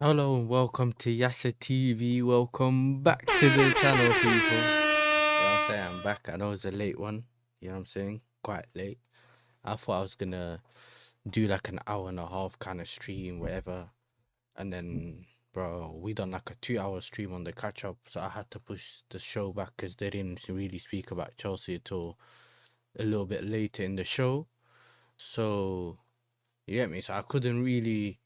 Hello and welcome to YASSERTV. Welcome back to the channel, people. You know what I'm saying? I'm back. I know it's a late one. You know what I'm saying? Quite late. I thought I was gonna do like an hour and a half kind of stream, whatever. And then, bro, we done like a 2-hour stream on the catch up. So I had to push the show back because they didn't really speak about Chelsea until a little bit later in the show. So, you get me? So I couldn't really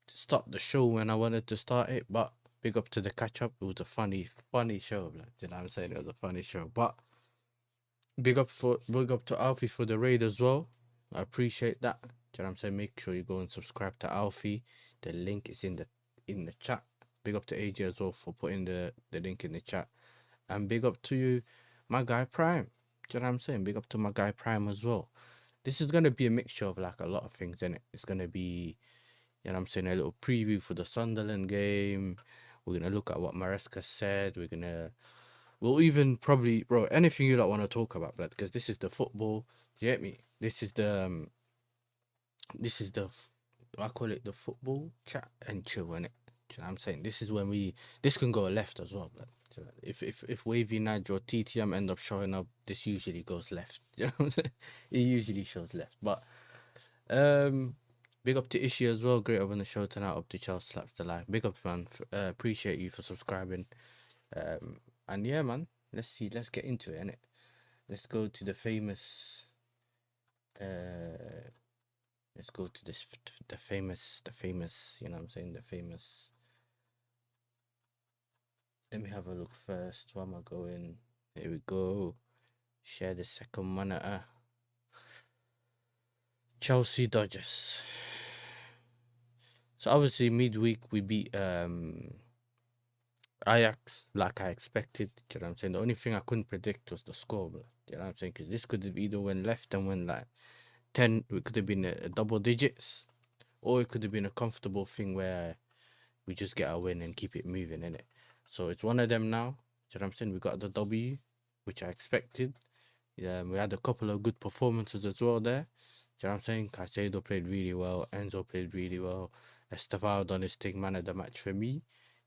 start the show when I wanted to start it, but big up to the catch up. It was a funny show, like, you know what I'm saying? It was a funny show. But big up to Alfie for the raid as well. I appreciate that. Do you know what I'm saying? Make sure you go and subscribe to Alfie. The link is in the chat. Big up to AJ as well for putting the link in the chat. And big up to you, my guy Prime. Do you know what I'm saying? Big up to my guy Prime as well. This is gonna be a mixture of like a lot of things in it. It's gonna be, you know what I'm saying, a little preview for the Sunderland game. We're gonna look at what Maresca said. We'll even probably, bro, anything you don't want to talk about, blood, because this is the football. Do you get me? I call it the football chat and chill, innit? Do you know what I'm saying? This is when this can go left as well, blood. If Wavy Nigel or TTM end up showing up, this usually goes left. You know what I'm saying? It usually shows left, but um. Big up to Ishi as well. Great up on the show tonight. Up to Charles Slaps the Live. Big up, man. Appreciate you for subscribing. And yeah, man. Let's see. Let's get into it, innit? Let's go to the famous. Let's go to the famous. You know what I'm saying? The famous. Let me have a look first. Where am I going? Here we go. Share the second monitor. Chelsea Dodgers. So obviously midweek we beat Ajax like I expected. Do you know what I'm saying? The only thing I couldn't predict was the score, bro. Do you know what I'm saying? Because this could have either went left and went like 10. It could have been a double digits, or it could have been a comfortable thing where we just get a win and keep it moving, in it. So it's one of them now. Do you know what I'm saying? We got the W, which I expected. Yeah, we had a couple of good performances as well there. Do you know what I'm saying? Caicedo played really well. Enzo played really well. Estevao done his thing, man of the match for me.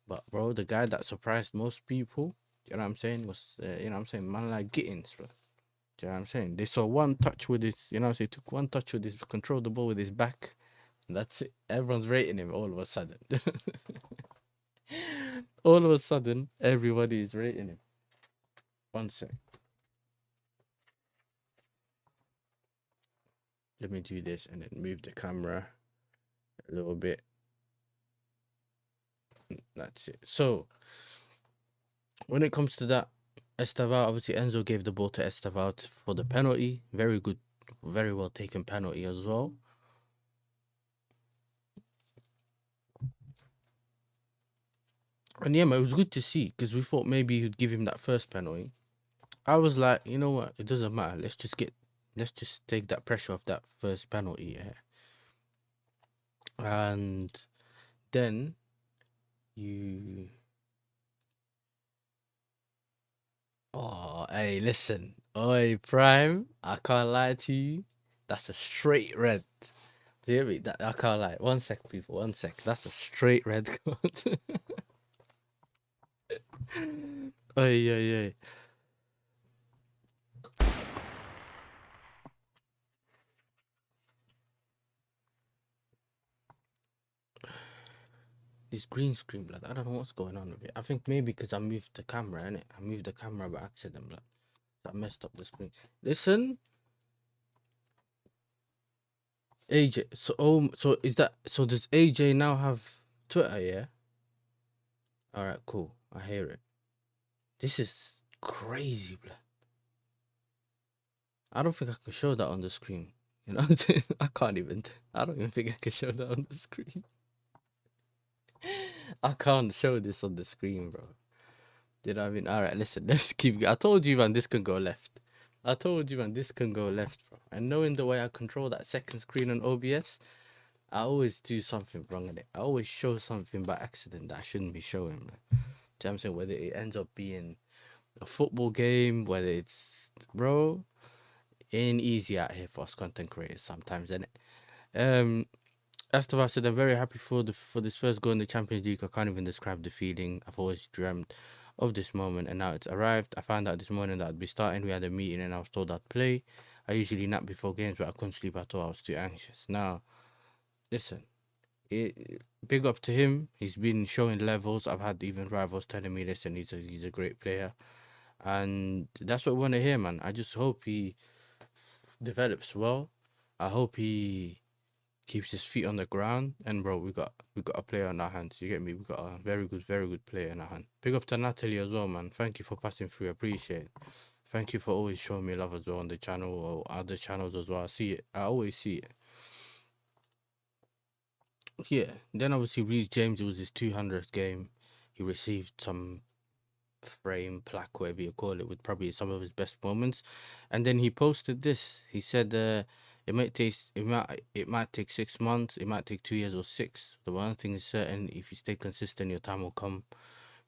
But bro, the guy that surprised most people, you know what I'm saying, was you know what I'm saying, man like Gittins, bro. Do you know what I'm saying? They saw one touch with his, you know what I'm saying, took one touch with his, controlled the ball with his back. And that's it. Everyone's rating him all of a sudden. All of a sudden, everybody is rating him. One sec. Let me do this and then move the camera a little bit. That's it. So when it comes to that, Estevao, obviously Enzo gave the ball to Estevao for the penalty. Very good, very well taken penalty as well. And yeah, man, it was good to see because we thought maybe he'd give him that first penalty. I was like, you know what, it doesn't matter. Let's just take that pressure off that first penalty, yeah. And then you, oh, hey, listen, oi, Prime, I can't lie to you. That's a straight red. Do you hear me? That I can't lie. 1 sec, people. 1 sec. That's a straight red card. Oi, oi, oi. This green screen, blood. I don't know what's going on with it. I think maybe because I moved the camera, innit? I moved the camera by accident, blood. I messed up the screen. Listen, AJ. So is that so? Does AJ now have Twitter? Yeah. All right, cool. I hear it. This is crazy, blood. I don't think I can show that on the screen. You know what I'm saying? I can't even. I don't even think I can show that on the screen. I can't show this on the screen, bro. You know what I mean? All right, listen. Let's keep. I told you, man, this can go left. I told you, man, this can go left, bro. And knowing the way I control that second screen on OBS, I always do something wrong in it. I always show something by accident that I shouldn't be showing, man. Do you know what I'm saying? Whether it ends up being a football game, whether it's, bro, it ain't easy out here for us content creators sometimes, isn't it? Esteva said, I'm very happy for this first goal in the Champions League. I can't even describe the feeling. I've always dreamt of this moment, and now it's arrived. I found out this morning that I'd be starting. We had a meeting, and I was told I'd play. I usually nap before games, but I couldn't sleep at all. I was too anxious. Now, listen, big up to him. He's been showing levels. I've had even rivals telling me, listen, he's a great player, and that's what we want to hear, man. I just hope he develops well. I hope he keeps his feet on the ground. And bro, we got a player on our hands. You get me? We got a very good player in our hand. Big up to Natalie as well, man. Thank you for passing through. I appreciate it. Thank you for always showing me love as well on the channel or other channels as well. I see it. I always see it. Yeah. Then obviously Reece James, it was his 200th game. He received some frame, plaque, whatever you call it, with probably some of his best moments. And then he posted this. He said, it might take 6 months, it might take 2 years or 6. The one thing is certain: if you stay consistent, your time will come.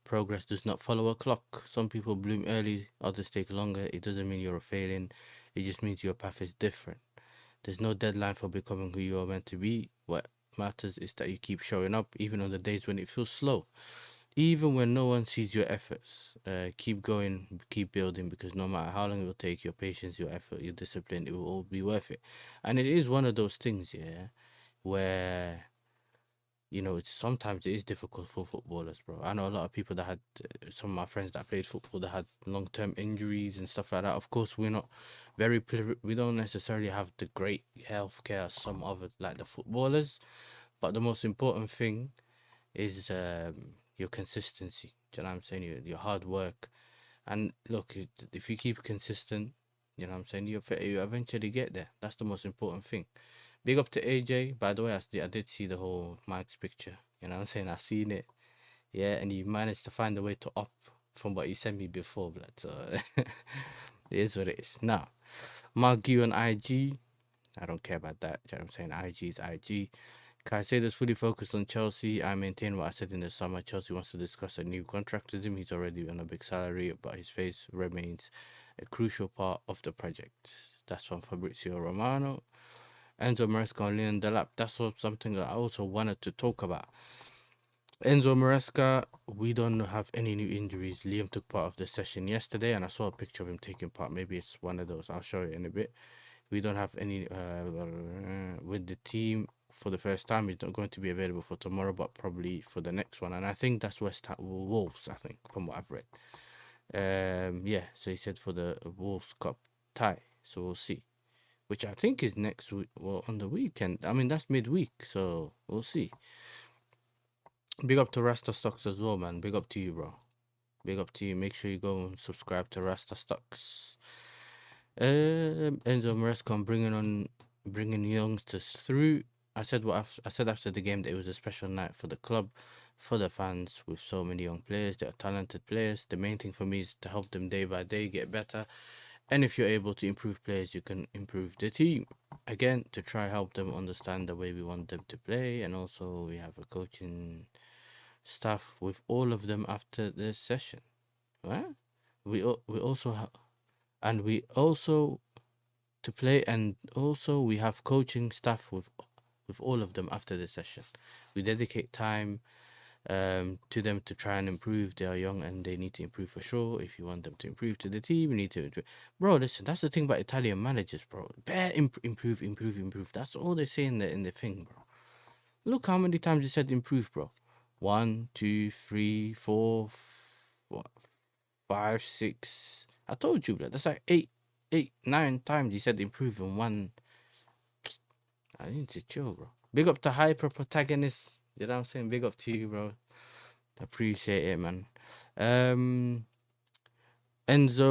Progress does not follow a clock. Some people bloom early, others take longer. It doesn't mean you're a failing. It just means your path is different. There's no deadline for becoming who you are meant to be. What matters is that you keep showing up, even on the days when it feels slow. Even when no one sees your efforts, keep going, keep building, because no matter how long it will take, your patience, your effort, your discipline, it will all be worth it. And it is one of those things, yeah, where, you know, sometimes it is difficult for footballers, bro. I know a lot of people that had, some of my friends that played football that had long-term injuries and stuff like that. Of course, we're not we don't necessarily have the great healthcare as some other, like the footballers, but the most important thing is your consistency. Do you know what I'm saying? Your hard work. And look, if you keep consistent, you know what I'm saying, you eventually get there. That's the most important thing. Big up to AJ. By the way, I did see the whole Mike's picture. You know what I'm saying? I seen it. Yeah, and you managed to find a way to up from what you sent me before, blood. So it is what it is. Now, Mark you on IG. I don't care about that. You know what I'm saying? IG is IG. Caicedo's fully focused on Chelsea. I maintain what I said in the summer. Chelsea wants to discuss a new contract with him. He's already on a big salary, but his face remains a crucial part of the project. That's from Fabrizio Romano. Enzo Maresca on Leon Delap. That's something that I also wanted to talk about. Enzo Maresca, we don't have any new injuries. Liam took part of the session yesterday, and I saw a picture of him taking part. Maybe it's one of those. I'll show you in a bit. We don't have any with the team for the first time. He's not going to be available for tomorrow, but probably for the next one. And I think that's Wolves, I think, from what I've read. Yeah, so he said for the Wolves Cup tie. So we'll see. Which I think is next week, well, on the weekend. I mean, that's midweek, so we'll see. Big up to Rasta Stocks as well, man. Big up to you, bro. Big up to you. Make sure you go and subscribe to Rasta Stocks. Enzo Maresca bringing youngsters through. I said after the game that it was a special night for the club, for the fans, with so many young players. They are talented players. The main thing for me is to help them day by day get better. And if you're able to improve players, you can improve the team. Again, to try help them understand the way we want them to play. And also we have a coaching staff with all of them after the session. Right? We also have, and we also to play, and also we have coaching staff with all of them after the session. We dedicate time to them to try and improve. They are young and they need to improve for sure. If you want them to improve to the team, you need to improve. Bro, listen, that's the thing about Italian managers, bro. Bear improve. That's all they say in the thing, bro. Look how many times you said improve, bro. 1, 2, 3, 4, 5, 6. I told you, bro. That's like 8, 9 times he said improve in one. I need to chill, bro. Big up to hyper protagonist. You know what I'm saying? Big up to you, bro. Appreciate it, man. Enzo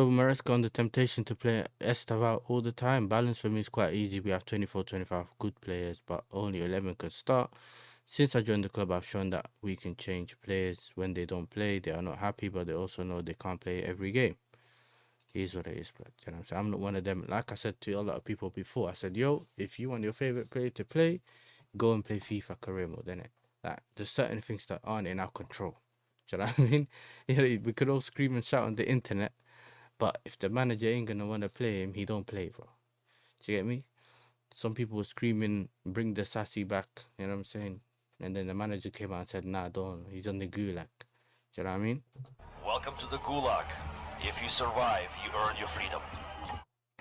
Maresca on the temptation to play Estava all the time. Balance for me is quite easy. We have 24, 25 good players, but only 11 can start. Since I joined the club, I've shown that we can change players. When they don't play, they are not happy, but they also know they can't play every game. Here's what it is, bro. You know what I'm saying? I'm not one of them. Like I said to a lot of people before, I said, yo, if you want your favorite player to play, go and play FIFA career mode, innit? Like, there's certain things that aren't in our control. Do you know what I mean? You know, we could all scream and shout on the internet, but if the manager ain't gonna want to play him, he don't play, bro. Do you get me? some people were screaming, "Bring the sassy back." You know what I'm saying? And then the manager came out and said, "Nah, don't. He's on the gulag." Do you know what I mean? Welcome to the gulag. If you survive, you earn your freedom.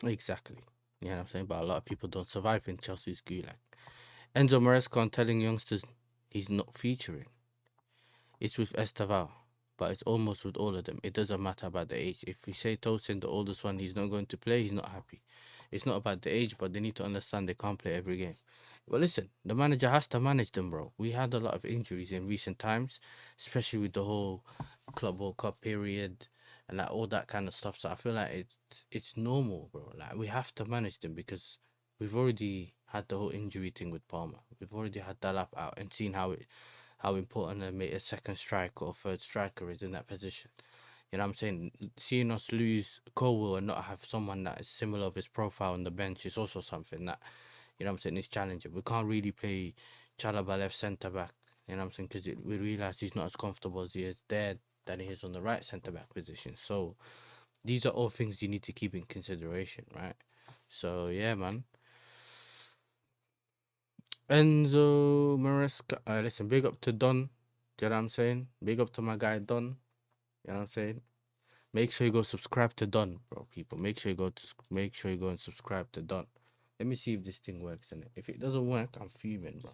Exactly. You know what I'm saying? But a lot of people don't survive in Chelsea's gulag. Enzo Maresca telling youngsters he's not featuring. It's with Estaval, but it's almost with all of them. It doesn't matter about the age. If we say Tosin, the oldest one, he's not going to play, he's not happy. It's not about the age, but they need to understand they can't play every game. Well, listen, the manager has to manage them, bro. We had a lot of injuries in recent times, especially with the whole Club World Cup period and like all that kind of stuff. So I feel like it's normal, bro. Like we have to manage them because we've already had the whole injury thing with Palmer. We've already had Dalap out and seen how important a second striker or third striker is in that position. You know what I'm saying? Seeing us lose Colwell and not have someone that is similar of his profile on the bench is also something that, you know what I'm saying, is challenging. We can't really play Chalaba left centre back, you know what I'm saying, because we realise he's not as comfortable as he is there than he is on the right centre back position. So these are all things you need to keep in consideration, right? So yeah, man. Enzo Maresca, listen, big up to Don. Do you know what I'm saying? Big up to my guy Don. You know what I'm saying? Make sure you go subscribe to Don, bro. People, make sure you go and subscribe to Don. Let me see if this thing works in it. If it doesn't work, I'm fuming, bro.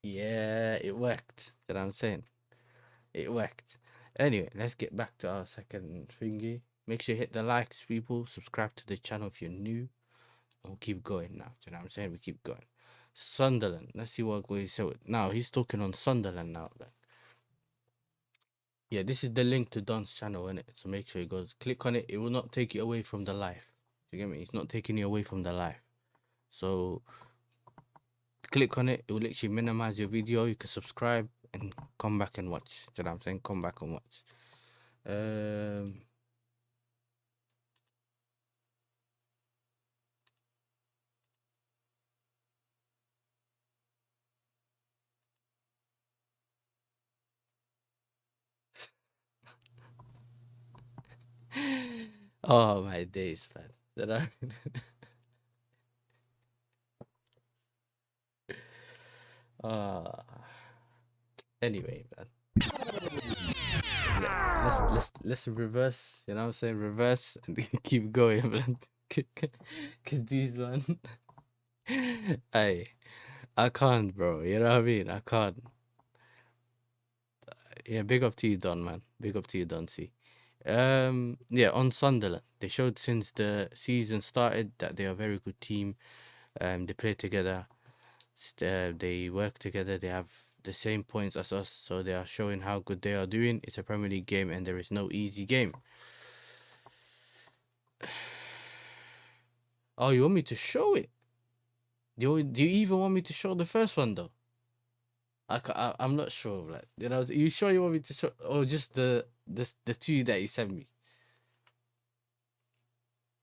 Yeah, it worked. You know what I'm saying? It worked. Anyway, let's get back to our second thingy. Make sure you hit the likes, people. Subscribe to the channel if you're new. We'll keep going now. Do you know what I'm saying? We keep going. Sunderland. Let's see what we say. Now he's talking on Sunderland now. Like, yeah, this is the link to Don's channel, innit? So make sure you go click on it. It will not take you away from the live. You get me? It's not taking you away from the live. So click on it. It will literally minimize your video. You can subscribe and come back and watch. Do you know what I'm saying? Come back and watch. Oh my days, man. Did I? Anyway, man. Let's reverse. You know what I'm saying? Reverse and keep going, man. Cause these one, I can't, bro. You know what I mean? I can't. Yeah, big up to you, Don, man. Big up to you, Don C. Yeah, on Sunderland, they showed since the season started that they are a very good team. They play together. They work together. They have the same points as us, so they are showing how good they are doing. It's a Premier League game, and there is no easy game. Oh, you want me to show it? Do you even want me to show the first one though? I'm not sure. Like, you know, are you sure you want me to show, or just the two that you sent me?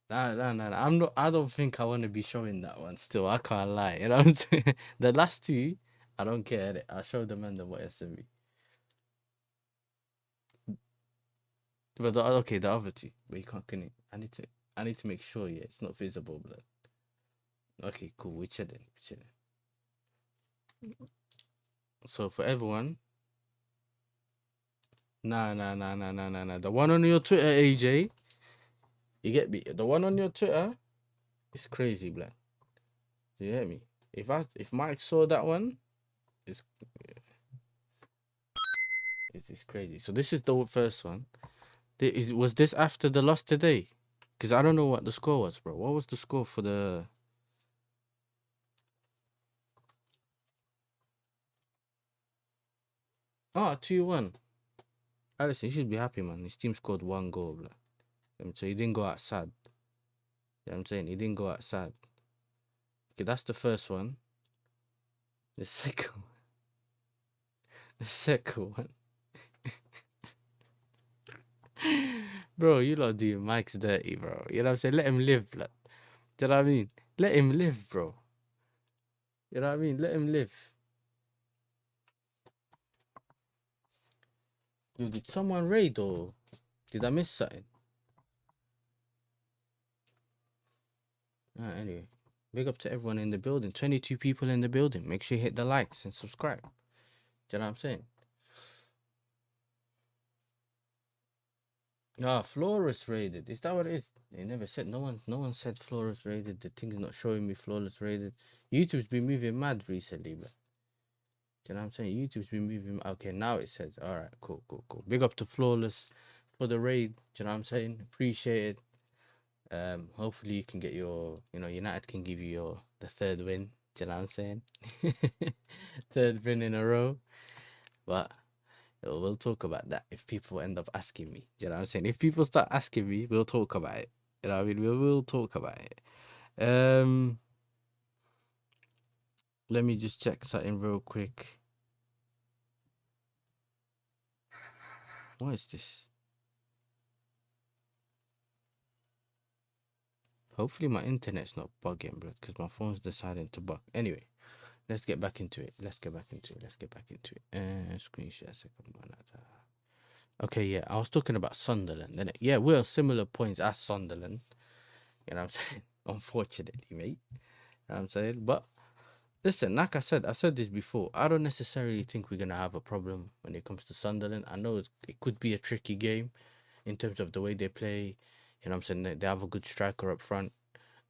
Nah. I'm not. I don't think I want to be showing that one. Still, I can't lie. You know what I'm saying? The last two, I don't care. I'll show them and what you sent me. But okay, the other two, but you can't. Can you? I need to make sure. Yeah, it's not visible. But okay, cool. We're chilling. So for everyone, nah. The one on your Twitter, AJ. You get me? The one on your Twitter is crazy, black. You get me? If Mike saw that one, it's crazy. So this is the first one. Was this after the loss today? Because I don't know what the score was, bro. What was the score for the? Oh, 2-1. Listen, you should be happy, man. His team scored 1 goal, black. So he didn't go out sad. You know what I'm saying? He didn't go out sad. Okay, that's the first one. The second one. The second one. Bro, you lot do Mike's dirty, bro. You know what I'm saying? Let him live, blood. Do you know what I mean? Let him live, bro. You know what I mean? Let him live. Yo, did someone raid or did I miss something? Anyway, big up to everyone in the building. 22 people in the building. Make sure you hit the likes and subscribe. Do you know what I'm saying? Ah, Flawless raided. Is that what it is? They never said. No one said Flawless raided. The thing's not showing me Flawless raided. YouTube's been moving mad recently, but do you know what I'm saying? YouTube's been moving. Okay, now it says. All right, cool. Big up to Flawless for the raid. Do you know what I'm saying? Appreciate it. Hopefully you can get your, United can give you the third win. Do you know what I'm saying? Third win in a row. But we'll talk about that if people end up asking me. Do you know what I'm saying? If people start asking me, we'll talk about it. You know what I mean? We'll talk about it. Let me just check something real quick. What is this? Hopefully my internet's not bugging, bro, because my phone's deciding to bug. Anyway, let's get back into it. Screenshot second one. Okay, yeah, I was talking about Sunderland, innit? Yeah, we're similar points as Sunderland. You know what I'm saying? Unfortunately, mate. You know what I'm saying? But listen, like I said this before. I don't necessarily think we're gonna have a problem when it comes to Sunderland. I know it could be a tricky game in terms of the way they play. You know what I'm saying? They have a good striker up front.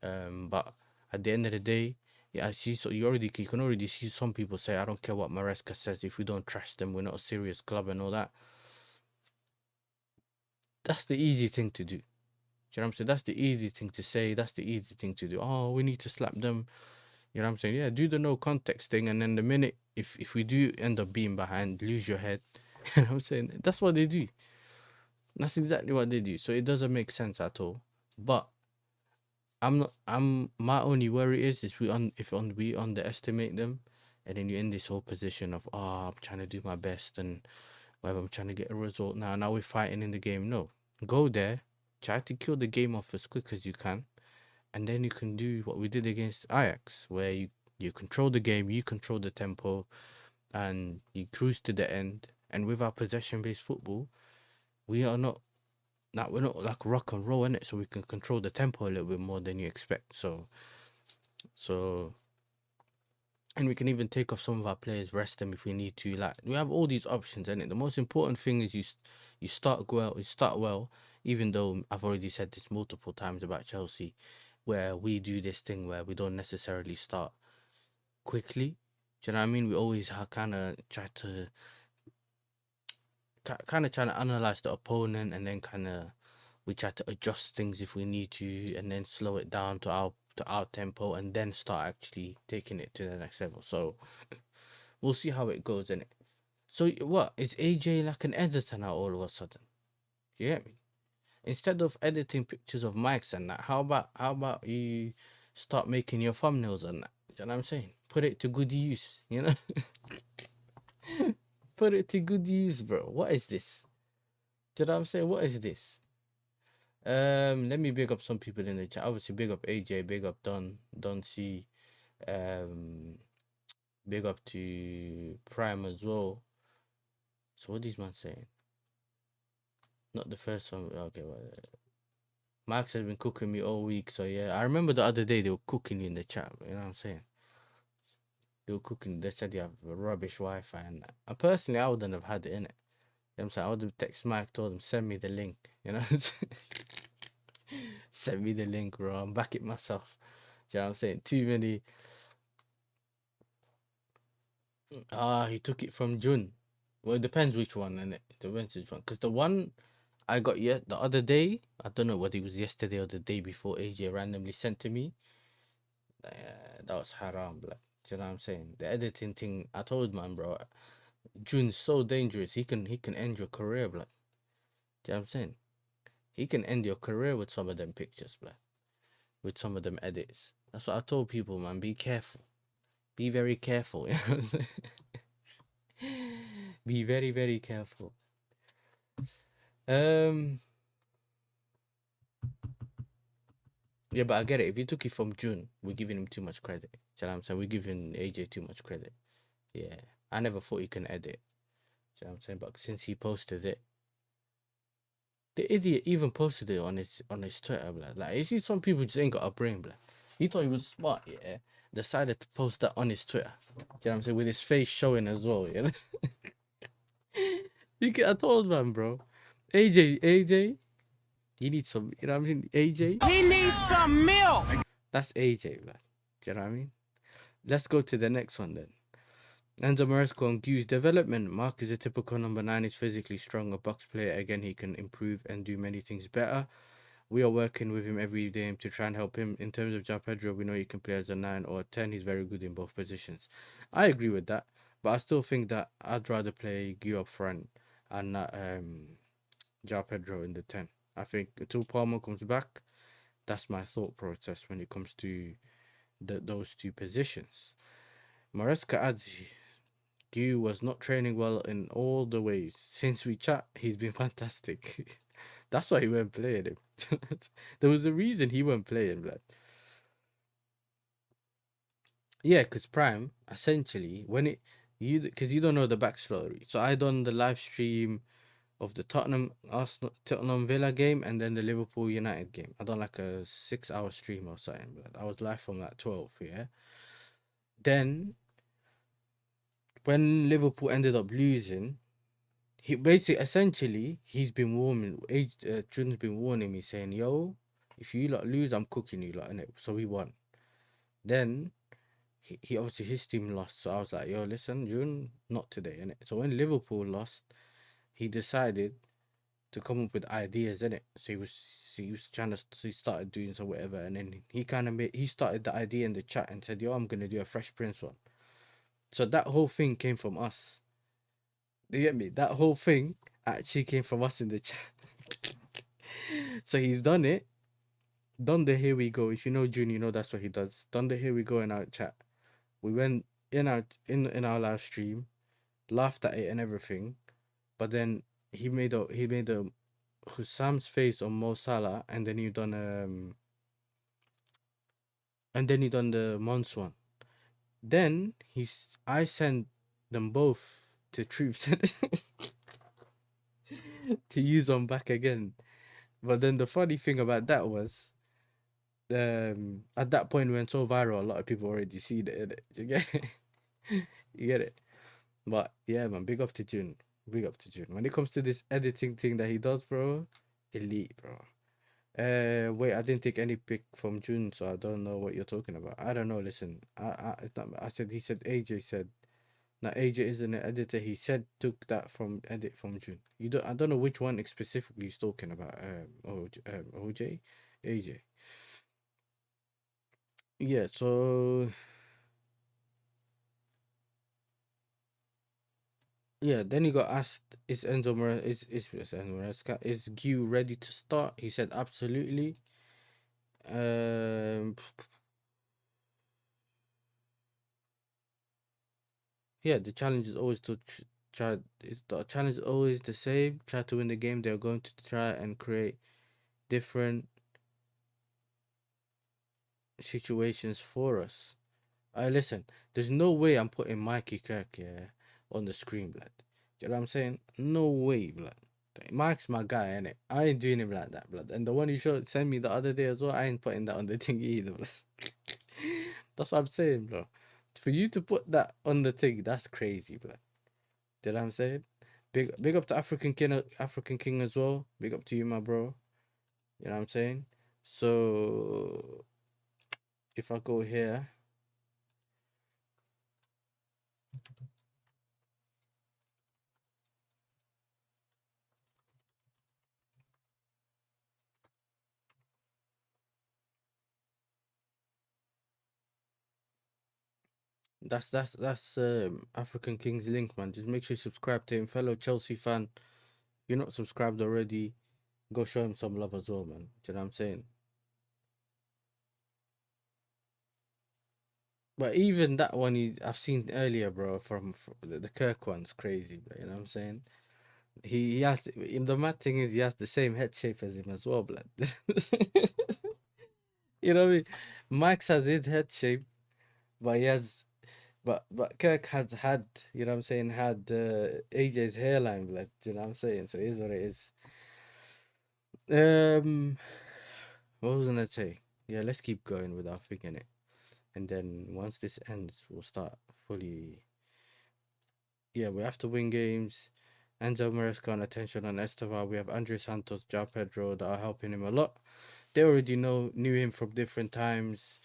But at the end of the day, yeah, I see. So you can already see some people say, "I don't care what Maresca says. If we don't trust them, we're not a serious club and all that." That's the easy thing to do. Do you know what I'm saying? That's the easy thing to say. That's the easy thing to do. Oh, we need to slap them. You know what I'm saying? Yeah, do the no context thing, and then the minute if we do end up being behind, lose your head. You know what I'm saying? That's what they do. That's exactly what they do. So it doesn't make sense at all. But my only worry is we underestimate them, and then you're in this whole position of I'm trying to do my best and whether I'm trying to get a result now we're fighting in the game. No, go there, try to kill the game off as quick as you can, and then you can do what we did against Ajax, where you control the game, you control the tempo, and you cruise to the end. And with our possession-based football, we're not like rock and roll in it, so we can control the tempo a little bit more than you expect. So, and we can even take off some of our players, rest them if we need to. Like, we have all these options, and the most important thing is you start well. Even though I've already said this multiple times about Chelsea, where we do this thing where we don't necessarily start quickly. Do you know what I mean? We always kind of try to analyze the opponent, and then we try to adjust things if we need to, and then slow it down to our tempo, and then start actually taking it to the next level. So we'll see how it goes, innit? So what is AJ like an editor now all of a sudden? You get me? Instead of editing pictures of mics and that, how about you start making your thumbnails and that? You know what I'm saying? Put it to good use, you know? Put it to good use, bro. What is this? Do you know what I'm saying? What is this? Let me big up some people in the chat. Obviously, big up AJ, big up Don C, big up to Prime as well. So what these man saying? Not the first one. Okay, well, Max has been cooking me all week. So yeah, I remember the other day they were cooking you in the chat. You know what I'm saying? They were cooking. They said you have a rubbish Wi-Fi, and personally, I wouldn't have had it in it. You know what I'm saying? I would have texted Mike, told him send me the link. You know. Send me the link, bro. I'm back it myself. Do you know what I'm saying? Too many. He took it from June. Well, it depends which one, and it depends which one. Because the one I got the other day, I don't know whether it was yesterday or the day before, AJ randomly sent to me. That was haram, blood. Do you know what I'm saying? The editing thing, I told man, bro. June's so dangerous. He can end your career, blood. Do you know what I'm saying? He can end your career with some of them pictures, blood. With some of them edits. That's what I told people, man. Be careful. Be very careful. You know what I'm saying? Be very, very careful. Yeah, but I get it. If you took it from June, we're giving him too much credit. Do you know what I'm saying? We're giving AJ too much credit. Yeah. I never thought you can edit. You know what I'm saying? But since he posted it, the idiot even posted it on his Twitter, blood. Like, you see, some people just ain't got a brain, blood. He thought he was smart, yeah. Decided to post that on his Twitter. You know what I'm saying? With his face showing as well, you know. I told man, bro. AJ, he needs some. You know what I mean? AJ. He needs some milk. That's AJ, blood. Do you know what I mean? Let's go to the next one then. Enzo Maresco on Gu's development. Mark is a typical number 9. He's physically strong, a box player. Again, he can improve and do many things better. We are working with him every day to try and help him. In terms of João Pedro, we know he can play as a 9 or a 10. He's very good in both positions. I agree with that, but I still think that I'd rather play Gu up front and not João Pedro in the 10. I think until Palmer comes back, that's my thought process when it comes to those two positions. Maresca adds, Gu was not training well in all the ways. Since we chat, he's been fantastic. That's why he weren't playing him. There was a reason he weren't playing, blood. Yeah, because Prime, essentially, when because you don't know the backstory. So I done the live stream of the Tottenham Villa game and then the Liverpool United game. I done like a 6-hour stream or something, blood. I was live from like 12, yeah. Then when Liverpool ended up losing, he basically, essentially, he's been warning, Jordan's been warning me, saying, yo, if you lot lose, I'm cooking you lot, innit? So we won. Then he obviously, his team lost. So I was like, yo, listen, June, not today, innit? So when Liverpool lost, he decided to come up with ideas, innit? So he was trying to, so he started doing some whatever, and then he started the idea in the chat and said, yo, I'm gonna do a Fresh Prince one. So that whole thing came from us. Do you get me? That whole thing actually came from us in the chat. So he's done it. Done the here we go. If you know June, you know that's what he does. Done the here we go in our chat. We went in our live stream, laughed at it and everything, but then he made a Husam's face on Mo Salah, and then he done the Mons one. Then I sent them both to Troops to use on back again. But then the funny thing about that was, at that point we went so viral, a lot of people already see it. You get it? You get it? But yeah, man, big up to June. Big up to June. When it comes to this editing thing that he does, bro, elite, bro. Wait, I didn't take any pic from June, so I don't know what you're talking about. I don't know. Listen, he said AJ said. Now AJ isn't an editor. He said took that from edit from June. I don't know which one specifically he's talking about. OJ, AJ. Yeah. So yeah. Then he got asked, "Is Enzo Maresca is Gu ready to start?" He said, "Absolutely." Yeah, the challenge is always to try. The challenge is always the same. Try to win the game. They're going to try and create different situations for us. Listen, there's no way I'm putting Mikey Kirk on the screen, blood. Do you know what I'm saying? No way, blood. Mike's my guy, innit? I ain't doing him like that, blood. And the one you sent me the other day as well, I ain't putting that on the thing either, blood. That's what I'm saying, bro. For you to put that on the thing, that's crazy, blood. Do you know what I'm saying? Big up to African King as well. Big up to you, my bro. You know what I'm saying? So if I go here, that's African King's link, man. Just make sure you subscribe to him, fellow Chelsea fan. If you're not subscribed already, go show him some love as well, man. Do you know what I'm saying? But even that one I've seen earlier, bro, from the Kirk one's crazy, bro. You know what I'm saying? He has, in the mad thing is, he has the same head shape as him as well, blood. You know what I mean? Max has his head shape, but he has But Kirk has had, you know what I'm saying, had AJ's hairline blood, you know what I'm saying? So it is what it is. Um, what was I gonna say? Yeah, let's keep going with our thing in it. And then once this ends, we'll start fully. Yeah, we have to win games. Enzo Maresca on attention on Estevar. We have Andre Santos, João Pedro that are helping him a lot. They already knew him from different times.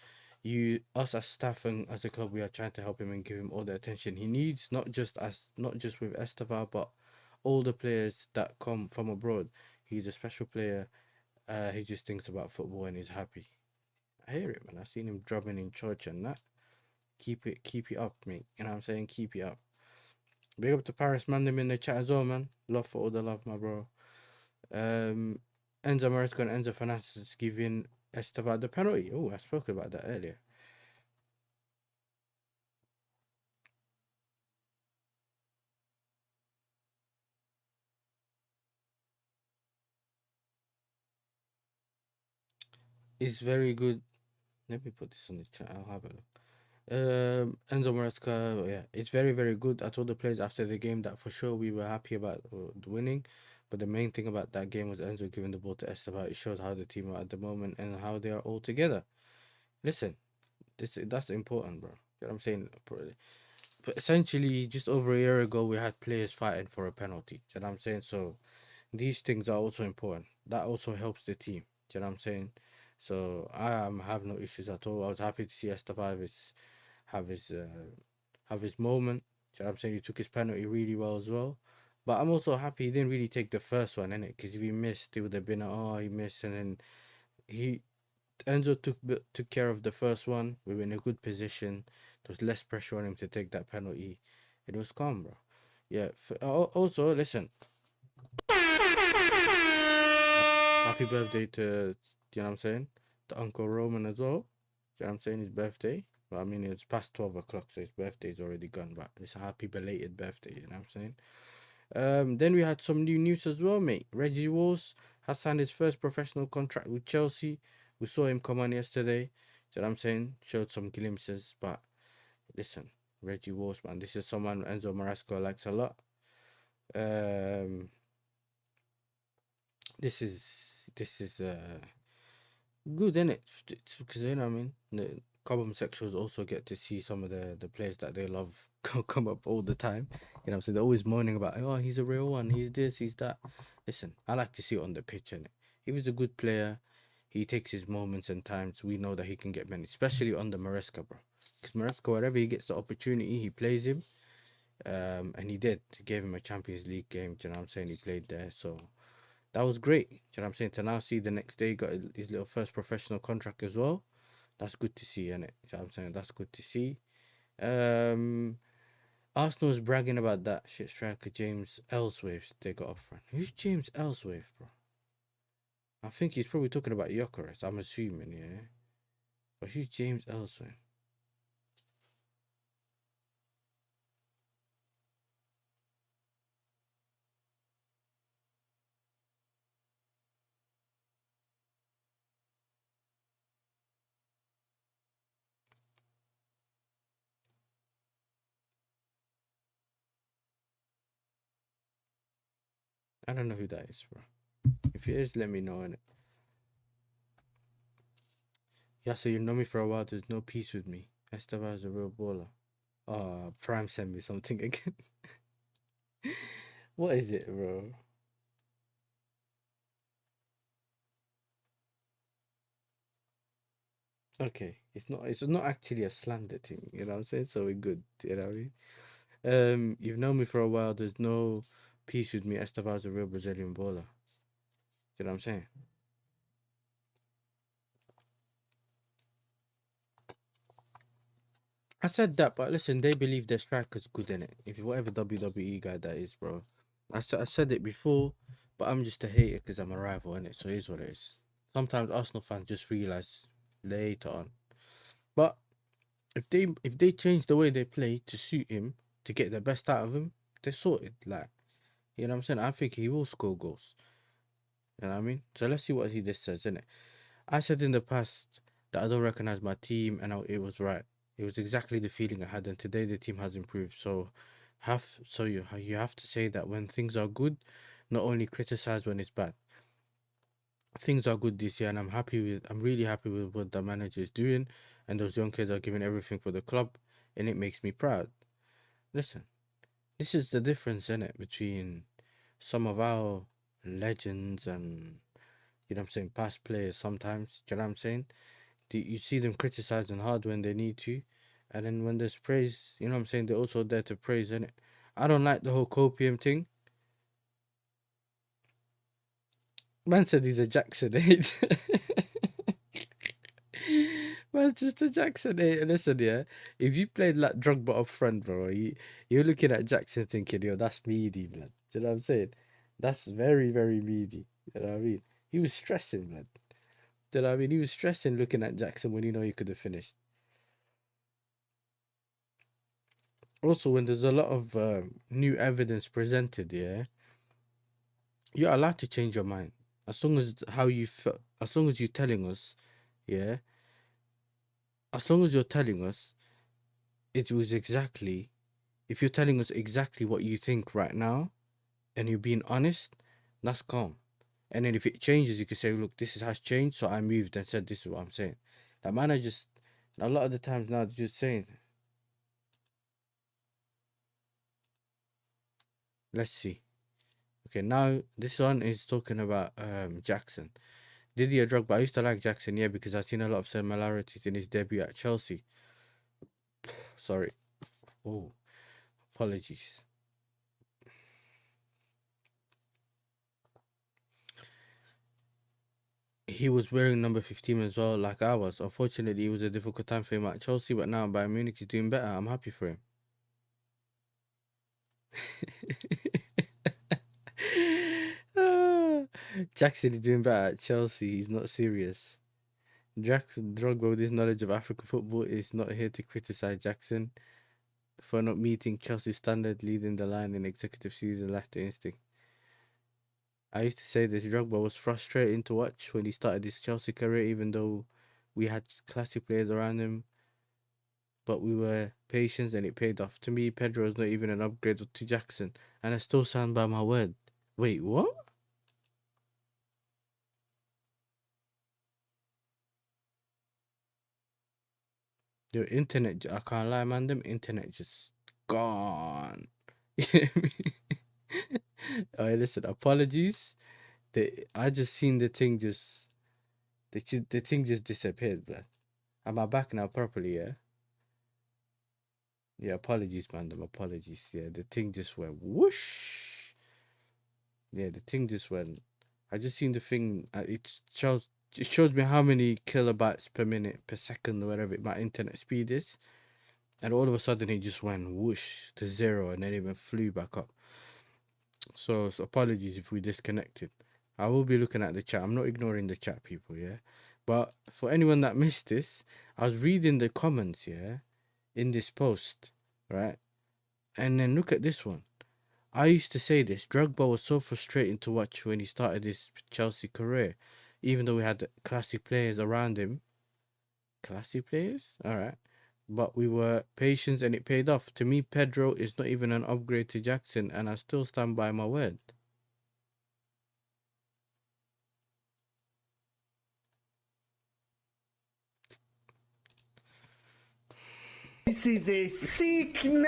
Us as staff and as a club, we are trying to help him and give him all the attention he needs. Not just with Estevar, but all the players that come from abroad. He's a special player. He just thinks about football and he's happy. I hear it, man. I've seen him drumming in church and that. Keep it up, mate. You know what I'm saying? Keep it up. Big up to Paris, man. Them in the chat as well, man. Love for all the love, my bro. Enzo Maresca and Enzo Fernandez giving Estevar the penalty. Oh, I spoke about that earlier. It's very good. Let me put this on the chat. I'll have a look. Enzo Maresca, yeah, it's very, very good. I told the players after the game that for sure we were happy about the winning, but the main thing about that game was Enzo giving the ball to Esteban. It shows how the team are at the moment and how they are all together. Listen, that's important, bro. You know what I'm saying? But essentially, just over a year ago, we had players fighting for a penalty. You know what I'm saying? So these things are also important. That also helps the team. You know what I'm saying? So I have no issues at all. I was happy to see Esteban have his have his moment. Do you know what I'm saying? He took his penalty really well as well. But I'm also happy he didn't really take the first one, innit? Because if he missed, it would have been he missed, and then he Enzo took care of the first one. We were in a good position. There was less pressure on him to take that penalty. It was calm, bro. Yeah. Also, listen. Happy birthday to, you know what I'm saying, to Uncle Roman as well. You know what I'm saying? His birthday. But I mean, it's past 12 o'clock, so his birthday's already gone. But it's a happy belated birthday, you know what I'm saying? Then we had some new news as well, mate. Reggie Walsh has signed his first professional contract with Chelsea. We saw him come on yesterday. You know what I'm saying? Showed some glimpses. But listen, Reggie Walsh, man, this is someone Enzo Maresca likes a lot. This is good, innit? Because you know what I mean, the comment sections also get to see some of the players that they love come up all the time. You know what I'm saying? They're always moaning about, oh, he's a real one, he's this, he's that. Listen, I like to see it on the pitch, innit? If he's a good player, he takes his moments and times. We know that he can get many, especially on the Maresca, bro. Because Maresca, wherever he gets the opportunity, he plays him. And he did. He gave him a Champions League game. Do you know what I'm saying? He played there, so that was great. Do you know what I'm saying? To now see the next day got his little first professional contract as well. That's good to see, innit? You know what I'm saying? That's good to see. Arsenal's bragging about that shit striker James Ellsworth they got off front. Who's James Ellsworth, bro? I think he's probably talking about Gyökeres. I'm assuming, yeah. But who's James Ellsworth? I don't know who that is, bro. If it is, let me know, innit? Yeah, so you know me for a while. There's no peace with me. Esteban is a real baller. Prime send me something again. What is it, bro? Okay, it's not actually a slander thing, you know what I'm saying? So we're good, you know what I mean? You've known me for a while, there's no peace with me. Esteban's a real Brazilian baller. You know what I'm saying? I said that, but listen, they believe their striker's good in it. If whatever WWE guy that is, bro. I said it before, but I'm just a hater because I'm a rival in it, so it is what it is. Sometimes Arsenal fans just realize later on. But if they change the way they play to suit him, to get the best out of him, they're sorted. Like, you know what I'm saying? I think he will score goals. You know what I mean? So let's see what he just says, innit? I said in the past that I don't recognize my team, and it was right. It was exactly the feeling I had, and today the team has improved. So, you have to say that when things are good, not only criticize when it's bad. Things are good this year, and I'm really happy with what the manager is doing, and those young kids are giving everything for the club, and it makes me proud. Listen, this is the difference in it between some of our legends and, you know what I'm saying, past players sometimes. Do you know what I'm saying? You see them criticizing hard when they need to, and then when there's praise, you know what I'm saying, they're also there to praise, innit? I don't like the whole copium thing. Man said he's a Jackson 8. Man's just a Jackson 8. Listen, yeah, if you played like Drogba up front, bro, you're looking at Jackson thinking, yo, that's meaty, blood. Do you know what I'm saying? That's very, very meaty. You know what I mean? He was stressing, blood. Do you know what I mean? He was stressing looking at Jackson when he could have finished. Also, when there's a lot of new evidence presented, yeah, you're allowed to change your mind as long as as long as you're telling us, yeah, as long as you're telling us it was exactly, if you're telling us exactly what you think right now, and you're being honest, that's calm. And then if it changes, you can say, look, has changed, so I moved and said this is what I'm saying. That man, I just a lot of the times now they're just saying. Let's see. Okay, now this one is talking about Jackson. Didier Drogba. I used to like Jackson, yeah, because I've seen a lot of similarities in his debut at Chelsea. Sorry. Oh, apologies. He was wearing number 15 as well, like I was. Unfortunately, it was a difficult time for him at Chelsea, but now Bayern Munich is doing better. I'm happy for him. Jackson is doing better at Chelsea. He's not serious. Drogba, with his knowledge of African football, is not here to criticize Jackson for not meeting Chelsea standard, leading the line in executive season, lacked the instinct. I used to say this, Drogba was frustrating to watch when he started his Chelsea career, even though we had classic players around him, but we were patient and it paid off. To me, Pedro is not even an upgrade to Jackson, and I still stand by my word. Wait, what? Your internet, I can't lie, man, them internet just gone. You hear me? Alright, listen, apologies. I just seen the thing the thing just disappeared, blood. Am I back now properly, yeah? Yeah, apologies, man, them apologies. Yeah, the thing just went whoosh. Yeah, the thing just went. I just seen the thing, it shows me how many kilobytes per minute, per second, or whatever my internet speed is. And all of a sudden it just went whoosh to 0 and then it even flew back up. So apologies if we disconnected. I will be looking at the chat. I'm not ignoring the chat, people, yeah? But for anyone that missed this, I was reading the comments, yeah, in this post, right? And then look at this one. I used to say this. Drogba was so frustrating to watch when he started his Chelsea career, even though we had classic players around him. Classic players? Alright. But we were patient and it paid off. To me, Pedro is not even an upgrade to Jackson, and I still stand by my word. This is a sickness.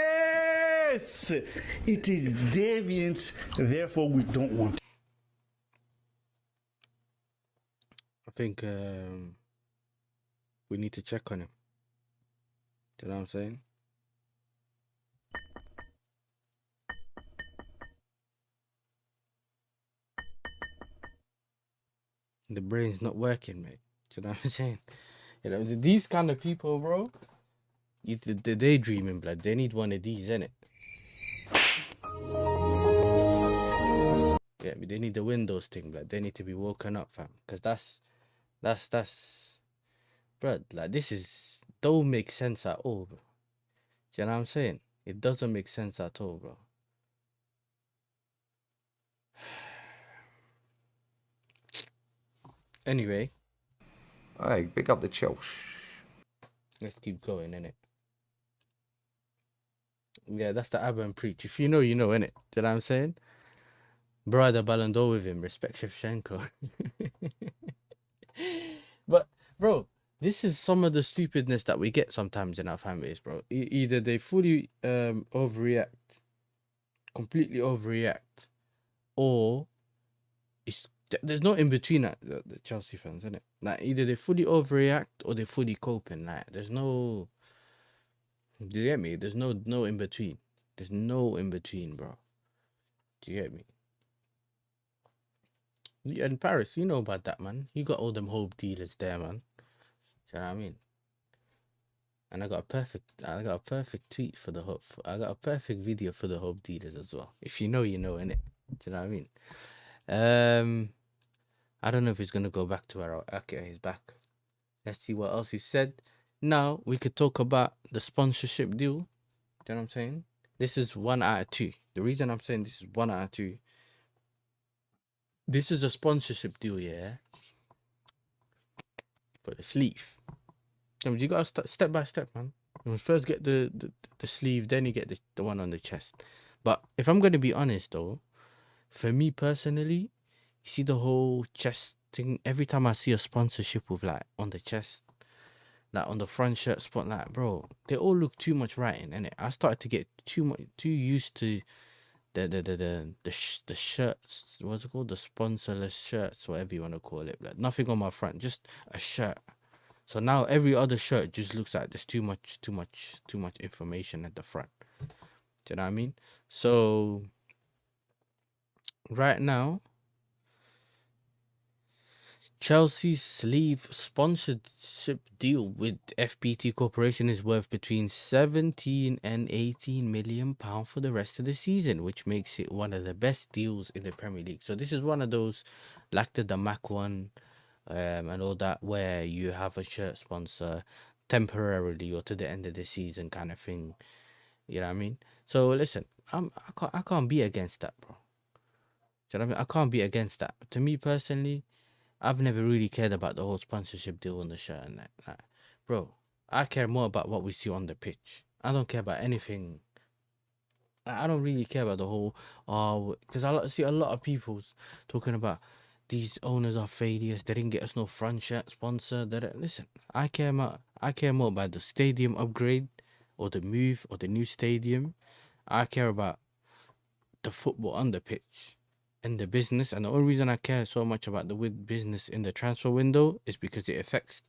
It is deviant. Therefore, we don't want it. I think we need to check on him. Do you know what I'm saying? The brain's not working, mate. Do you know what I'm saying? You know, these kind of people, bro, the daydreaming, blood. They need one of these, innit? Yeah, they need the Windows thing, blood. They need to be woken up, fam. Because that's, bro, like, this don't make sense at all, bro. Do you know what I'm saying? It doesn't make sense at all, bro. Anyway. Hey, pick up the Chelsea. Let's keep going, innit? Yeah, that's the Abba and preach. If you know, you know, innit? Do you know what I'm saying? Brother Ballon d'Or with him, respect Shevchenko. But bro, this is some of the stupidness that we get sometimes in our families, bro. Either they fully overreact, completely overreact, or there's no in between at the Chelsea fans, isn't it? Like either they fully overreact or they fully coping. Like there's no, do you get me? There's no in between. There's no in between, bro. Do you get me? Yeah, in Paris, you know about that, man. You got all them hope dealers there, man. Do you know what I mean? And I got a perfect tweet for the hope. I got a perfect video for the hope dealers as well. If you know, you know, innit? Do you know what I mean? I don't know if he's gonna go back to where. Okay, he's back. Let's see what else he said. Now we could talk about the sponsorship deal. Do you know what I'm saying? This is 1 out of 2. The reason I'm saying this is 1 out of 2. This is a sponsorship deal, yeah, for the sleeve. You gotta start step by step, man. You must first get the sleeve, then you get the one on the chest. But if I'm gonna be honest though, for me personally, you see the whole chest thing. Every time I see a sponsorship with like on the chest, like on the front shirt spot, like bro, they all look too much writing, innit? I started to get too used to the shirts. What's it called? The sponsorless shirts, whatever you want to call it. Like nothing on my front, just a shirt. So now every other shirt just looks like there's too much information at the front. Do you know what I mean? So right now, Chelsea's sleeve sponsorship deal with FPT Corporation is worth between 17 and 18 million pounds for the rest of the season, which makes it one of the best deals in the Premier League. So this is one of those, like the Mac one, and all that, where you have a shirt sponsor temporarily or to the end of the season kind of thing. You know what I mean? So listen, I can't be against that, bro. Do you know what I mean? I can't be against that. To me personally, I've never really cared about the whole sponsorship deal on the shirt and that. Like, bro, I care more about what we see on the pitch. I don't care about anything. I don't really care about the whole, because I see a lot of people talking about these owners are failures. They didn't get us no front shirt sponsor. Listen, I care more about the stadium upgrade or the move or the new stadium. I care about the football on the pitch and the business. And the only reason I care so much about the business in the transfer window is because it affects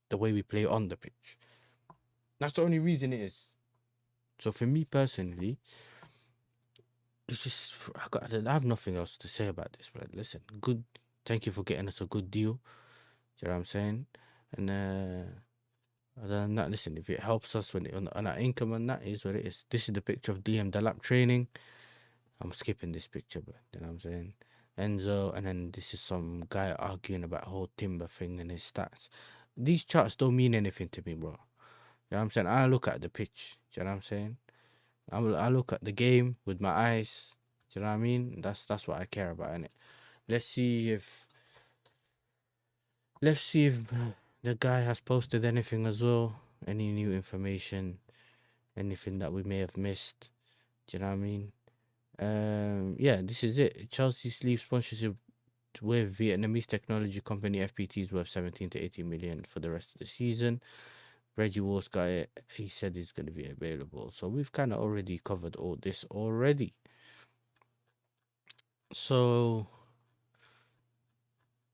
the way we play on the pitch. That's the only reason it is. So for me personally, it's just I have nothing else to say about this. But listen, good. Thank you for getting us a good deal. Do you know what I'm saying? And other than that, listen, if it helps us on our income, and that is what it is. This is the picture of DM Dalap training. I'm skipping this picture, but you know what I'm saying? Enzo, and then this is some guy arguing about whole Timber thing and his stats. These charts don't mean anything to me, bro. You know what I'm saying? I look at the pitch. Do you know what I'm saying? I look at the game with my eyes. Do you know what I mean? That's what I care about, innit? Let's see if the guy has posted anything as well. Any new information, anything that we may have missed. Do you know what I mean? Yeah, this is it. Chelsea sleeve sponsorship with Vietnamese technology company FPT is worth 17 to 18 million for the rest of the season. Reggie Wars guy, he said he's going to be available. So we've kind of already covered all this already. So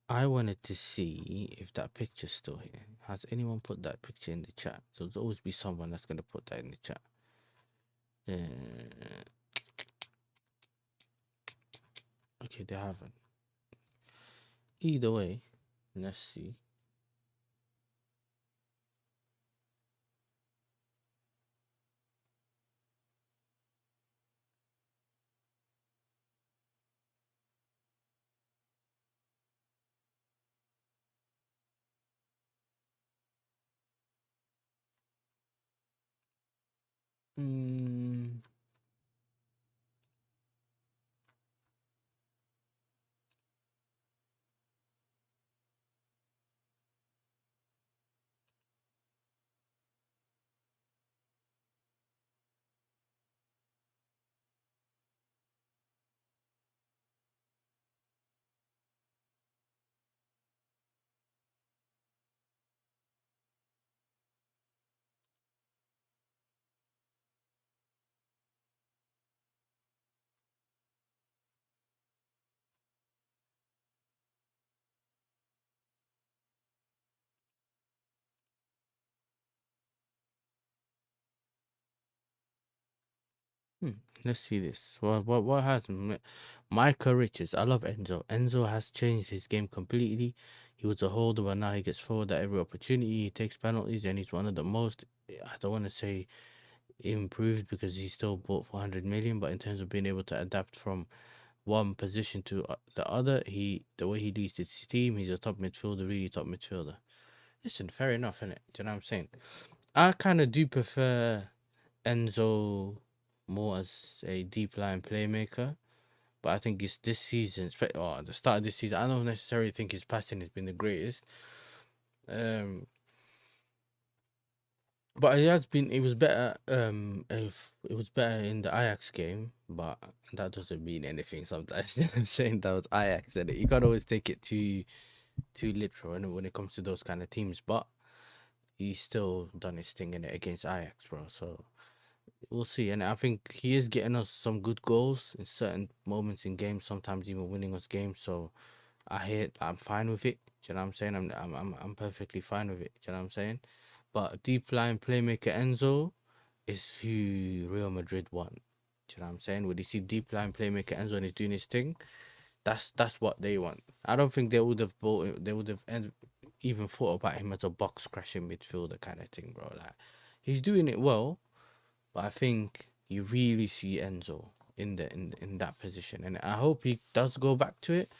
I wanted to see if that picture's still here. Has anyone put that picture in the chat? So there's always be someone that's going to put that in the chat. Okay, they haven't. Either way, let's see. Let's see this. What has Micah Richards? I love Enzo. Enzo has changed his game completely. He was a holder, but now he gets forward at every opportunity. He takes penalties, and he's one of the most. I don't want to say improved because he's still bought for 100 million, but in terms of being able to adapt from one position to the other, the way he leads his team, he's a top midfielder, really top midfielder. Listen, fair enough, innit? Do you know what I'm saying? I kind of do prefer Enzo more as a deep line playmaker, but I think it's this season, at the start of this season, I don't necessarily think his passing has been the greatest. But it was better. If it was better in the Ajax game, but that doesn't mean anything sometimes. You know what I'm saying? That was Ajax, and you can't always take it too literal, and when it comes to those kind of teams. But he's still done his thing in it against Ajax, bro. So we'll see. And I think he is getting us some good goals in certain moments in games, sometimes even winning us games. So I'm fine with it. Do you know what I'm saying? I'm perfectly fine with it. Do you know what I'm saying? But deep line playmaker Enzo is who Real Madrid want. Do you know what I'm saying? When you see deep line playmaker Enzo and he's doing his thing, that's what they want. I don't think they would have even thought about him as a box crashing midfielder kind of thing, bro. Like, he's doing it well, but I think you really see Enzo in that position, and I hope he does go back to it.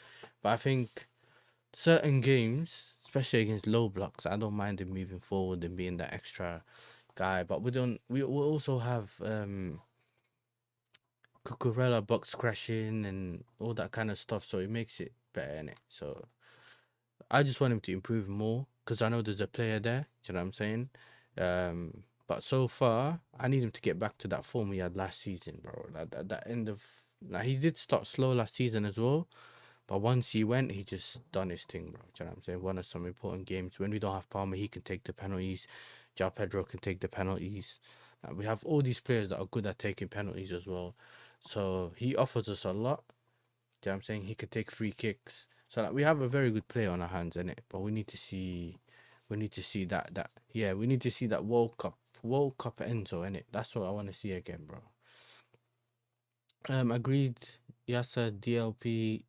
But I think certain games, especially against low blocks, I don't mind him moving forward and being that extra guy. But we also have Cucurella box crashing and all that kind of stuff, so it makes it better, innit? So I just want him to improve more because I know there's a player there. Do you know what I'm saying? But so far, I need him to get back to that form he had last season, bro. That end of, now he did start slow last season as well. But once he went, he just done his thing, bro. Do you know what I'm saying? Won us some important games. When we don't have Palmer, he can take the penalties. João Pedro can take the penalties. We have all these players that are good at taking penalties as well. So he offers us a lot. Do you know what I'm saying? He could take free kicks. So like, we have a very good player on our hands, innit? But we need to see that we need to see that World Cup Enzo, innit? That's what I want to see again, bro. Agreed. Yasser DLP,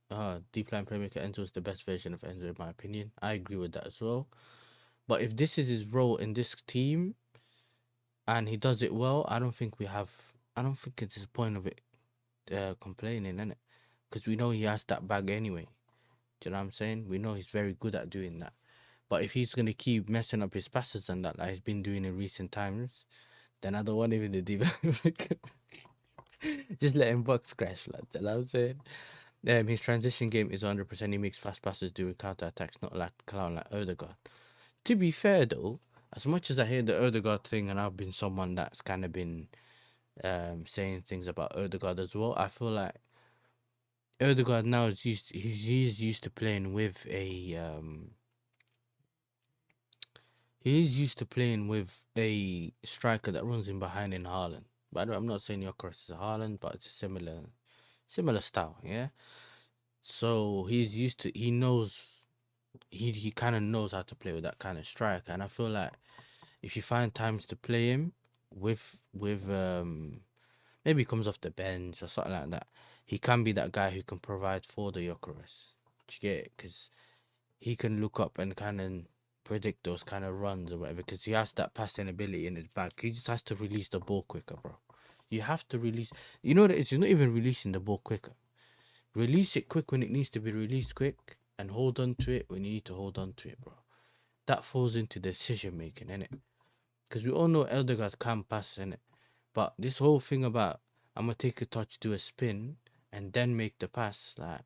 deep line playmaker Enzo is the best version of Enzo in my opinion. I agree with that as well. But if this is his role in this team and he does it well, I don't think it's the point of it complaining, innit? Because we know he has that bag anyway. Do you know what I'm saying? We know he's very good at doing that. But if he's gonna keep messing up his passes and that like he's been doing in recent times, then I don't want him in the deep. Just let him box crash, lad. You know what I'm saying? His transition game is 100%. He makes fast passes during counter attacks, not like clown like Odegaard. To be fair though, as much as I hear the Odegaard thing, and I've been someone that's kind of been saying things about Odegaard as well, I feel like Odegaard now is he's used to playing with a he's used to playing with a striker that runs in behind in Haaland. But I'm not saying Gyökeres is a Haaland, but it's a similar style, yeah. So he's used to, he kind of knows how to play with that kind of striker, and I feel like if you find times to play him with maybe he comes off the bench or something like that, he can be that guy who can provide for the Gyökeres. Do you get it? Because he can look up and kind of predict those kind of runs or whatever, because he has that passing ability in his back. He just has to release the ball quicker, bro. You have to release. You know that it's not even releasing the ball quicker. Release it quick when it needs to be released quick, and hold on to it when you need to hold on to it, bro. That falls into decision making, innit? Because we all know Odegaard can pass, innit? But this whole thing about I'm gonna take a touch, do a spin, and then make the pass, like,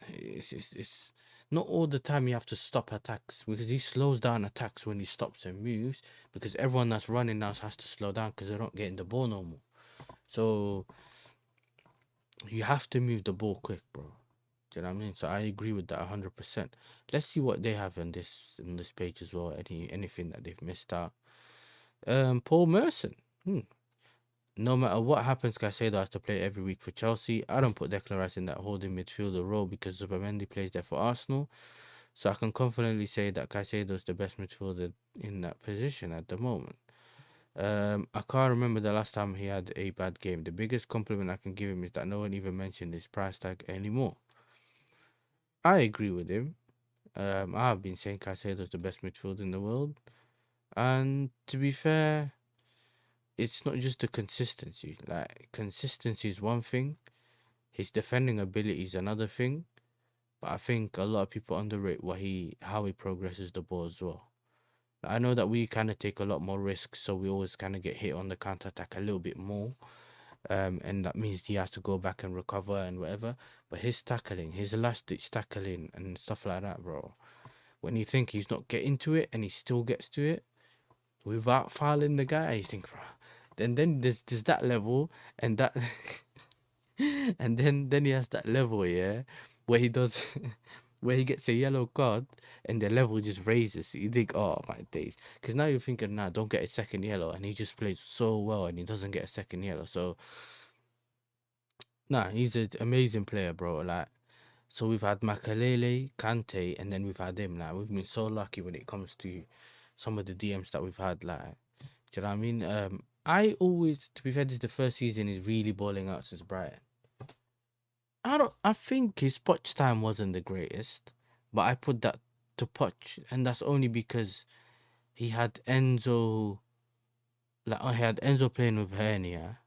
it's not all the time you have to stop attacks, because he slows down attacks when he stops and moves, because everyone that's running now has to slow down because they're not getting the ball no more. So you have to move the ball quick, bro. Do you know what I mean? So I agree with that 100%. Let's see what they have in this page as well. Anything that they've missed out. Paul Merson. No matter what happens, Caicedo has to play every week for Chelsea. I don't put Declan Rice in that holding midfielder role because Zubimendi plays there for Arsenal. So I can confidently say that Caicedo is the best midfielder in that position at the moment. I can't remember the last time he had a bad game. The biggest compliment I can give him is that no one even mentioned his price tag anymore. I agree with him. I've been saying Caicedo's the best midfielder in the world, and to be fair, it's not just the consistency. Like, consistency is one thing, his defending ability is another thing, but I think a lot of people underrate how he progresses the ball as well. I know that we kind of take a lot more risks, so we always kind of get hit on the counter attack a little bit more, and that means he has to go back and recover and whatever. But his tackling, his last ditch tackling and stuff like that, bro. When you think he's not getting to it and he still gets to it without fouling the guy, you think, bro. Then there's that level, and that and then he has that level, yeah, where he does where he gets a yellow card and the level just raises. You think, oh my days, because now you're thinking, nah, don't get a second yellow, and he just plays so well and he doesn't get a second yellow. So nah, he's an amazing player, bro. Like, so we've had Makalele, Kante, and then we've had him. Like, we've been so lucky when it comes to some of the DMs that we've had. Like, do you know what I mean? I always, to be fair, this is the first season he's really balling out since Brighton. I think his Poch time wasn't the greatest, but I put that to Poch, and that's only because he had Enzo, like, he had Enzo playing with hernia.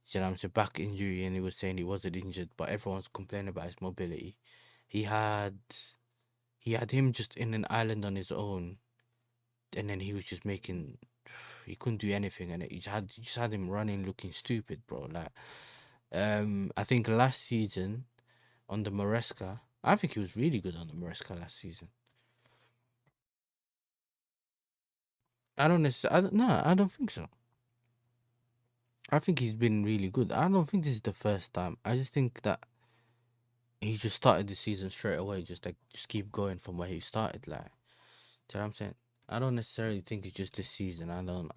You know what I'm saying? Back injury, and he was saying he wasn't injured, but everyone's complaining about his mobility. He had him just in an island on his own, and then he was just making, he couldn't do anything, and you just had him running looking stupid, bro. Like, I think last season on the Maresca, I think he was really good on the Maresca last season. I don't think so. I think he's been really good. I don't think this is the first time. I just think that he just started the season straight away, just keep going from where he started. Like, do you know what I'm saying? I don't necessarily think it's just this season. I don't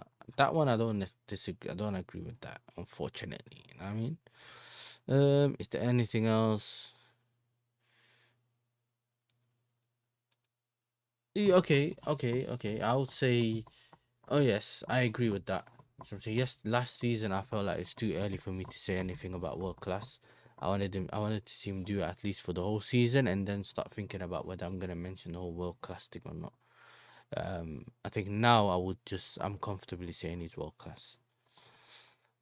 disagree. I don't agree with that, unfortunately. You know what I mean? Is there anything else? Okay. I would say, oh yes, I agree with that. So I'm saying, yes, last season I felt like it's too early for me to say anything about world class. I wanted to see him do it at least for the whole season, and then start thinking about whether I'm gonna mention the whole world class thing or not. I think now I'm comfortably saying he's world class.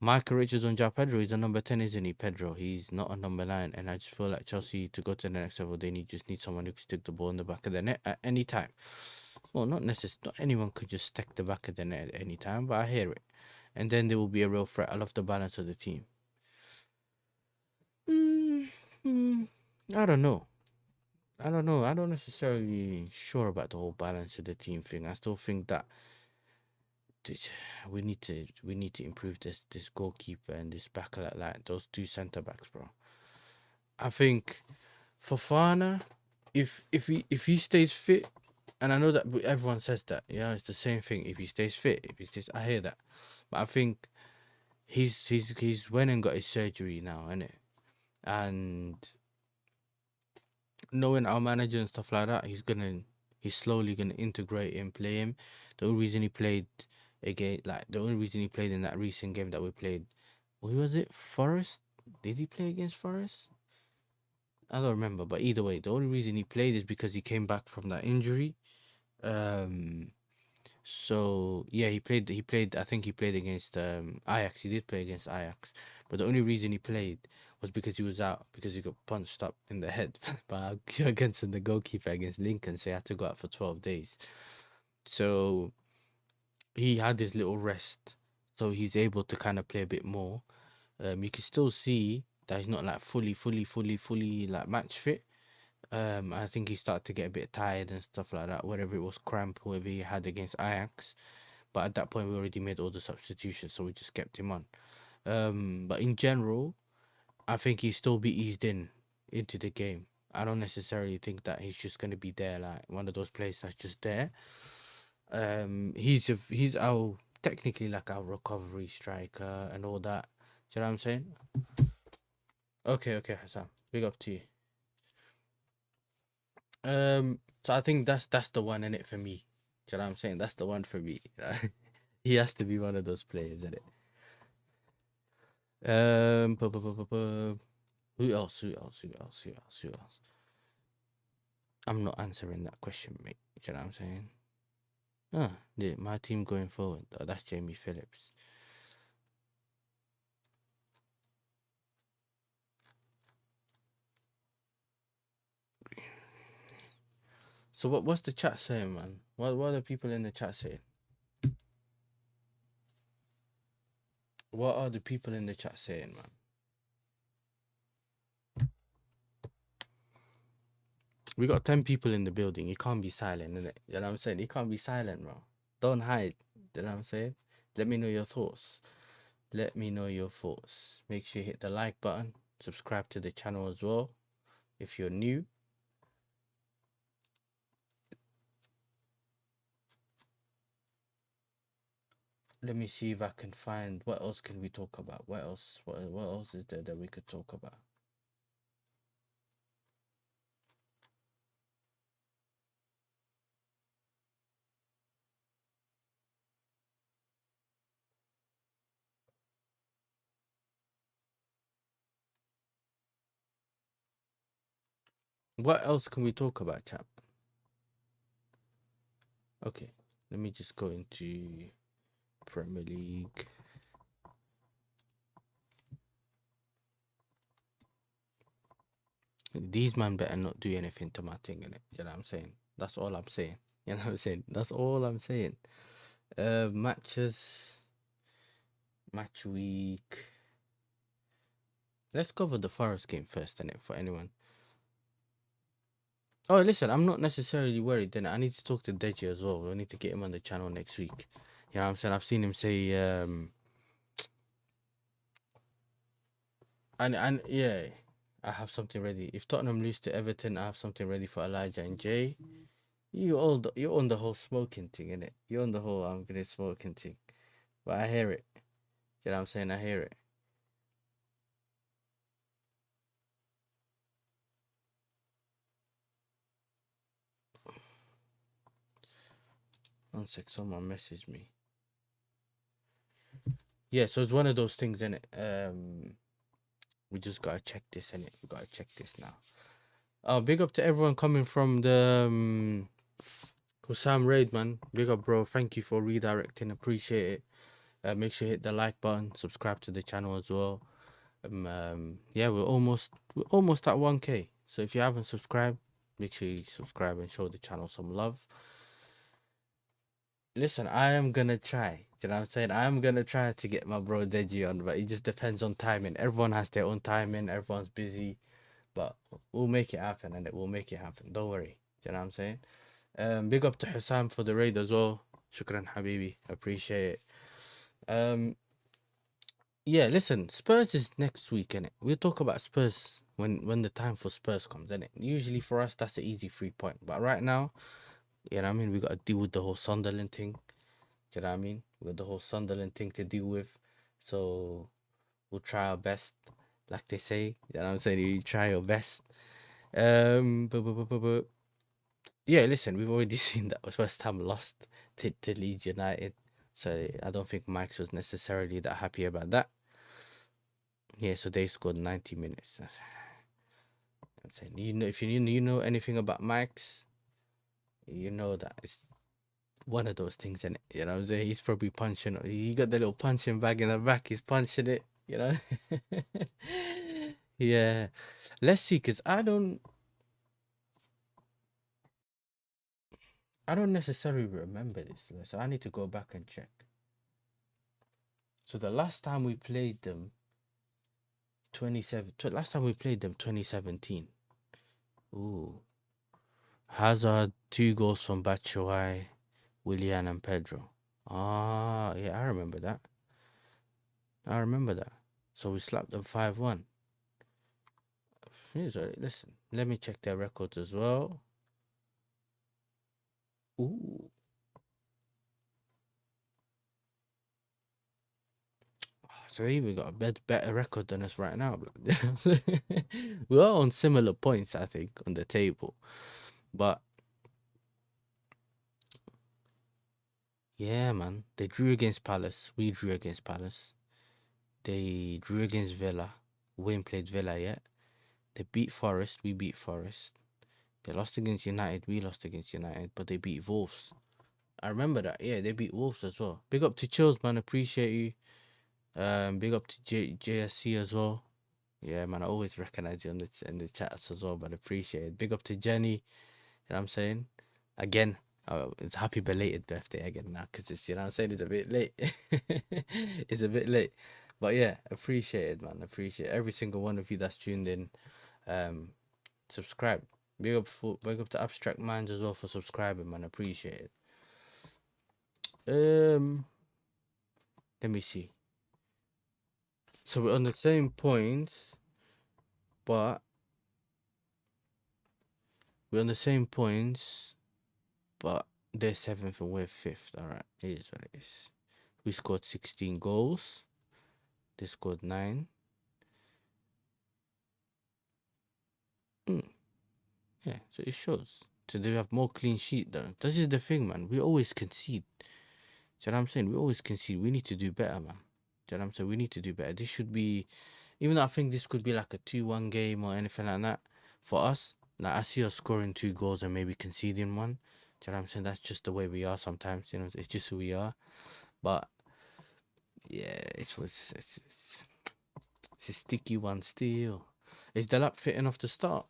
Michael Richards on João Pedro, he's a number 10, isn't he, Pedro? He's not a number 9, and I just feel like Chelsea, to go to the next level, they just need someone who can stick the ball in the back of the net at any time. Well, not necessarily, not anyone could just stick the back of the net at any time, but I hear it. And then there will be a real threat. I love the balance of the team. I don't know. I don't necessarily sure about the whole balance of the team thing. I still think that we need to improve this goalkeeper and this back, like those two centre backs, bro. I think Fofana, if he stays fit, and I know that everyone says that, yeah, it's the same thing. If he stays fit, I hear that, but I think he's went and got his surgery now, innit? And knowing our manager and stuff like that, he's slowly gonna integrate and play him. The only reason he played in that recent game that we played, who was it? Forest? Did he play against Forest? I don't remember, but either way, the only reason he played is because he came back from that injury. So yeah, he played. I think he played against Ajax. He did play against Ajax, but the only reason he played was because he was out, because he got punched up in the head by against the goalkeeper against Lincoln, so he had to go out for 12 days. So he had his little rest, so he's able to kind of play a bit more. You can still see that he's not like fully like match fit. I think he started to get a bit tired and stuff like that, whatever it was, cramp, whatever he had against Ajax. But at that point, we already made all the substitutions, so we just kept him on. But in general, I think he'll still be eased into the game. I don't necessarily think that he's just going to be there, like one of those players that's just there. He's our technically like our recovery striker and all that. Do you know what I'm saying? Okay, Hassan, big up to you. So I think that's the one in it for me. Do you know what I'm saying? That's the one for me. Right? He has to be one of those players, isn't it? Who else? Who else? Who else? Who else? Who else? I'm not answering that question, mate. Do you know what I'm saying? My team going forward. Oh, that's Jamie Phillips. So what's the chat saying, man? What are the people in the chat saying? What are the people in the chat saying, man? We got 10 people in the building. You can't be silent, innit? You know what I'm saying? You can't be silent, bro. Don't hide. You know what I'm saying? Let me know your thoughts. Let me know your thoughts. Make sure you hit the like button. Subscribe to the channel as well if you're new. Let me see if I can find what else can we talk about. What else is there that we could talk about? What else can we talk about, chap? Okay, let me just go into Premier League. These man better not do anything to my thing, innit? You know what I'm saying? That's all I'm saying. You know what I'm saying? That's all I'm saying. Matches. Match week. Let's cover the Forest game first, innit? For anyone. Oh, listen, I'm not necessarily worried. Then I need to talk to Deji as well. I need to get him on the channel next week. You know what I'm saying? I've seen him say, and yeah, I have something ready. If Tottenham lose to Everton, I have something ready for Elijah and Jay. You're on the whole smoking thing, innit? You're on the whole I'm gonna smoking thing. But I hear it. You know what I'm saying? I hear it. One sec, someone messaged me. Yeah, so it's one of those things, innit? We just gotta check this, innit? We gotta check this now. Big up to everyone coming from the Husam raid, man. Big up, bro. Thank you for redirecting. Appreciate it. Make sure you hit the like button, subscribe to the channel as well. Yeah, we're almost at 1K. So if you haven't subscribed, make sure you subscribe and show the channel some love. Listen, I am gonna try. You know what I'm saying? I am gonna try to get my bro Deji on, but it just depends on timing. Everyone has their own timing. Everyone's busy, but we'll make it happen, and it will make it happen. Don't worry. You know what I'm saying? Big up to Husam for the raid as well. Shukran, Habibi. Appreciate it. Yeah, listen, Spurs is next week, innit? We'll talk about Spurs when the time for Spurs comes, innit? Usually for us, that's an easy 3-point. But right now, you know what I mean? We got to deal with the whole Sunderland thing. Do you know what I mean? We got the whole Sunderland thing to deal with. So we'll try our best, like they say. You know what I'm saying? You try your best. Yeah, listen, we've already seen that first time lost to Leeds United. So I don't think Mike's was necessarily that happy about that. Yeah, so they scored 90 minutes. I'm saying, you know, if you know anything about Mike's, you know that it's one of those things, and you know what I'm saying, he's probably punching. He got the little punching bag in the back. He's punching it, you know. Yeah, let's see, cause I don't necessarily remember this, so I need to go back and check. So the last time we played them, 2017. Ooh, Hazard 2 goals from Batshuayi, Willian and Pedro. Ah, yeah, I remember that. So we slapped them 5-1. Listen, let me check their records as well. Ooh. So they even got a better record than us right now. We're all on similar points, I think, on the table. But Yeah, man. They drew against Palace. We drew against Palace. They drew against Villa. We ain't played Villa yet. They beat Forest. We beat Forest. They lost against United. We lost against United. But they beat Wolves. I remember that. Yeah, they beat Wolves as well. Big up to Chills, man. Appreciate you. Big up to JSC as well. Yeah, man. I always recognize you in the chats as well, but appreciate it. Big up to Jenny. You know what I'm saying? Again, it's happy belated birthday again now, because it's, you know what I'm saying, it's a bit late. It's a bit late. But yeah, appreciate it, man. Appreciate every single one of you that's tuned in. Subscribe. Big up to Abstract Minds as well for subscribing, man. Appreciate it. Let me see. So we're on the same points, but they're 7th and we're 5th. All right, it is what it is. We scored 16 goals. They scored 9. Yeah, so it shows. So they have more clean sheet though. This is the thing, man. We always concede. Do you know what I'm saying? We always concede. We need to do better, man. Do you know what I'm saying? We need to do better. This should be, even though I think this could be like a 2-1 game or anything like that for us. Like, I see us scoring 2 goals and maybe conceding 1. Do you know what I'm saying? That's just the way we are sometimes. You know, it's just who we are. But yeah, it's a sticky one still. Is Delap fit enough to start?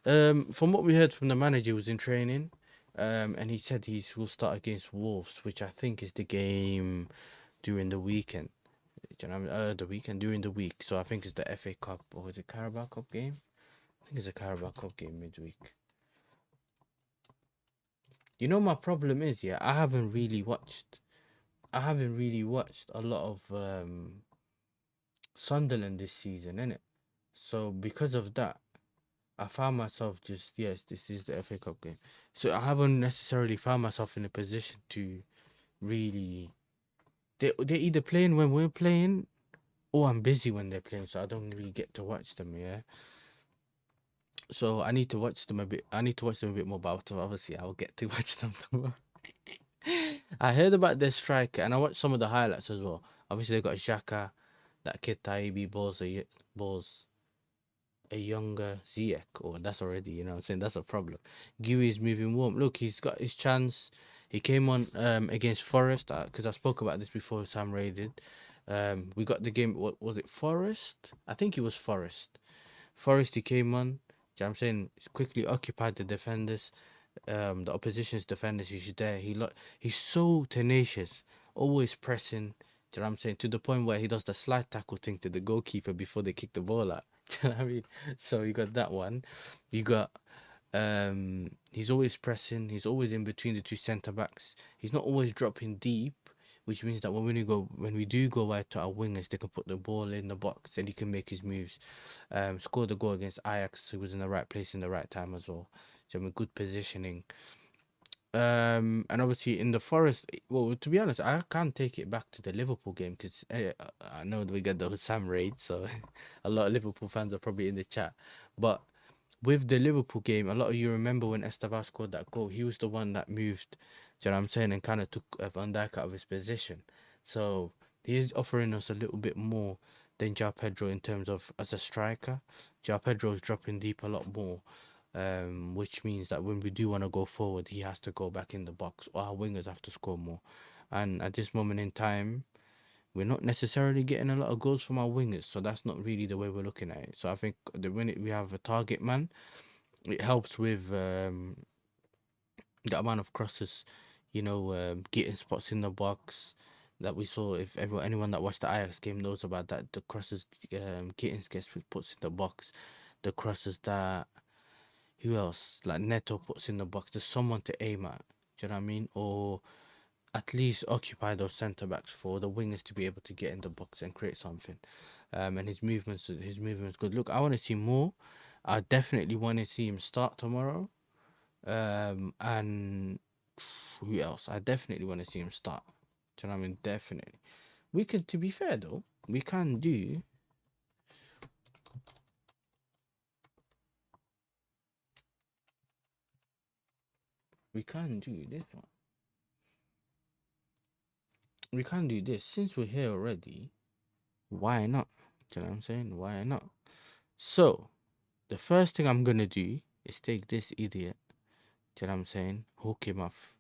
From what we heard from the manager, he was in training, and he said he will start against Wolves, which I think is the game during the weekend. Do you know, the weekend during the week. So I think it's the FA Cup, or is it Carabao Cup game? I think it's a Carabao Cup game midweek. You know, my problem is, yeah, I haven't really watched a lot of Sunderland this season, innit? So because of that, I found myself just, yes, this is the FA Cup game. So I haven't necessarily found myself in a position to really. They're either playing when we're playing, or I'm busy when they're playing, so I don't really get to watch them. Yeah. So I need to watch them a bit. I need to watch them a bit more, but obviously I'll get to watch them tomorrow. I heard about their striker, and I watched some of the highlights as well. Obviously they got Xhaka, that kid Taibbi balls a younger Ziyech, or that's already, you know what I'm saying, that's a problem. Gui is moving warm. Look, he's got his chance. He came on against Forest, because I spoke about this before Sam raided. We got the game, what was it, Forest? I think it was Forest. Forest, he came on. You know what I'm saying? He's quickly occupied the defenders, the opposition's defenders. He's there. He's so tenacious, always pressing. Do you know what I'm saying? To the point where he does the slide tackle thing to the goalkeeper before they kick the ball out. Do you know what I mean? So you got that one. You got he's always pressing. He's always in between the 2 centre backs. He's not always dropping deep, which means that when we do go wide to our wingers, they can put the ball in the box and he can make his moves. Scored the goal against Ajax. He was in the right place in the right time as well. So I mean, good positioning. And obviously in the Forest, well, to be honest, I can't take it back to the Liverpool game, because I know that we got the Husam raid, so a lot of Liverpool fans are probably in the chat. But with the Liverpool game, a lot of you remember when Esteban scored that goal. He was the one that moved, do you know what I'm saying, and kind of took Van Dijk out of his position. So he is offering us a little bit more than João Pedro in terms of as a striker. João Pedro is dropping deep a lot more. Which means that when we do want to go forward, he has to go back in the box, or our wingers have to score more. And at this moment in time, we're not necessarily getting a lot of goals from our wingers, so that's not really the way we're looking at it. So I think the minute we have a target man, it helps with the amount of crosses, you know, getting spots in the box that we saw. If anyone that watched the Ajax game knows about that, the crosses Gittins gets puts in the box, the crosses that. Who else? Like Neto puts in the box. There's someone to aim at. Do you know what I mean? Or at least occupy those centre backs for the wingers to be able to get in the box and create something. And his movements good. Look, I want to see more. I definitely want to see him start tomorrow. And who else? I definitely want to see him start. Do you know what I mean? Definitely. We could, to be fair though, we can do. We can do this one. we can do this since we're here already. Why not? Do you know what I'm saying? Why not? So, the first thing I'm gonna do is take this idiot. Do you know what I'm saying? Hook him off,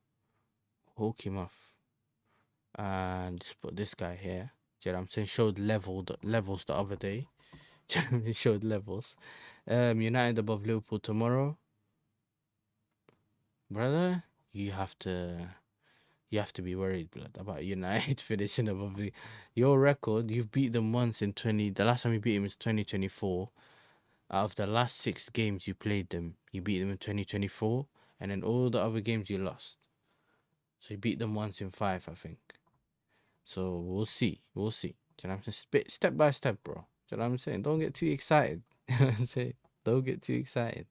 and just put this guy here. Do you know what I'm saying? Showed levels the other day. It showed levels. United above Liverpool tomorrow, brother. You have to be worried, blood, about United finishing above your record. You've beat them once in 20. The last time you beat them was 2024. Out of the last 6 games you played them, you beat them in 2024, and then all the other games you lost. So you beat them once in 5, I think. So we'll see. Do you know what I'm saying? Step by step, bro. Do you know what I'm saying? Don't get too excited. You know what I'm saying? Don't get too excited.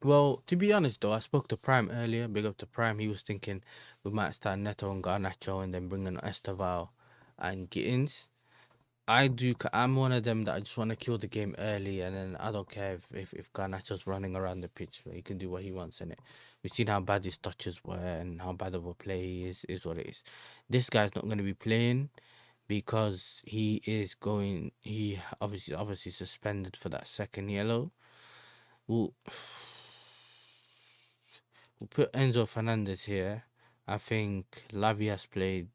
Well, to be honest though, I spoke to Prime earlier. Big up to Prime. He was thinking we might start Neto and Garnacho and then bring in Esteval and Gittins. I'm one of them that I just want to kill the game early, and then I don't care if Garnacho's running around the pitch. He can do what he wants in it. We've seen how bad his touches were and how bad of a play he is what it is. This guy's not going to be playing because he obviously suspended for that second yellow. We'll put Enzo Fernandez here. I think Lavi has played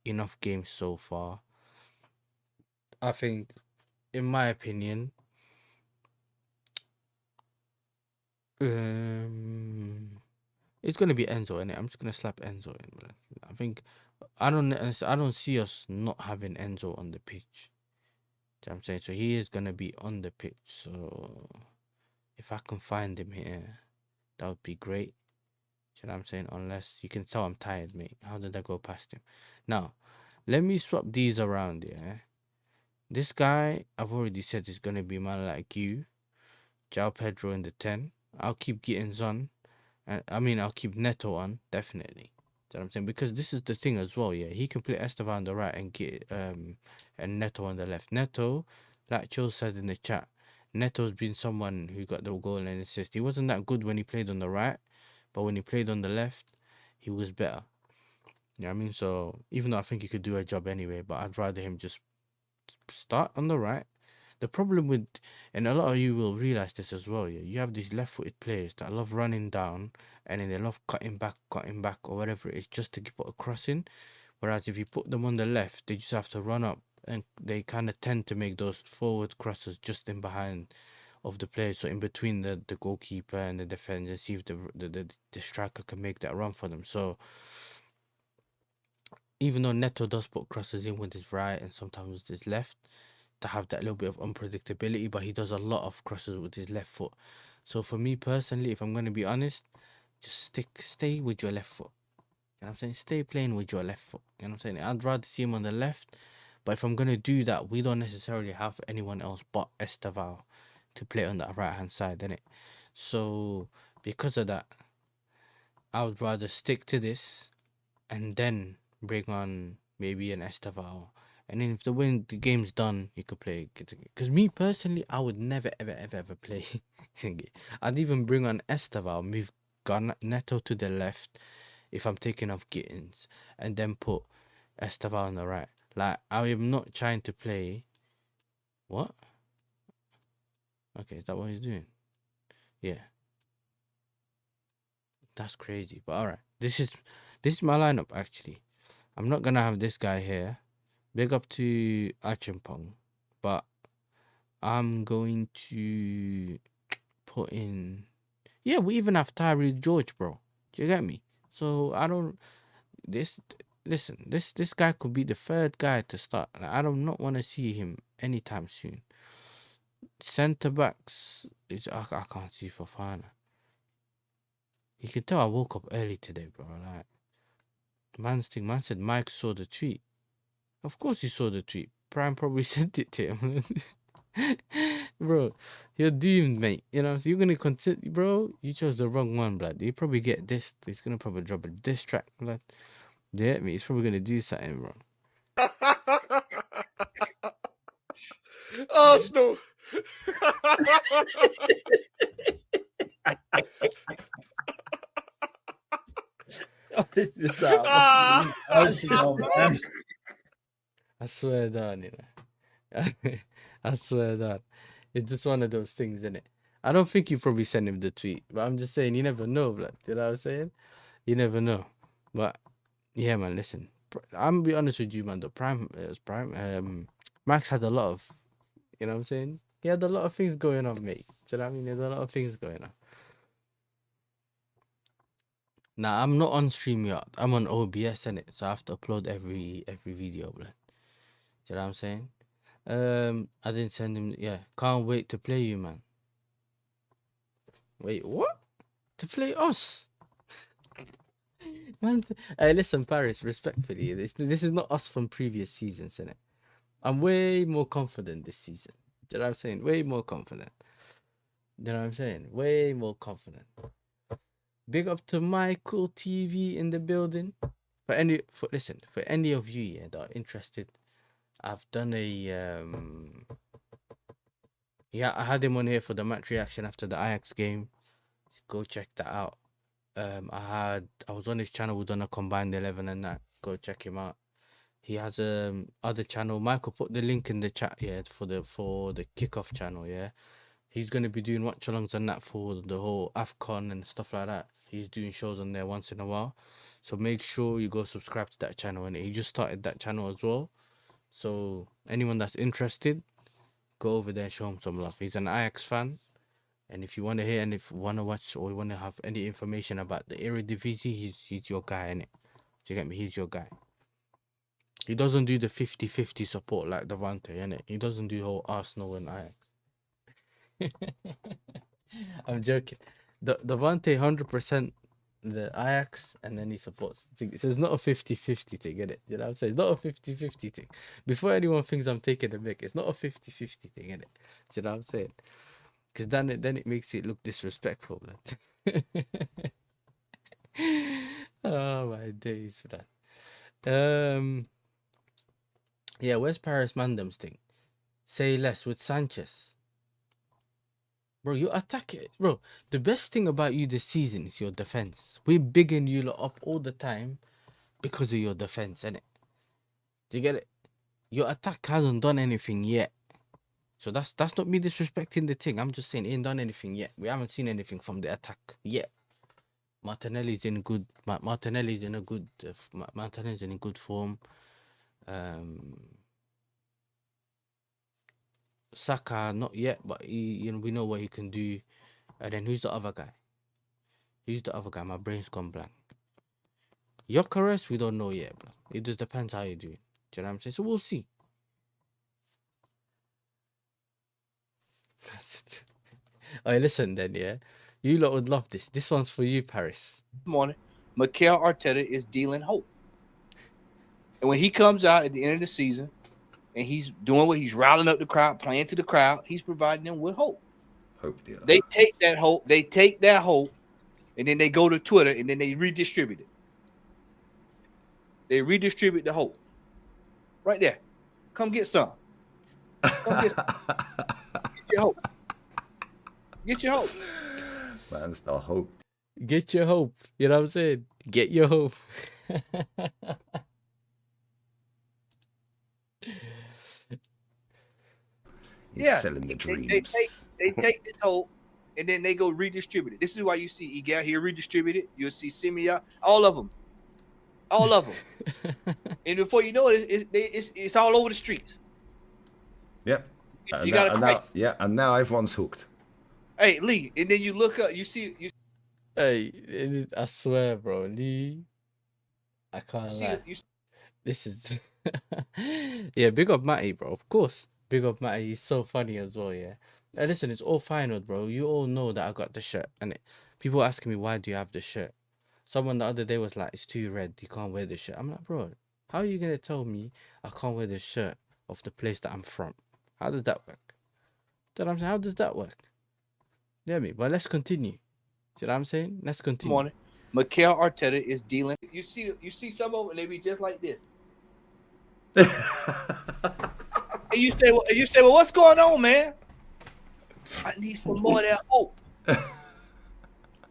enough games so far. I think, in my opinion, it's gonna be Enzo, innit? I'm just gonna slap Enzo in. I think I don't see us not having Enzo on the pitch. Do you know what I'm saying? So he is gonna be on the pitch. So if I can find him here, that would be great. Do you know what I'm saying? Unless you can tell I'm tired, mate. How did I go past him? Now, let me swap these around, yeah. This guy, I've already said, is going to be man like you. João Pedro in the 10. I'll keep Gittins on. I'll keep Neto on, definitely. Do you know what I'm saying? Because this is the thing as well, yeah. He can play Esteban on the right and Neto on the left. Neto, like Joe said in the chat, Neto's been someone who got the goal and assist. He wasn't that good when he played on the right, but when he played on the left, he was better. You know what I mean? So, even though I think he could do a job anyway, but I'd rather him just start on the right. The problem with, and a lot of you will realize this as well, yeah, you have these left-footed players that love running down and then they love cutting back or whatever it is just to put a cross in. Whereas if you put them on the left, they just have to run up and they kind of tend to make those forward crosses just in behind of the players, so in between the goalkeeper and the defender, see if the striker can make that run for them. So even though Neto does put crosses in with his right and sometimes with his left to have that little bit of unpredictability, but he does a lot of crosses with his left foot. So for me personally, if I'm going to be honest, just stay with your left foot. You know what I'm saying? Stay playing with your left foot. You know what I'm saying? I'd rather see him on the left, but if I'm going to do that, we don't necessarily have anyone else but Esteval to play on that right hand side, innit? So because of that, I would rather stick to this and then bring on maybe an Esteval, and then if the game's done, you could play. Because me personally, I would never ever play. I'd even bring on Esteval, move Neto to the left if I'm taking off Gittins, and then put Esteval on the right. Like, I am not trying to play. What? Okay, is that what he's doing? Yeah. That's crazy. But alright. This is my lineup actually. I'm not gonna have this guy here. Big up to Achimpong. But I'm going to put in, yeah, we even have Tyree George, bro. Do you get me? So I don't this guy could be the third guy to start. Like, I do not want to see him anytime soon. Centre backs is I can't see Fofana. You can tell I woke up early today, bro. Like, man said Mike saw the tweet. Of course he saw the tweet. Prime probably sent it to him. Bro, you're doomed, mate. You know, so you're gonna consider, bro. You chose the wrong one, blood. You probably get this. He's gonna probably drop a diss track, blood. Yeah, me. He's probably gonna do something, bro. Arsenal. This is that. man. I swear down, you know. I swear down. It's just one of those things, isn't it? I don't think you probably sent him the tweet, but I'm just saying you never know, blood. You know what I'm saying? You never know. But yeah, man, listen. I'm gonna be honest with you, man. The Prime it was Prime. Max had a lot of, you know what I'm saying? He had a lot of things going on, mate. Do you know what I mean? There's a lot of things going on. Now I'm not on StreamYard. I'm on OBS, innit? So I have to upload every video, blood. Do you know what I'm saying? I didn't send him. Yeah, can't wait to play you, man. Wait, what? To play us? Man, hey, listen, Paris. Respectfully, this is not us from previous seasons, innit? I'm way more confident this season. Do you know what I'm saying? Way more confident. Do you know what I'm saying? Way more confident. Big up to Michael TV in the building. For any of you that are interested, I've done a I had him on here for the match reaction after the Ajax game. Go check that out. I was on his channel. We done a combined 11 and that. Go check him out. He has other channel. Michael put the link in the chat, yeah, for the kickoff channel, yeah. He's gonna be doing watch alongs on that for the whole AFCON and stuff like that. He's doing shows on there once in a while. So make sure you go subscribe to that channel, and he just started that channel as well. So anyone that's interested, go over there and show him some love. He's an Ajax fan. And if you want to hear and if you want to watch or you want to have any information about the Eredivisie, he's your guy, innit? Do you get me? He's your guy. He doesn't do the 50-50 support like Devante, innit? He doesn't do the whole Arsenal and Ajax. I'm joking. Devante 100% the Ajax, and then he supports. So it's not a 50-50 thing, innit? You know what I'm saying? It's not a 50-50 thing. Before anyone thinks I'm taking a mick, it's not a 50-50 thing, innit? Do you know what I'm saying? Because then it makes it look disrespectful, man. Oh my days for that. Yeah, where's Paris Mandem's thing? Say less with Sanchez. Bro, you attack it. Bro, the best thing about you this season is your defense. We're bigging you lot up all the time because of your defense, innit? Do you get it? Your attack hasn't done anything yet. So that's not me disrespecting the thing. I'm just saying it ain't done anything yet. We haven't seen anything from the attack yet. Martinelli's in good form. Saka not yet, but we know what he can do. And then who's the other guy? My brain's gone blank. Gyökeres, we don't know yet, bro. It just depends how you do it. Do you know what I'm saying? So we'll see. Alright, listen then, yeah. You lot would love this. This one's for you, Paris. Morning. Mikel Arteta is dealing hope. And when he comes out at the end of the season and he's doing what he's riling up the crowd, playing to the crowd, he's providing them with hope. Hope dealer. They take that hope, and then they go to Twitter and then they redistribute it. They redistribute the hope. Right there. Come get some. Come get some. Get your hope. Get your hope. Man's the hope. Get your hope. You know what I'm saying? Get your hope. He's selling the dreams. They take this hope and then they go redistribute it. This is why you see Egal here redistributed. You'll see Simia, all of them. All of them. And before you know it, it's all over the streets. Yep. You got a crisis. And now everyone's hooked. Hey, Lee, and then you look up, you see. Hey, I swear, bro, Lee, I can't lie. This is, yeah, big up Matty, bro. Of course, big up Matty. He's so funny as well, yeah. Hey, listen, it's all final, bro. You all know that I got the shirt, and people asking me why do you have the shirt. Someone the other day was like, "It's too red. You can't wear the shirt." I'm like, bro, how are you gonna tell me I can't wear the shirt of the place that I'm from? How does that work? Do you know what I'm saying? How does that work? Yeah, me. But let's continue. You know what I'm saying? Let's continue. Morning. Mikel Arteta is dealing. You see some of them, and they be just like this. And you say, well, what's going on, man? I need some more of that hope.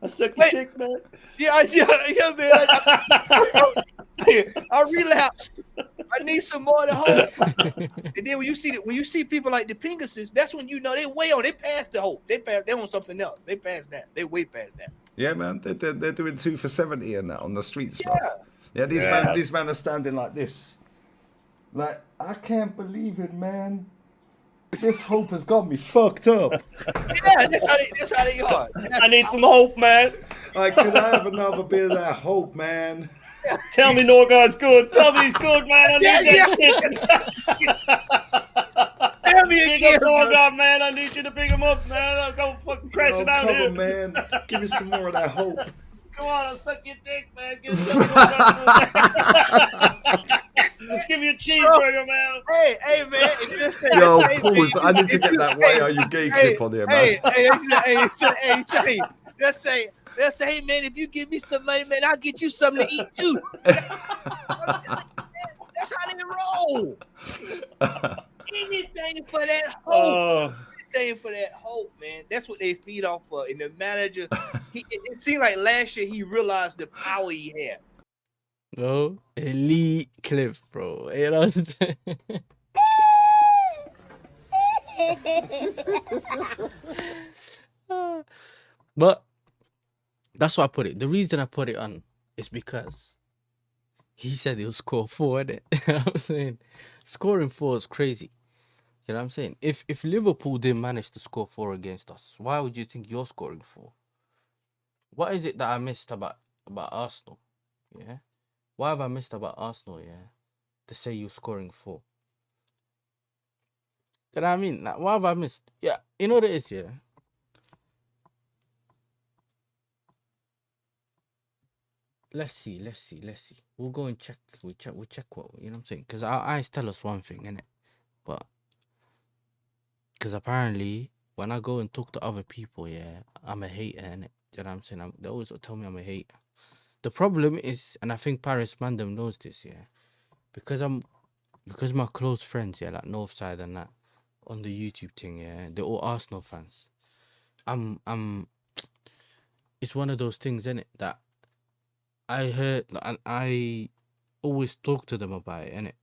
I suck your Wait. dick, man. Yeah, man. I relapsed. I need some more to hope. And then when you see people like the Pinguses, that's when you know they way on. They past the hope. They on something else. They past that. They way past that. Yeah, man, they're doing 2 for 70 and that on the streets, Yeah. bruv. Yeah, these men are standing like this. Like, I can't believe it, man. This hope has got me fucked up. Yeah, that's how they are. I need some hope, man. Like, could I have another bit of that hope, man? Tell me Norgard's good. Tell me he's good, man. I need that shit. Tell me Big again, up bro. Norgard, man. I need you to big him up, man. I'm going fucking crashing out come here. on, man. Give me some more of that hope. Come on, I'll suck your dick, man. Give me some Norgard. Give me a cheeseburger, man. Hey, man. Yo, pause. I need to get that Why Are You Gay clip on here, man. Let's say, hey, man, if you give me some money, man, I'll get you something to eat too. That's how they roll. Anything for that hope. Anything for that hope, man. That's what they feed off of. And the manager, it seemed like last year he realized the power he had. No, elite clip, bro. You know what I'm saying? But that's why I put it. The reason I put it on is because he said he'll score 4, innit? You know what I'm saying? Scoring 4 is crazy. You know what I'm saying? If Liverpool didn't manage to score 4 against us, why would you think you're scoring 4? What is it that I missed about Arsenal? Yeah? Why have I missed about Arsenal, yeah? To say you're scoring 4. You know what I mean? Like, what have I missed? Yeah, you know what it is, yeah? Let's see. We'll go and check. We'll check what, you know what I'm saying? Because our eyes tell us one thing, innit? But, because apparently, when I go and talk to other people, yeah, I'm a hater, innit? You know what I'm saying? They always tell me I'm a hater. The problem is, and I think Paris Mandem knows this, yeah, because my close friends, yeah, like Northside and that, on the YouTube thing, yeah, they're all Arsenal fans. It's one of those things, innit, that I heard, and I always talk to them about it, innit.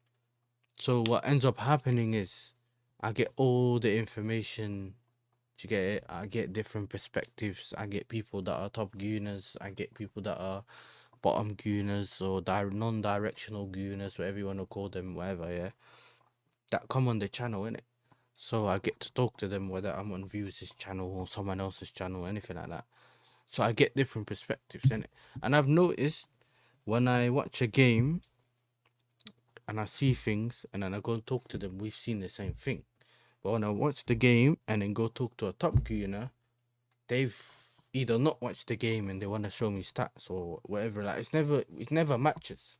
So what ends up happening is, I get all the information. Do you get it? I get different perspectives. I get people that are top gooners. I get people that are bottom gooners or non-directional gooners, whatever you want to call them, whatever, yeah. That come on the channel, innit? So I get to talk to them, whether I'm on Views' channel or someone else's channel or anything like that. So I get different perspectives, innit? And I've noticed when I watch a game and I see things and then I go and talk to them, we've seen the same thing. But when I watch the game and then go talk to a top gooner, they've either not watched the game and they want to show me stats or whatever. Like, it never matches.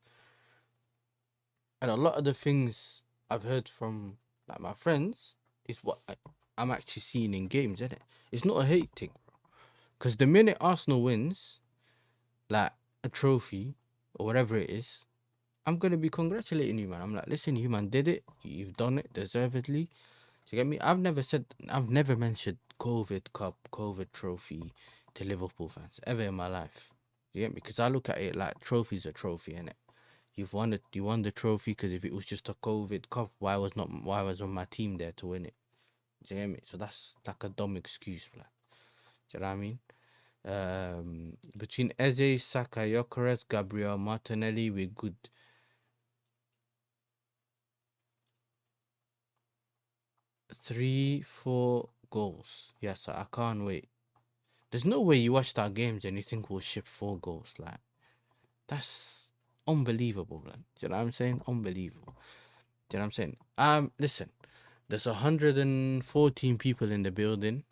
And a lot of the things I've heard from like my friends is what I'm actually seeing in games, isn't it? It's not a hate thing, because the minute Arsenal wins, like a trophy or whatever it is, I'm gonna be congratulating you, man. I'm like, listen, you man did it. You've done it deservedly. Do you get me? I've never mentioned COVID Cup, COVID trophy to Liverpool fans ever in my life. You get me? Because I look at it like trophy's a trophy, innit? You won the trophy, because if it was just a COVID Cup, why was on my team there to win it? Do you get me? So that's like a dumb excuse, like. Do you know what I mean? Between Eze, Saka, Gyökeres, Gabriel, Martinelli, we're good. Three, 4 goals. Yes, I can't wait. There's no way you watch our games and you think we'll ship 4 goals. Like, that's unbelievable, man. Do you know what I'm saying? Unbelievable. Do you know what I'm saying? Listen, there's 114 people in the building.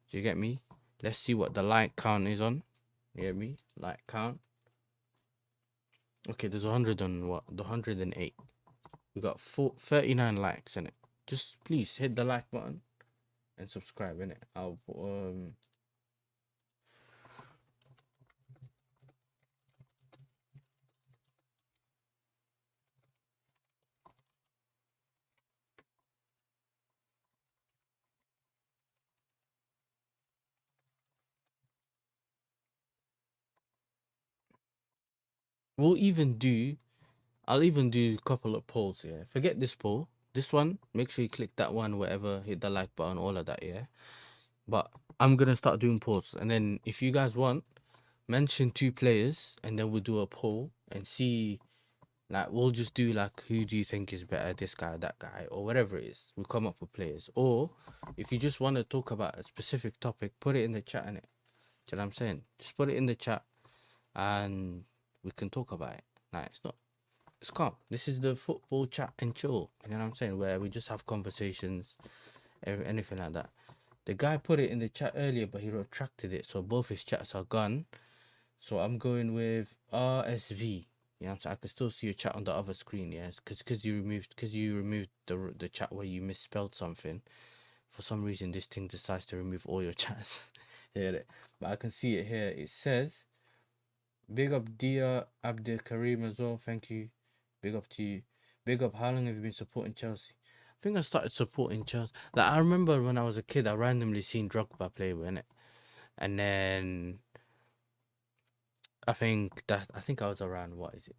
Do you get me? Let's see what the like count is on. You get me? Like count. Okay, there's 108. We got 39 likes in it. Just please hit the like button and subscribe, innit? I'll We'll even do. I'll even do a couple of polls. Yeah, forget this poll. This one, make sure you click that one, whatever, hit the like button, all of that. Yeah, but I'm gonna start doing polls, and then if you guys want, mention 2 players, and then we'll do a poll and see. Like, we'll just do like, who do you think is better, this guy, that guy, or whatever it is. We'll come up with players. Or if you just want to talk about a specific topic, put it in the chat, innit? Do you know what I'm saying? Just put it in the chat and we can talk about it. Like, it's calm. This is the football chat and chill. You know what I'm saying? Where we just have conversations, anything like that. The guy put it in the chat earlier, but he retracted it. So both his chats are gone. So I'm going with RSV. Yeah, so I can still see your chat on the other screen. Yeah, because you removed the chat where you misspelled something. For some reason, this thing decides to remove all your chats. Yeah, but I can see it here. It says, "Big up Dia Abdul Karim as well. Thank you. Big up to you. Big up. How long have you been supporting Chelsea?" I think I started supporting Chelsea. Like, I remember when I was a kid, I randomly seen Drogba play with it, and then I think I was around, what is it?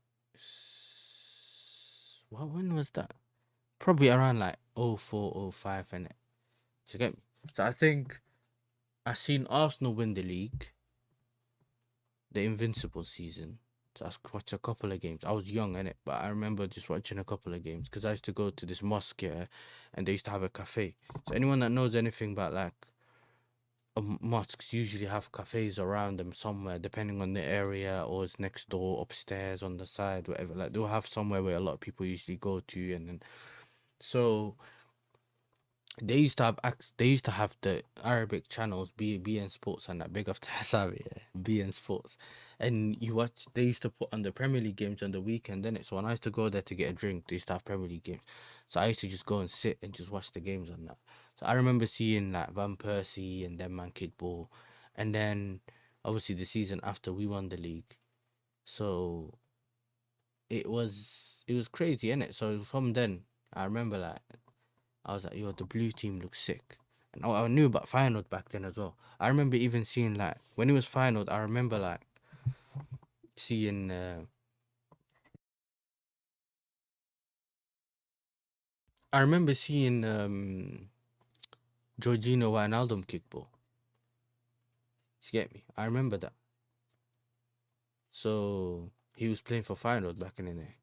When was that? Probably around like 04, 05, innit? Do you get me? So I think I seen Arsenal win the league, the invincible season. So I watched a couple of games. I was young, innit? But I remember just watching a couple of games because I used to go to this mosque here and they used to have a cafe. So anyone that knows anything about like mosques usually have cafes around them somewhere, depending on the area, or it's next door, upstairs, on the side, whatever. Like, they'll have somewhere where a lot of people usually go to, and then so they used to have the Arabic channels, BN Sports, and that. Big up to Hasabi, yeah, BN Sports. And they used to put on the Premier League games on the weekend, didn't it? So when I used to go there to get a drink, they used to have Premier League games. So I used to just go and sit and just watch the games on that. So I remember seeing like Van Persie and then Man Kid Ball. And then obviously the season after we won the league. So it was crazy, innit? So from then, I remember like I was like, yo, the blue team looks sick. And I knew about Feyenoord back then as well. I remember even seeing like when it was Feyenoord, I remember like seeing Jorginho Wijnaldum kickball. You get me? I remember that. So he was playing for Feyenoord back in the day.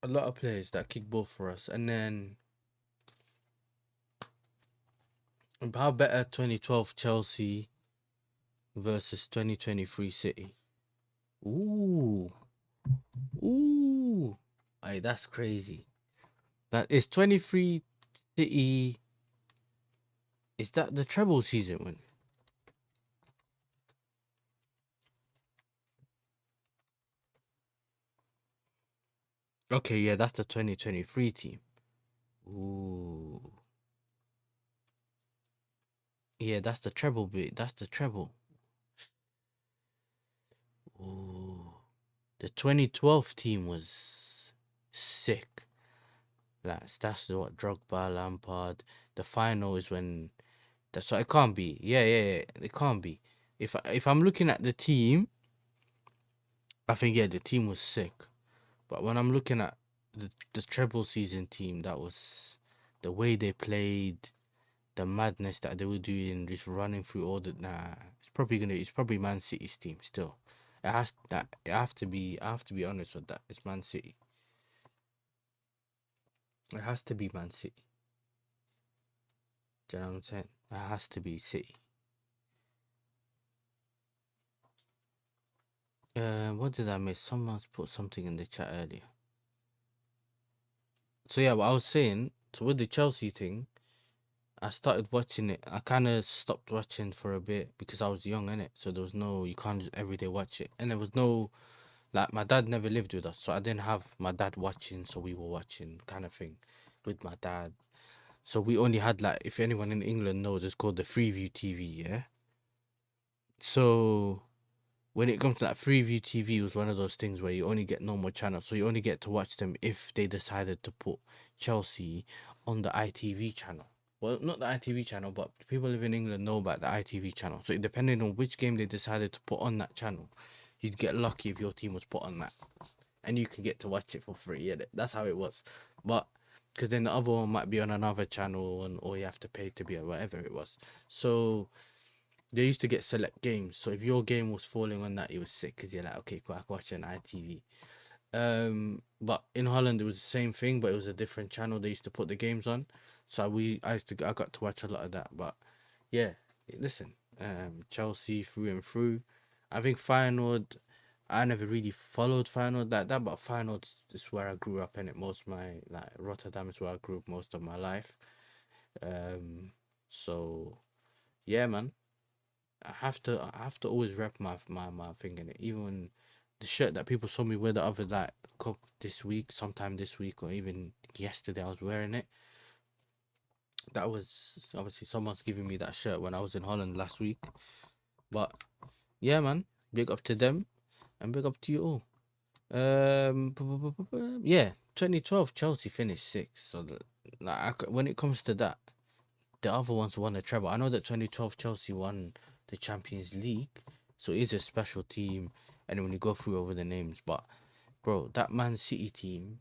A lot of players that kick ball for us. And then how better 2012 Chelsea versus 2023 City? Ooh. Aye, that's crazy. That is 23 City. Is that the treble season one? Okay, yeah, that's the 2023 team. Ooh. Yeah, that's the treble bit. That's the treble. Ooh. The 2012 team was sick. That's what Drogba, Lampard. The final is when. So it can't be. Yeah. It can't be. If I'm looking at the team, I think the team was sick. But when I'm looking at the treble season team, that was the way they played, the madness that they were doing, just running through all the. It's probably Man City's team still. I have to be honest with that. It's Man City. It has to be Man City. Do you know what I'm saying? It has to be City. What did I miss? Someone's put something in the chat earlier. So yeah, what I was saying, so with the Chelsea thing, I started watching it. I kind of stopped watching for a bit because I was young, innit? So there was you can't just everyday watch it. And there was like, my dad never lived with us, so I didn't have my dad watching, so we were watching kind of thing with my dad. So we only had, like, if anyone in England knows, it's called the Freeview TV, yeah? So when it comes to that Freeview TV, it was one of those things where you only get normal channels, so you only get to watch them if they decided to put Chelsea on the ITV channel. well, not the ITV channel, but people live in England know about the ITV channel. So depending on which game they decided to put on that channel, you'd get lucky if your team was put on that, and you can get to watch it for free. Yeah, that's how it was. But because then the other one might be on another channel, and or you have to pay to be on whatever it was. So they used to get select games. So if your game was falling on that, it was sick because you're like, okay, cool, I can watch it on ITV. But in Holland it was the same thing, but it was a different channel they used to put the games on. So I got to watch a lot of that. But yeah, listen, Chelsea through and through. I think Feyenoord, I never really followed Feyenoord like that, but Feyenoord is where I grew up in it. Most of my, like, Rotterdam is where I grew up most of my life. So yeah, man, I have to always rep my thing in it. Even when the shirt that people saw me wear the other like sometime this week, or even yesterday, I was wearing it. That was obviously someone's giving me that shirt when I was in Holland last week. But yeah, man, big up to them and big up to you all. Yeah, 2012 Chelsea finished sixth. So when it comes to that, the other ones won the treble. I know that 2012 Chelsea won the Champions League, so it is a special team. And when you go through over the names, but bro, that Man City team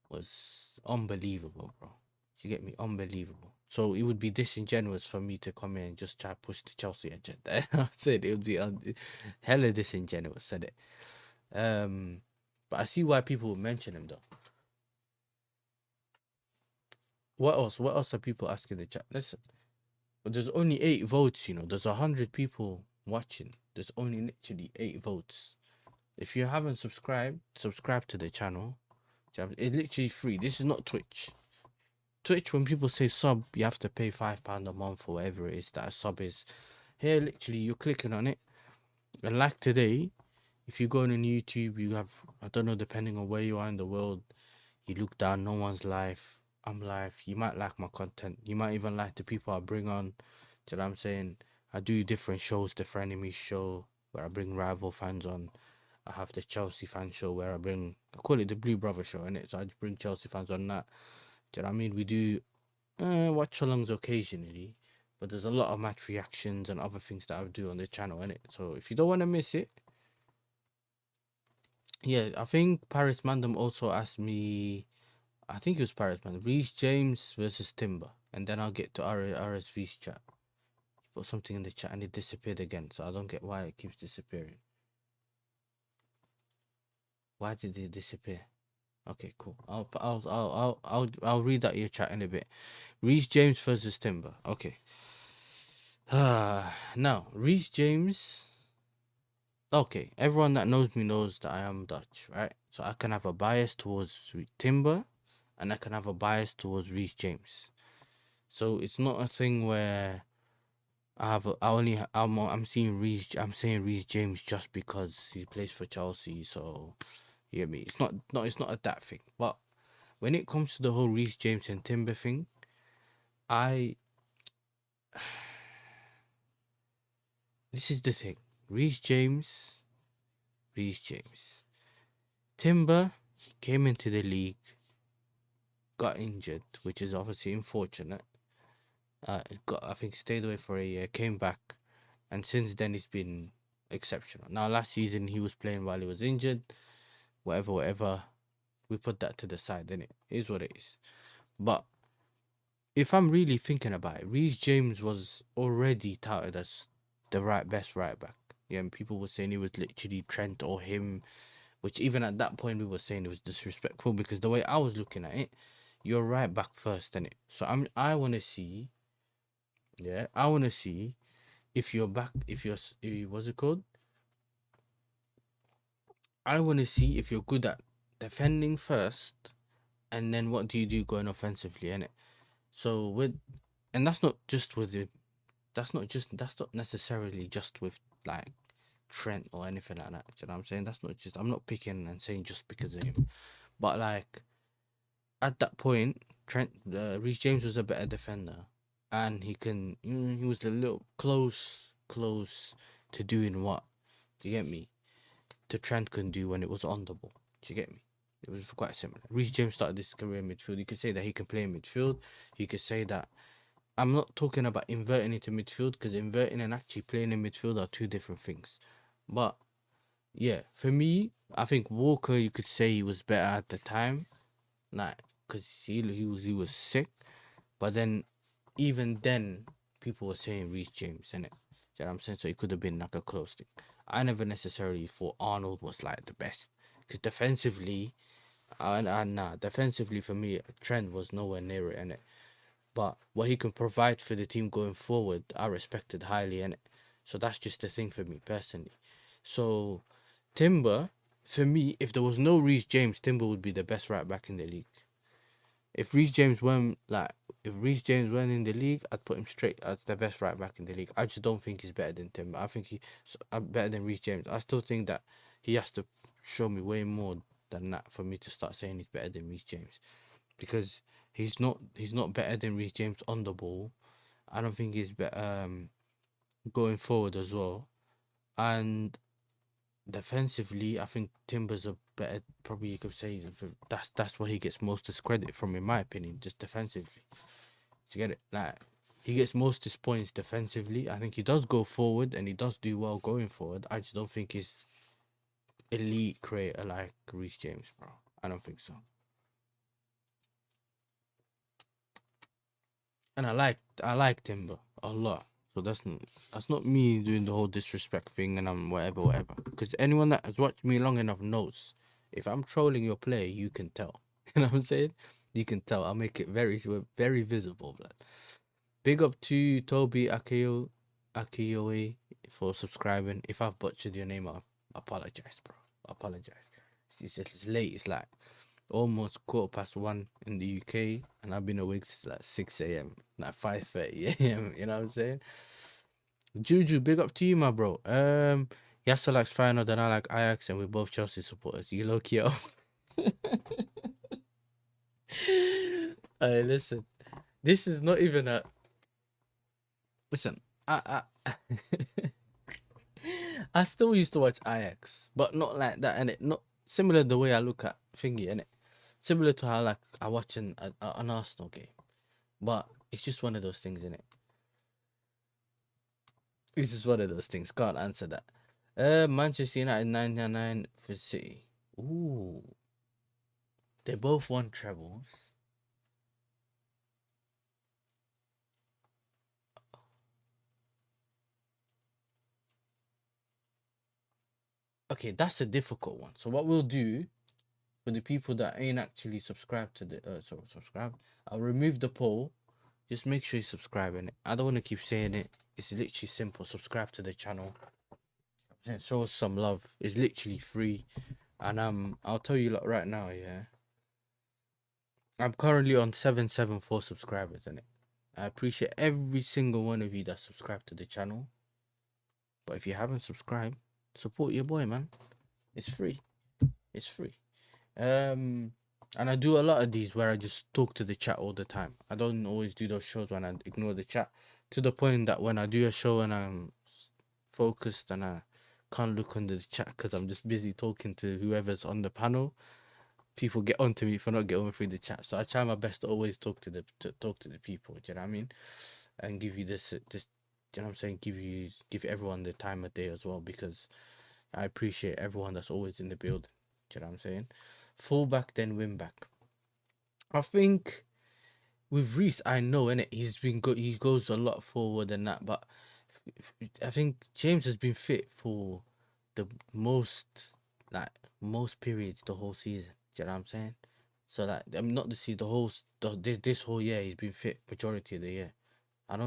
was unbelievable, bro. You get me? Unbelievable. So it would be disingenuous for me to come in and just try to push the Chelsea agenda. I said it would be hella disingenuous, said it. But I see why people would mention him though. What else? What else are people asking in the chat? Listen, there's only 8 votes, you know. There's 100 people watching. There's only literally 8 votes. If you haven't subscribed, subscribe to the channel. It's literally free. This is not Twitch. Twitch, when people say sub, you have to pay £5 a month or whatever it is that a sub is. Here, literally, you're clicking on it. And like today, if you go on YouTube, you have, I don't know, depending on where you are in the world, you look down, no one's live. I'm live. You might like my content. You might even like the people I bring on. Do you know what I'm saying? I do different shows. The Frenemies show, where I bring rival fans on. I have the Chelsea fan show, where I call it the Blue Brother show, innit? So I just bring Chelsea fans on that. Do you know what I mean? We do watch-alongs occasionally, but there's a lot of match reactions and other things that I do on the channel, innit? So if you don't want to miss it, yeah, I think Paris Mandem also asked me, I think it was Paris Mandem, Reece James versus Timber, and then I'll get to RSV's chat. He put something in the chat and it disappeared again, so I don't get why it keeps disappearing. Why did it disappear? Okay, cool. I'll read out your chat in a bit. Reece James versus Timber. Okay. Now Reece James. Okay, everyone that knows me knows that I am Dutch, right? So I can have a bias towards Timber, and I can have a bias towards Reece James. So it's not a thing where I'm saying Reece James just because he plays for Chelsea. So you get me? It's not a that thing. But when it comes to the whole Reece James and Timber thing, this is the thing. Reece James. Timber came into the league, got injured, which is obviously unfortunate. I think stayed away for a year, came back, and since then he's been exceptional. Now last season he was playing while he was injured. Whatever. We put that to the side, innit? It is what it is. But if I'm really thinking about it, Reece James was already touted as the best right back. Yeah, and people were saying he was literally Trent or him, which even at that point we were saying it was disrespectful, because the way I was looking at it, you're right back first, innit? So I want to see if you're back, what's it called? I want to see if you're good at defending first, and then what do you do going offensively, innit? So that's not necessarily just with like Trent or anything like that. You know what I'm saying? I'm not picking and saying just because of him, but like at that point, Reece James was a better defender, and he was a little close to doing what, do you get me, to Trent can do when it was on the ball. Do you get me? It was quite similar. Reece James started his career in midfield. You could say that he can play in midfield. You could say that I'm not talking about inverting into midfield, because inverting and actually playing in midfield are two different things. But yeah, for me, I think Walker, you could say he was better at the time, like because he was sick. But then, even then, people were saying Reece James, innit? You know what I'm saying? So it could have been like a close thing. I never necessarily thought Arnold was like the best, because defensively, nah, defensively for me, Trent was nowhere near it, innit? But what he can provide for the team going forward, I respected highly, innit? So that's just the thing for me personally. So Timber, for me, if there was no Reece James, Timber would be the best right back in the league. If Reece James weren't in the league, I'd put him straight as the best right back in the league. I just don't think he's better than Timber. I think he's better than Reece James. I still think that he has to show me way more than that for me to start saying he's better than Reece James, because he's not better than Reece James on the ball. I don't think he's better going forward as well. And defensively, I think Timber's a better. Probably you could say that's where he gets most discredit from, in my opinion, just defensively. Do you get it? Like, he gets most his points defensively. I think he does go forward and he does do well going forward. I just don't think he's elite creator like Reece James, bro. I don't think so. And I like Timber a lot. So that's not me doing the whole disrespect thing and I'm whatever. Because anyone that has watched me long enough knows, if I'm trolling your play, you can tell. You know what I'm saying? You can tell. I'll make it very, very visible, blood. Big up to Toby Akiyoe for subscribing. If I've butchered your name, I apologize, bro. I apologize. It's late. It's like almost 1:15 in the UK, and I've been awake since like 6 a.m. like 5:30 a.m. You know what I'm saying? Juju, big up to you, my bro. Yasser likes Feyenoord and I like Ajax, and we're both Chelsea supporters. You low key up. Hey, listen. This is not even a. Listen, I I still used to watch Ajax, but not like that, and it not similar the way I look at thingy, and it similar to how like I watch an Arsenal game, but it's just one of those things, innit? It's just one of those things. Can't answer that. Manchester United 99 for City. Ooh, they both won trebles. Okay, that's a difficult one. So what we'll do, for the people that ain't actually subscribed to the subscribe, I'll remove the poll. Just make sure you subscribe, and I don't want to keep saying it. It's literally simple. Subscribe to the channel. Show us some love. It's literally free, and I'll tell you like right now, yeah. I'm currently on 774 subscribers, and I appreciate every single one of you that subscribed to the channel. But if you haven't subscribed, support your boy, man. It's free. It's free. And I do a lot of these where I just talk to the chat all the time. I don't always do those shows when I ignore the chat, to the point that when I do a show and I'm focused and I can't look under the chat because I'm just busy talking to whoever's on the panel, people get onto me for not getting through the chat. So I try my best to always talk to the people. Do you know what I mean? And give you this. Do you know what I'm saying? Give everyone the time of day as well, because I appreciate everyone that's always in the building. Do you know what I'm saying? Fullback, then win back. I think with Reece, I know, innit, he's been good. He goes a lot forward and that, but I think James has been fit for the most periods the whole season. Do you know what I'm saying? So like, I'm not to see this whole year he's been fit majority of the year. I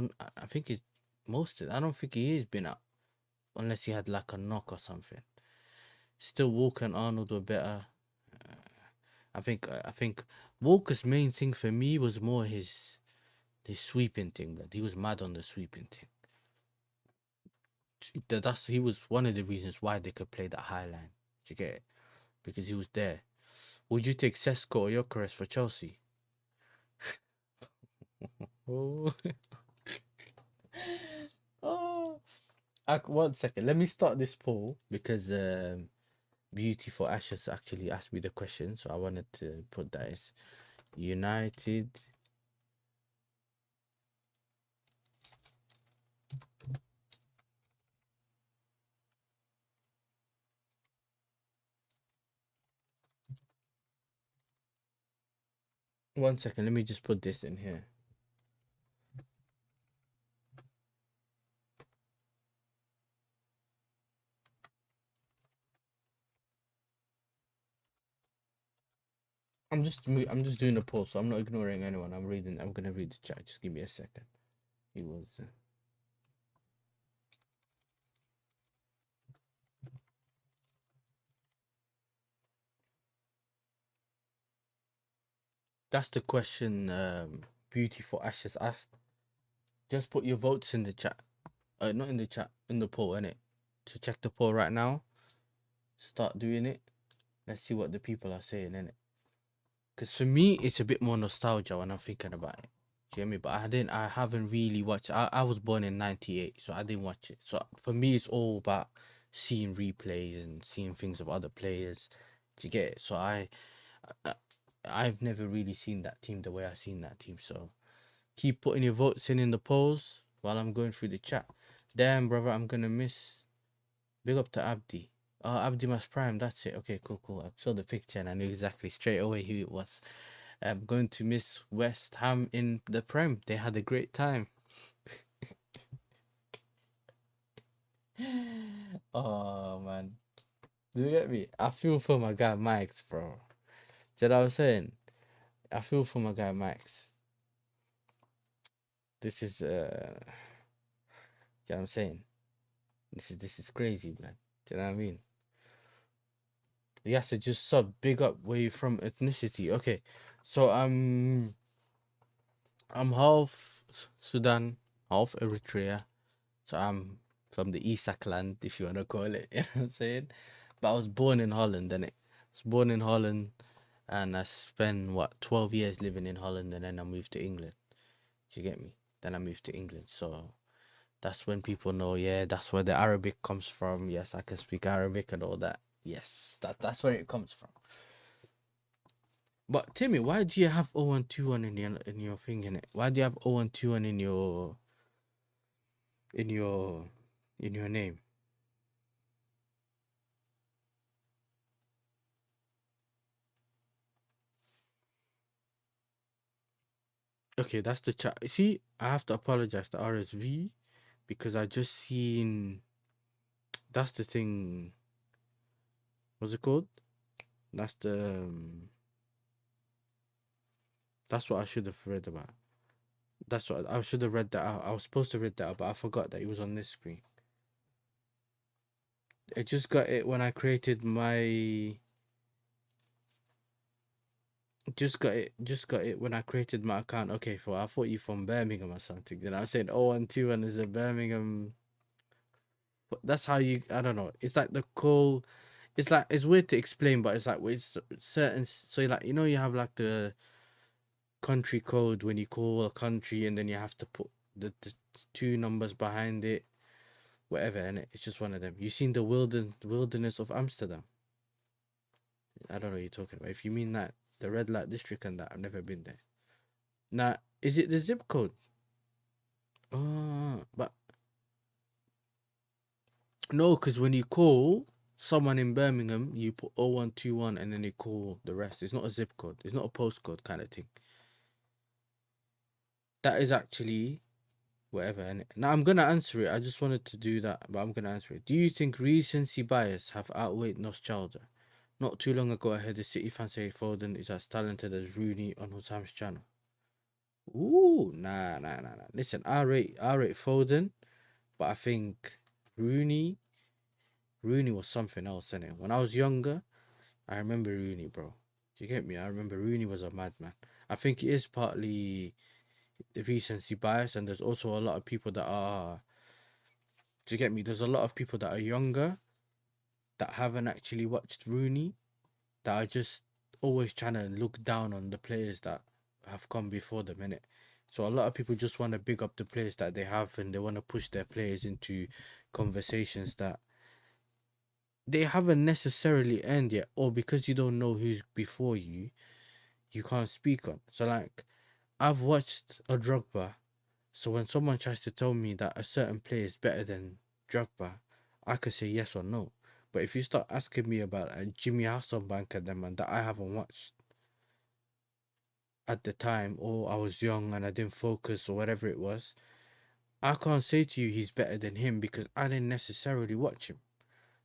think he's I don't think he has been out unless he had like a knock or something. Still, Walker and Arnold were better. I think Walker's main thing for me was more his sweeping thing. That he was mad on the sweeping thing. He was one of the reasons why they could play that high line. Do you get it? Because he was there. Would you take Sesko or Gyökeres for Chelsea? Oh. Oh. 1 second. Let me start this poll because Beautiful Ashes actually asked me the question, so I wanted to put that as United 1 second, let me just put this in here. I'm just doing a poll, so I'm not ignoring anyone. I'm gonna read the chat. Just give me a second. He was. That's the question. Beautiful Ashes asked. Just put your votes in the chat. Not in the chat, in the poll, innit? To check the poll right now. Start doing it. Let's see what the people are saying, innit? Because for me, it's a bit more nostalgia when I'm thinking about it. Do you get me? But I haven't really watched. I was born in '98, so I didn't watch it. So for me, it's all about seeing replays and seeing things of other players. Do you get it? So I've never really seen that team the way I seen that team. So keep putting your votes in the polls while I'm going through the chat. Damn, brother, I'm gonna miss. Big up to Abdi. Oh, Abdi Mas Prime. That's it. Okay, cool. I saw the picture and I knew exactly straight away who it was. I'm going to miss West Ham in the Prem. They had a great time. Oh man, do you get me? I feel for my guy Max, bro. Do you know what I'm saying? I feel for my guy Max. This is you know what I'm saying? This is crazy, man. Do you know what I mean? Yes, it just sub. Big up. Where you from? Ethnicity. Okay, so I'm half Sudan, half Eritrea. So I'm from the Isak land, if you wanna call it. You know what I'm saying? But I was born in Holland, and I was born in Holland, and I spent what 12 years living in Holland, and then I moved to England. Do you get me? Then I moved to England, so that's when people know, yeah, that's where the Arabic comes from. Yes, I can speak Arabic and all that. Yes, that's where it comes from. But Timmy, why do you have 0121 in your thing in it? Why do you have 0121 in your name? Okay, that's the chat. See, I have to apologize to RSV because I just seen. That's the thing. What's it called? That's the. That's what I should have read about. That's what I should have read that out. I was supposed to read that out, but I forgot that it was on this screen. I just got it when I created my. Just got it when I created my account. Okay, I thought you from Birmingham or something. Then I said 0121 is a Birmingham. That's how you. I don't know. It's like the call. It's like it's weird to explain, but it's like it's certain. So like you have like the country code when you call a country, and then you have to put the two numbers behind it, whatever. And it's just one of them. You seen the wilderness of Amsterdam? I don't know what you're talking about. If you mean that, the red light district and that, I've never been there. Now, is it the zip code? But no, because when you call someone in Birmingham, you put 0121 and then you call the rest. It's not a zip code. It's not a postcode kind of thing. That is actually whatever. And now I'm gonna answer it. I just wanted to do that, but I'm gonna answer it. Do you think recency bias have outweighed nostalgia? Not too long ago, I heard the City fan say Foden is as talented as Rooney on Husam's channel. Ooh, nah. Listen, I rate Foden, but I think Rooney was something else, innit? When I was younger, I remember Rooney, bro. Do you get me? I remember Rooney was a madman. I think it is partly the recency bias, and there's also a lot of people that are. Do you get me? There's a lot of people that are younger that haven't actually watched Rooney, that are just always trying to look down on the players that have come before them, innit? So a lot of people just want to big up the players that they have, and they want to push their players into conversations that they haven't necessarily earned yet, or because you don't know who's before you, you can't speak on. So like, I've watched a Drogba, so when someone tries to tell me that a certain player is better than Drogba, I could say yes or no. But if you start asking me about Jimmy Hasselbank and them and that I haven't watched, at the time, or I was young and I didn't focus or whatever it was, I can't say to you he's better than him because I didn't necessarily watch him.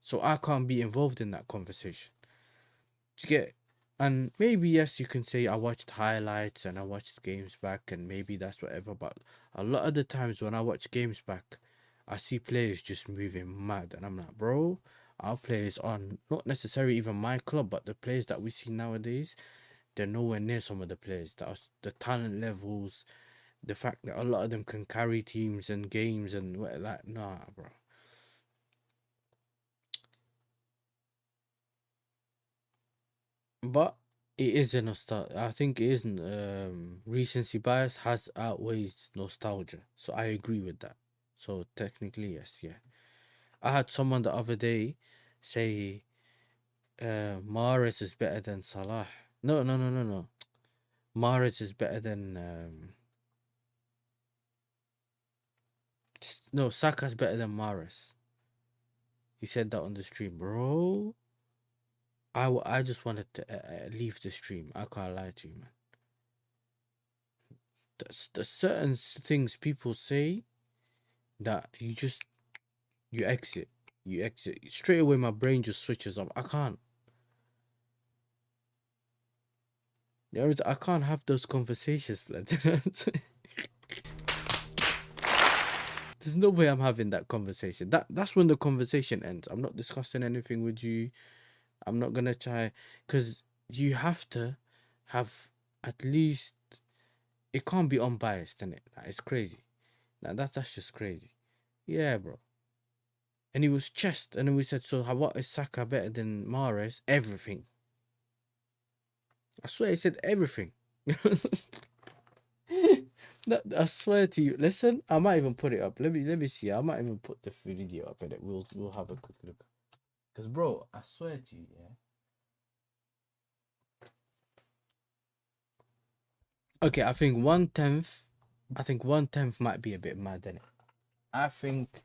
So I can't be involved in that conversation. Do you get it? And maybe, yes, you can say I watched highlights and I watched games back and maybe that's whatever. But a lot of the times when I watch games back, I see players just moving mad. And I'm like, bro, our players on not necessarily even my club, but the players that we see nowadays, they're nowhere near some of the players. That was the talent levels, the fact that a lot of them can carry teams and games and what like, nah, bro. But it is a nostalgia. I think it is recency bias has outweighs nostalgia. So I agree with that. So technically, yes, yeah. I had someone the other day say Mahrez is better than Salah. No. Mahrez is better than no, Saka's better than Mahrez. He said that on the stream, bro. I just wanted to leave the stream. I can't lie to you, man. There's certain things people say that you exit straight away. My brain just switches off. I can't. I can't have those conversations, blood. There's no way I'm having that conversation. That's when the conversation ends. I'm not discussing anything with you. I'm not gonna try, because you have to have at least, it can't be unbiased, innit? Like, it's crazy. Like, that's just crazy. Yeah, bro. And he was chest, and then we said, so what is Saka better than Mahrez? Everything. I swear he said everything. I swear to you. Listen, I might even put it up. Let me see. I might even put the video up in it. We'll have a quick look. Because, bro, I swear to you, yeah. Okay, I think 1/10. I think 1/10 might be a bit mad, innit? I think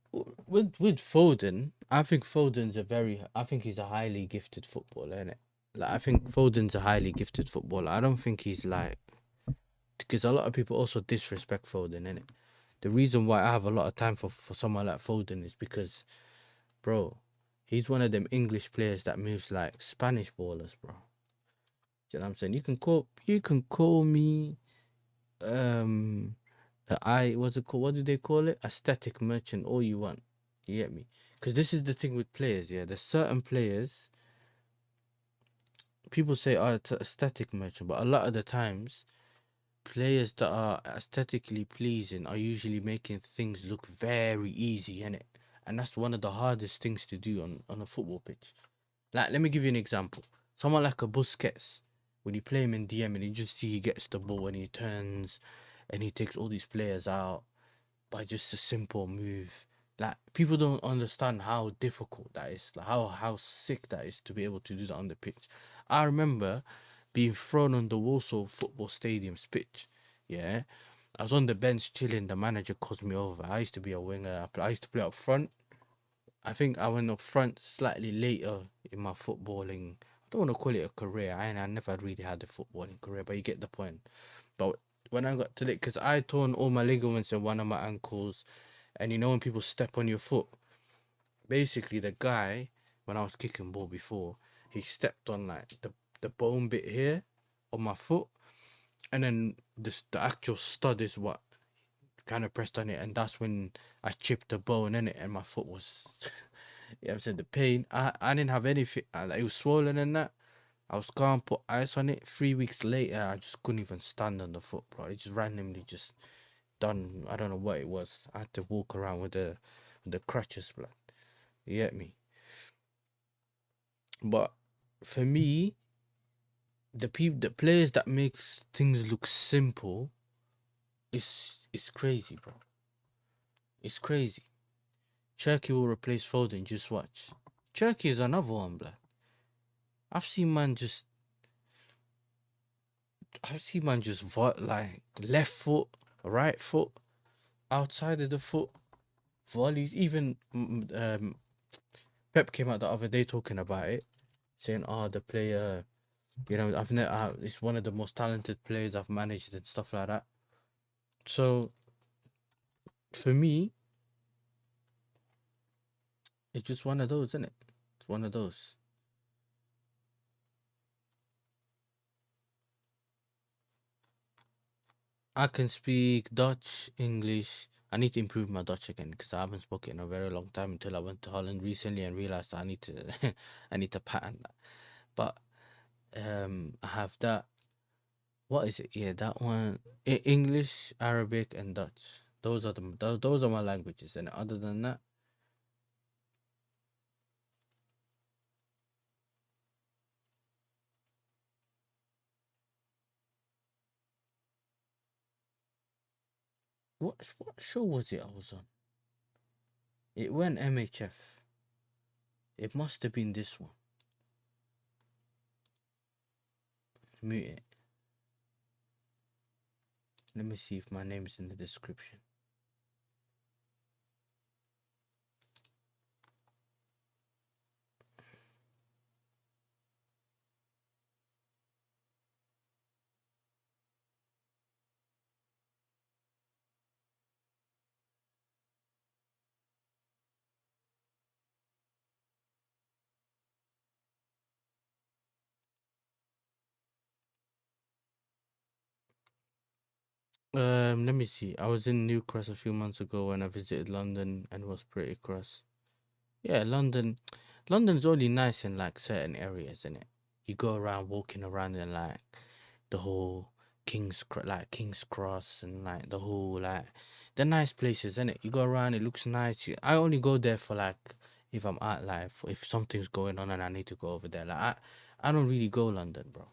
with Foden, I think he's a highly gifted footballer, innit? Like, I think Foden's a highly gifted footballer. I don't think he's like, because a lot of people also disrespect Foden, innit? The reason why I have a lot of time for someone like Foden is because, bro, he's one of them English players that moves like Spanish ballers, bro. You know what I'm saying? You can call me what's it called? What do they call it? Aesthetic merchant, all you want. You get me? Because this is the thing with players, yeah. There's certain players, people say, oh, it's an aesthetic merchant, but a lot of the times, players that are aesthetically pleasing are usually making things look very easy, innit? And that's one of the hardest things to do on a football pitch. Like, let me give you an example. Someone like a Busquets, when you play him in DM and you just see he gets the ball and he turns and he takes all these players out by just a simple move. Like, people don't understand how difficult that is, like how sick that is to be able to do that on the pitch. I remember being thrown on the Warsaw Football Stadium's pitch. Yeah, I was on the bench chilling. The manager calls me over. I used to be a winger. I used to play up front. I think I went up front slightly later in my footballing. I don't want to call it a career. I never really had a footballing career, but you get the point. But when I got to it, because I torn all my ligaments in one of my ankles, and you know when people step on your foot, basically the guy, when I was kicking ball before, he stepped on like the bone bit here on my foot, and then the actual stud is what kind of pressed on it, and that's when I chipped the bone in it, and my foot was, you know what I'm saying, the pain. I didn't have anything. It was swollen and that. I was gone, put ice on it. 3 weeks later, I just couldn't even stand on the foot, bro. It just randomly just done. I don't know what it was. I had to walk around with the crutches, blood. You get me? But for me, the players that makes things look simple, it's crazy, bro. It's crazy. Cherky will replace Foden. Just watch. Cherky is another one, blood. I've seen man just like left foot, right foot, outside of the foot, volleys. Even Pep came out the other day talking about it, saying, "Oh, the player You know, I've never. It's one of the most talented players I've managed and stuff like that. So for me, it's just one of those, isn't it? It's one of those. I can speak Dutch, English. I need to improve my Dutch again because I haven't spoken in a very long time until I went to Holland recently and realized I need to I need to pattern that. But I have that. What is it? Yeah, that one. English, Arabic, and Dutch. Those are those are my languages. And other than that, what show was it I was on? It went MHF. It must have been this one. Mute it. Let me see if my name is in the description. Let me see. I was in Newcastle a few months ago when I visited London and it was pretty cross. Yeah, London's only nice in like certain areas, isn't it? You go around walking around in like the whole King's Cross and like the whole like the nice places, isn't it? You go around, it looks nice. I only go there for like if I'm out like if something's going on and I need to go over there. Like I don't really go London, bro.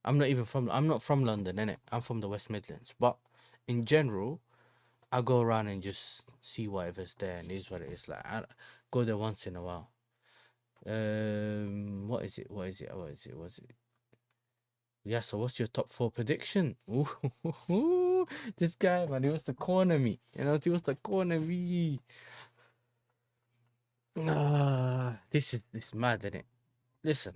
I'm not from London, innit? I'm from the West Midlands. But in general, I go around and just see whatever's there and it is what it is. Like I go there once in a while. What is it? Yeah, so what's your top 4 prediction? Ooh, this guy, man, he wants to corner me. You know, he wants to corner me. This is mad, isn't it? Listen.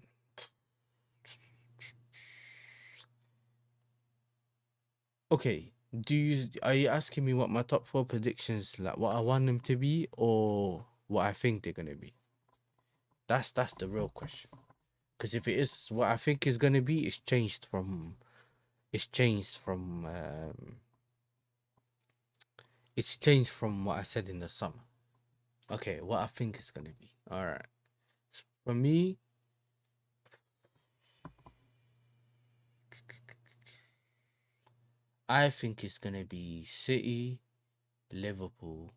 Okay, are you asking me what my top 4 predictions, like what I want them to be or what I think they're gonna be? That's the real question. Because if it is what I think is gonna be, it's changed from what I said in the summer. Okay, what I think is gonna be. All right. For me, I think it's gonna be City, Liverpool,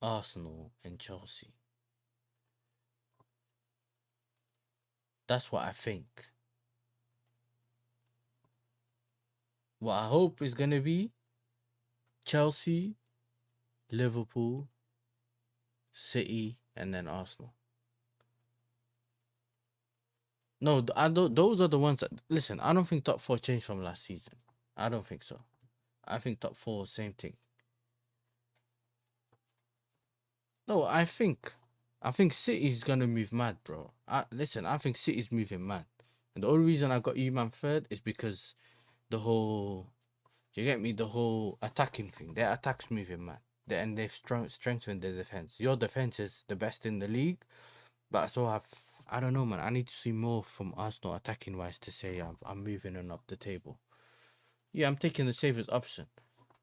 Arsenal, and Chelsea. That's what I think. What I hope is gonna be Chelsea, Liverpool, City, and then Arsenal. No, I don't. Those are the ones that listen. I don't think top 4 changed from last season. I don't think so. I think top 4 same thing. No, I think City's gonna move mad, bro. I think City's moving mad, and the only reason I got you man third is because the whole, you get me, the whole attacking thing. Their attack's moving mad, and they've strengthened their defense. Your defense is the best in the league, but I don't know, man. I need to see more from Arsenal attacking wise to say I'm moving on up the table. Yeah, I'm taking the safest option,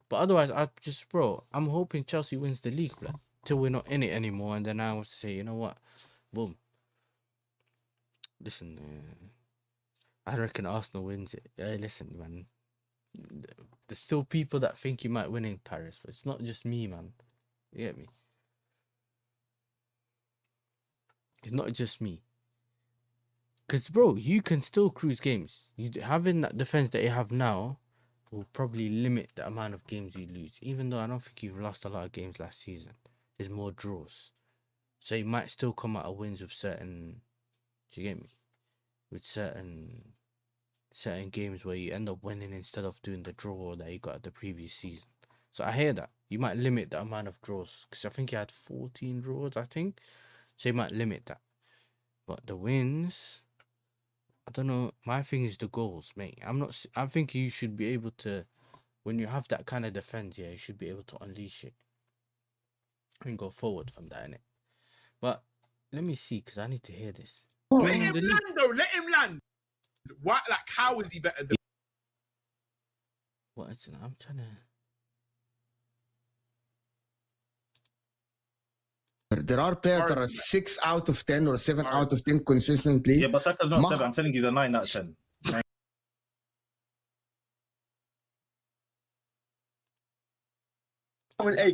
but otherwise, I'm hoping Chelsea wins the league, bro. Till we're not in it anymore, and then I would say, you know what, boom. Listen, I reckon Arsenal wins it. Yeah, listen, man. There's still people that think you might win in Paris, but it's not just me, man. You get me? It's not just me. Cause bro, you can still cruise games. Having that defense that you have now will probably limit the amount of games you lose. Even though I don't think you've lost a lot of games last season. There's more draws. So you might still come out of wins with certain, do you get me? With certain games where you end up winning instead of doing the draw that you got at the previous season. So I hear that. You might limit the amount of draws. Because I think you had 14 draws, I think. So you might limit that. But the wins, I don't know. My thing is the goals, mate. I think you should be able to, when you have that kind of defense, yeah, you should be able to unleash it and go forward from that, innit? But let me see, because I need to hear this. Let him land, though. Let him land. What? Like, how is he better than? What is it? I'm trying to. There are players that are 6 out of 10 or 7 out of 10 consistently. Yeah, but Saka's not 7. I'm saying he's a 9 out of 10.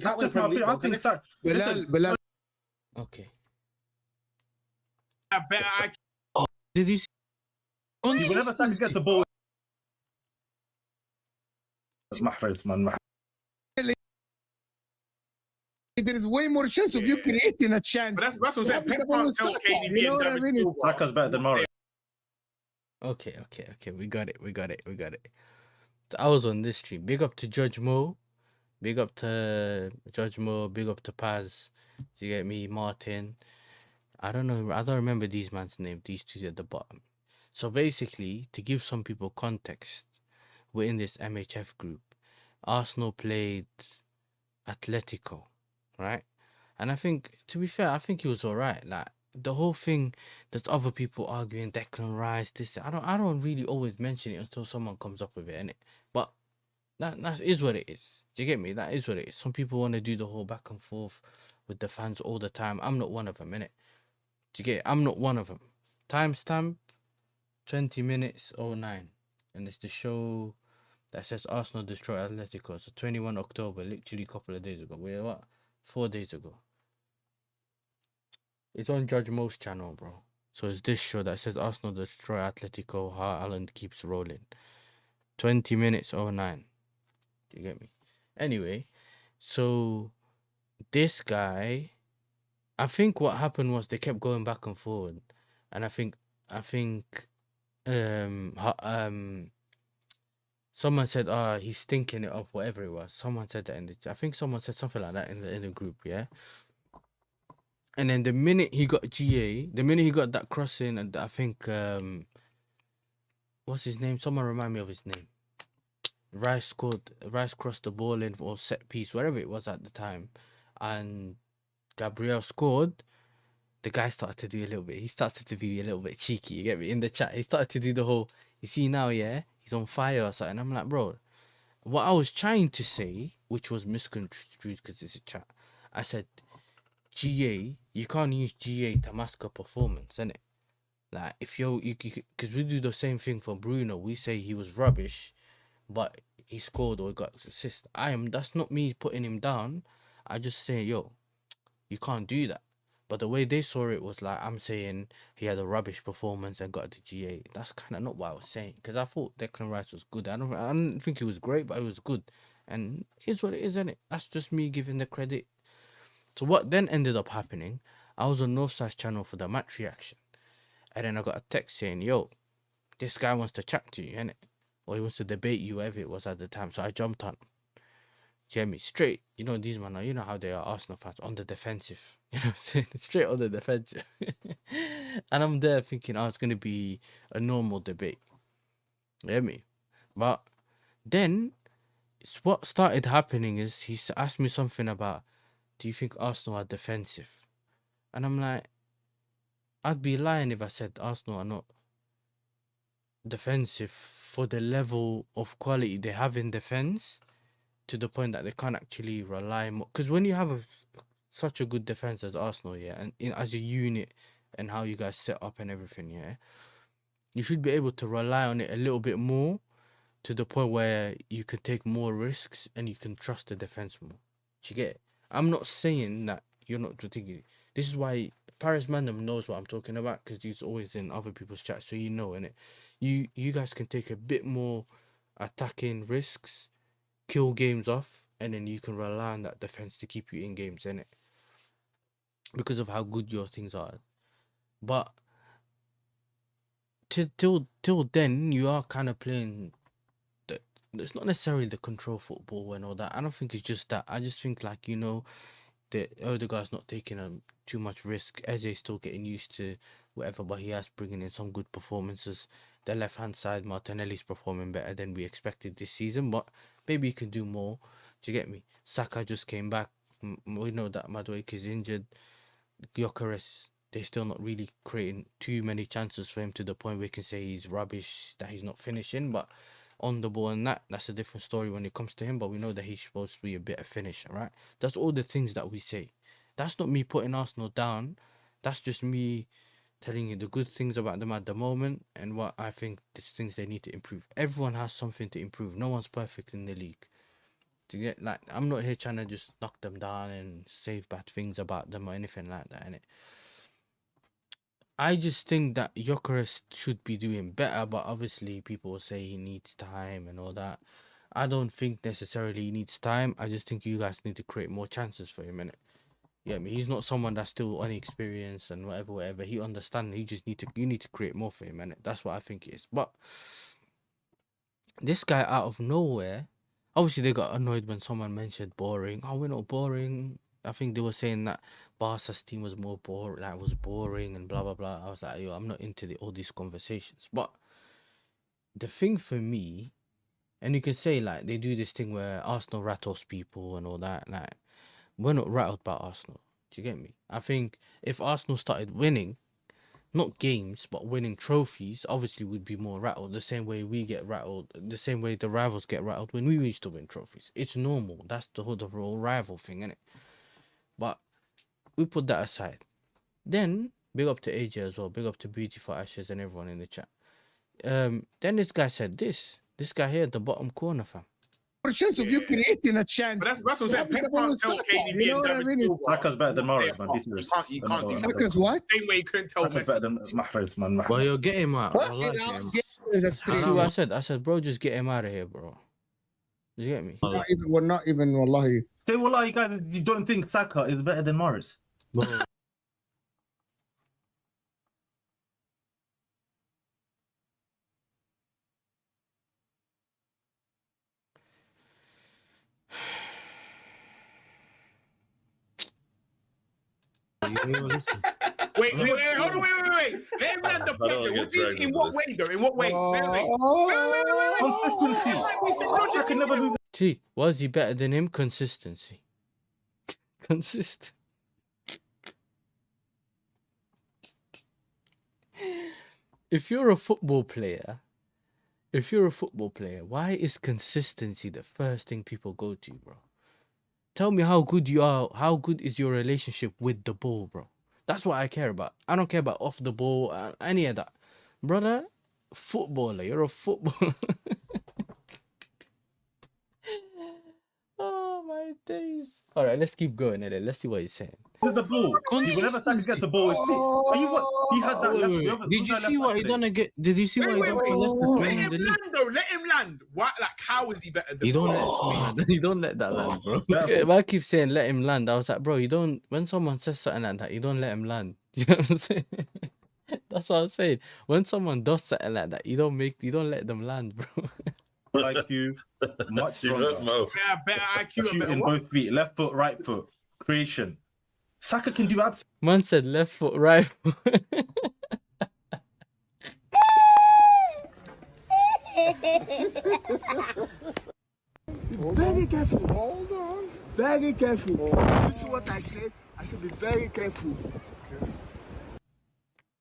That's just my opinion. I think Saka. Bilal. Okay. Better IQ. Did you see? Whenever Saka gets the ball, Mahrez, man. There is way more chance of you creating a chance. But that's what I'm saying. Pep can't tell KDB You know what I mean? Saka's better than Mahrez. Okay. We got it. So I was on this stream. Big up to Judge Mo. Big up to Judge Mo. Big up to Paz. You get me? Martin. I don't know. I don't remember these man's name. These two at the bottom. So basically, to give some people context, we're in this MHF group. Arsenal played Atletico, right? And I think, to be fair, I think he was all right. Like, the whole thing, there's other people arguing Declan Rice, this. I don't really always mention it until someone comes up with it, innit? But that is what it is. Do you get me? That is what it is. Some people want to do the whole back and forth with the fans all the time. I'm not one of them, innit? Do you get it? I'm not one of them. Timestamp 20 minutes 09. And it's the show that says Arsenal destroy Atletico. So 21 October, literally a couple of days ago. Wait, what? 4 days ago. It's on Judge Mo's channel, bro. So it's this show that says Arsenal destroy Atletico, how Alan keeps rolling. 20 minutes 09. Do you get me? Anyway, so this guy, I think what happened was they kept going back and forward. And I think someone said, he's stinking it up, whatever it was. Someone said that I think someone said something like that in the group, yeah. And then the minute he got the minute he got that crossing, and I think what's his name? Someone remind me of his name. Rice crossed the ball in or set piece, whatever it was at the time, and Gabriel scored. The guy started to do a little bit. He started to be a little bit cheeky. You get me? In the chat, he started to do the whole. You see now, yeah, he's on fire or something. I'm like, bro, what I was trying to say, which was misconstrued because it's a chat. I said, GA, you can't use GA to mask a performance, innit? Like, if you because we do the same thing for Bruno. We say he was rubbish, but he scored or got assist. That's not me putting him down. I just say, yo, you can't do that. But the way they saw it was like, I'm saying he had a rubbish performance and got the GA. That's kind of not what I was saying. Because I thought Declan Rice was good. I don't think he was great, but he was good. And here's what it is, isn't it? That's just me giving the credit. So what then ended up happening, I was on Northside's channel for the match reaction. And then I got a text saying, yo, this guy wants to chat to you, innit? Or he wants to debate you, whatever it was at the time. So I jumped on. Jamie, straight. You know, these men are, you know how they are, Arsenal fans, on the defensive. You know what I'm saying? Straight on the defensive. And I'm there thinking, it's going to be a normal debate. You hear me? But then, what started happening is he asked me something about, do you think Arsenal are defensive? And I'm like, I'd be lying if I said Arsenal are not defensive for the level of quality they have in defense, to the point that they can't actually rely more. Because when you have such a good defense as Arsenal, yeah, and as a unit and how you guys set up and everything, yeah, you should be able to rely on it a little bit more, to the point where you can take more risks and you can trust the defense more. Do you get it? I'm not saying that you're not thinking. This is why Paris Mandem knows what I'm talking about, because he's always in other people's chats, so you know, innit? You guys can take a bit more attacking risks, kill games off, and then you can rely on that defense to keep you in games, innit? Because of how good your things are. But till then, you are kind of playing it's not necessarily the control football and all that. I don't think it's just that. I just think, like, you know, the Odegaard's not taking too much risk. Eze's still getting used to whatever, but he has bringing in some good performances. The left hand side, Martinelli's performing better than we expected this season, but maybe he can do more. Do you get me? Saka just came back. We know that Madueke is injured. Gyökeres, they're still not really creating too many chances for him to the point where we can say he's rubbish, that he's not finishing. But on the ball and that's a different story when it comes to him. But we know that he's supposed to be a better finisher, right? That's all the things that we say. That's not me putting Arsenal down. That's just me telling you the good things about them at the moment and what I think the things they need to improve. Everyone has something to improve. No one's perfect in the league. To get like, I'm not here trying to just knock them down and say bad things about them or anything like that, innit? I just think that Gyökeres should be doing better, but obviously people will say he needs time and all that. I don't think necessarily he needs time. I just think you guys need to create more chances for him, innit? Yeah, I mean, he's not someone that's still unexperienced and whatever. He understands. You need to create more for him, innit? That's what I think it is. But this guy out of nowhere, obviously they got annoyed when someone mentioned boring. Oh, we're not boring. I think they were saying that Barca's team was more boring, like was boring and blah blah blah. I was like, yo, I'm not into all these conversations. But the thing for me, and you can say like they do this thing where Arsenal rattles people and all that. Like, we're not rattled by Arsenal. Do you get me? I think if Arsenal started winning, not games, but winning trophies, obviously we'd be more rattled. The same way we get rattled, the same way the rivals get rattled when we used to win trophies. It's normal. That's the whole rival thing, innit? But we put that aside. Then, big up to AJ as well. Big up to Beautiful Ashes and everyone in the chat. Then this guy said this. This guy here at the bottom corner, fam. Chance of you creating a chance. But that's what I'm saying. Pep can't tell KDB You know what I mean? Saka's better than Mahrez, man. Be serious. You can't do that. Saka's what? Same way you couldn't tell Saka's Messi. better than Mahrez, man. Well, you'll get him out. What? Wallahi, get him out. That's You see true. what I said? I said, bro, just get him out of here, bro. You get me? We're not even, wallahi. Say, wallah, you guys, you don't think Saka is better than Mahrez? Bro. Listen. Wait, hold on, wait. Let him land the point. In what way, though? In what way? Consistency. Saka can never lose. T, was he better than him? Consistency. Consistent. If you're a football player, why is consistency the first thing people go to, bro? Tell me how good you are. How good is your relationship with the ball, bro? That's what I care about. I don't care about off the ball, any of that. Brother, footballer, you're a footballer. Oh, my days. All right, let's keep going. Let's see what he's saying. The ball. Whenever Saka gets the ball, it's big. Are you what? He had that left. Did you see what he done again? Did you see what he done for Leicester? Let him land, though. Let him land. Why? Like, how is he better than? You don't you don't let that land, bro. If I keep saying let him land, I was like, bro, you don't. When someone says something like that, you don't let him land. You know what I'm saying? That's what I'm saying. When someone does something like that, you don't let them land, bro. IQ, much stronger. Better IQ. Shooting both feet, left foot, right foot, creation. Saka can do absolutely. Man said left foot, right foot. Very careful. Hold on. Very careful. This is what I said. I said be very careful.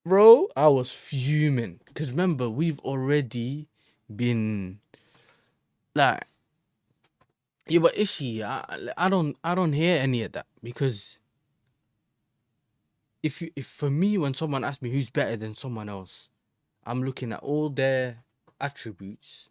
Bro, I was fuming. Because remember, we've already been like, yeah, but Ishi, I don't hear any of that. Because if for me, when someone asks me who's better than someone else, I'm looking at all their attributes,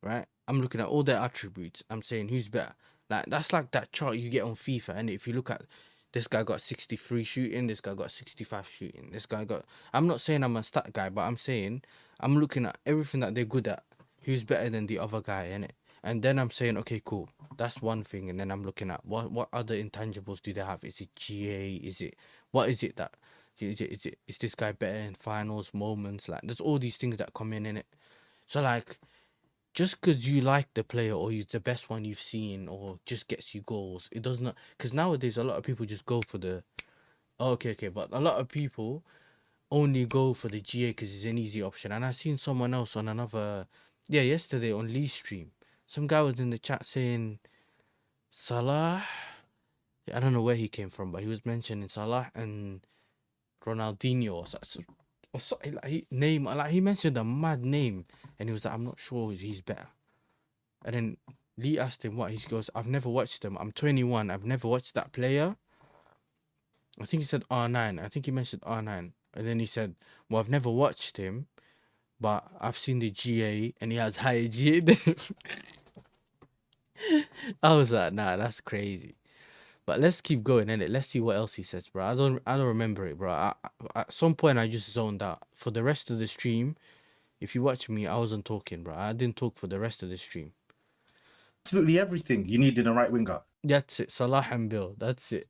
right? I'm looking at all their attributes. I'm saying who's better. Like, that's like that chart you get on FIFA. And if you look at this guy got 63 shooting, this guy got 65 shooting, this guy got... I'm not saying I'm a stat guy, but I'm saying I'm looking at everything that they're good at. Who's better than the other guy, innit? And then I'm saying, okay, cool. That's one thing. And then I'm looking at what other intangibles do they have? Is it GA? Is it... What is it that... Is this guy better in finals, moments? Like, there's all these things that come in, innit? So, like, just because you like the player or you're the best one you've seen or just gets you goals, it does not... Because nowadays, a lot of people just go for the... Okay, but a lot of people only go for the GA because it's an easy option. And I seen someone else on another, yesterday on Lee's stream. Some guy was in the chat saying Salah. I don't know where he came from, but he was mentioning Salah and Ronaldinho or something like he mentioned a mad name, and he was like, I'm not sure he's better. And then Lee asked him what. He goes, I've never watched him. I'm 21. I've never watched that player. I think he said R9. I think he mentioned R9. And then he said, well, I've never watched him, but I've seen the GA and he has higher GA than him. I was like, nah, that's crazy. But let's keep going, innit? Let's see what else he says, bro. I don't remember it, bro. At some point, I just zoned out. For the rest of the stream, if you watch me, I wasn't talking, bro. I didn't talk for the rest of the stream. Absolutely everything you need in a right winger. That's it. Salah and Bill. That's it.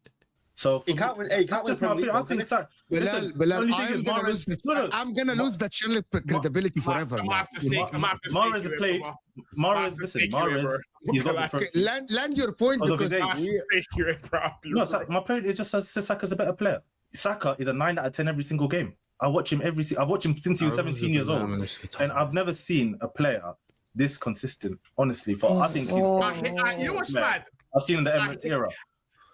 So He can't win. Hey, he can't win just my Premier opinion. League, I think listen, Bilal, only thing I'm is gonna Mahrez- lose no, no. I'm gonna lose the channel credibility forever. I'm gonna man. have to stake. I'm gonna have to Mahrez stake you the in, play. brother. Mahrez, listen, Mahrez, he's got the Okay, trophy. land your point Because of his because age. we, Stake you in, bro. No, my point is just says Saka's a better player. Saka is a 9 out of 10 every single game. I watch him I've watched him since he was 17 years old, and I've never seen a player this consistent. Honestly, I think he's. You know what's mad? I've seen in the Emirates era.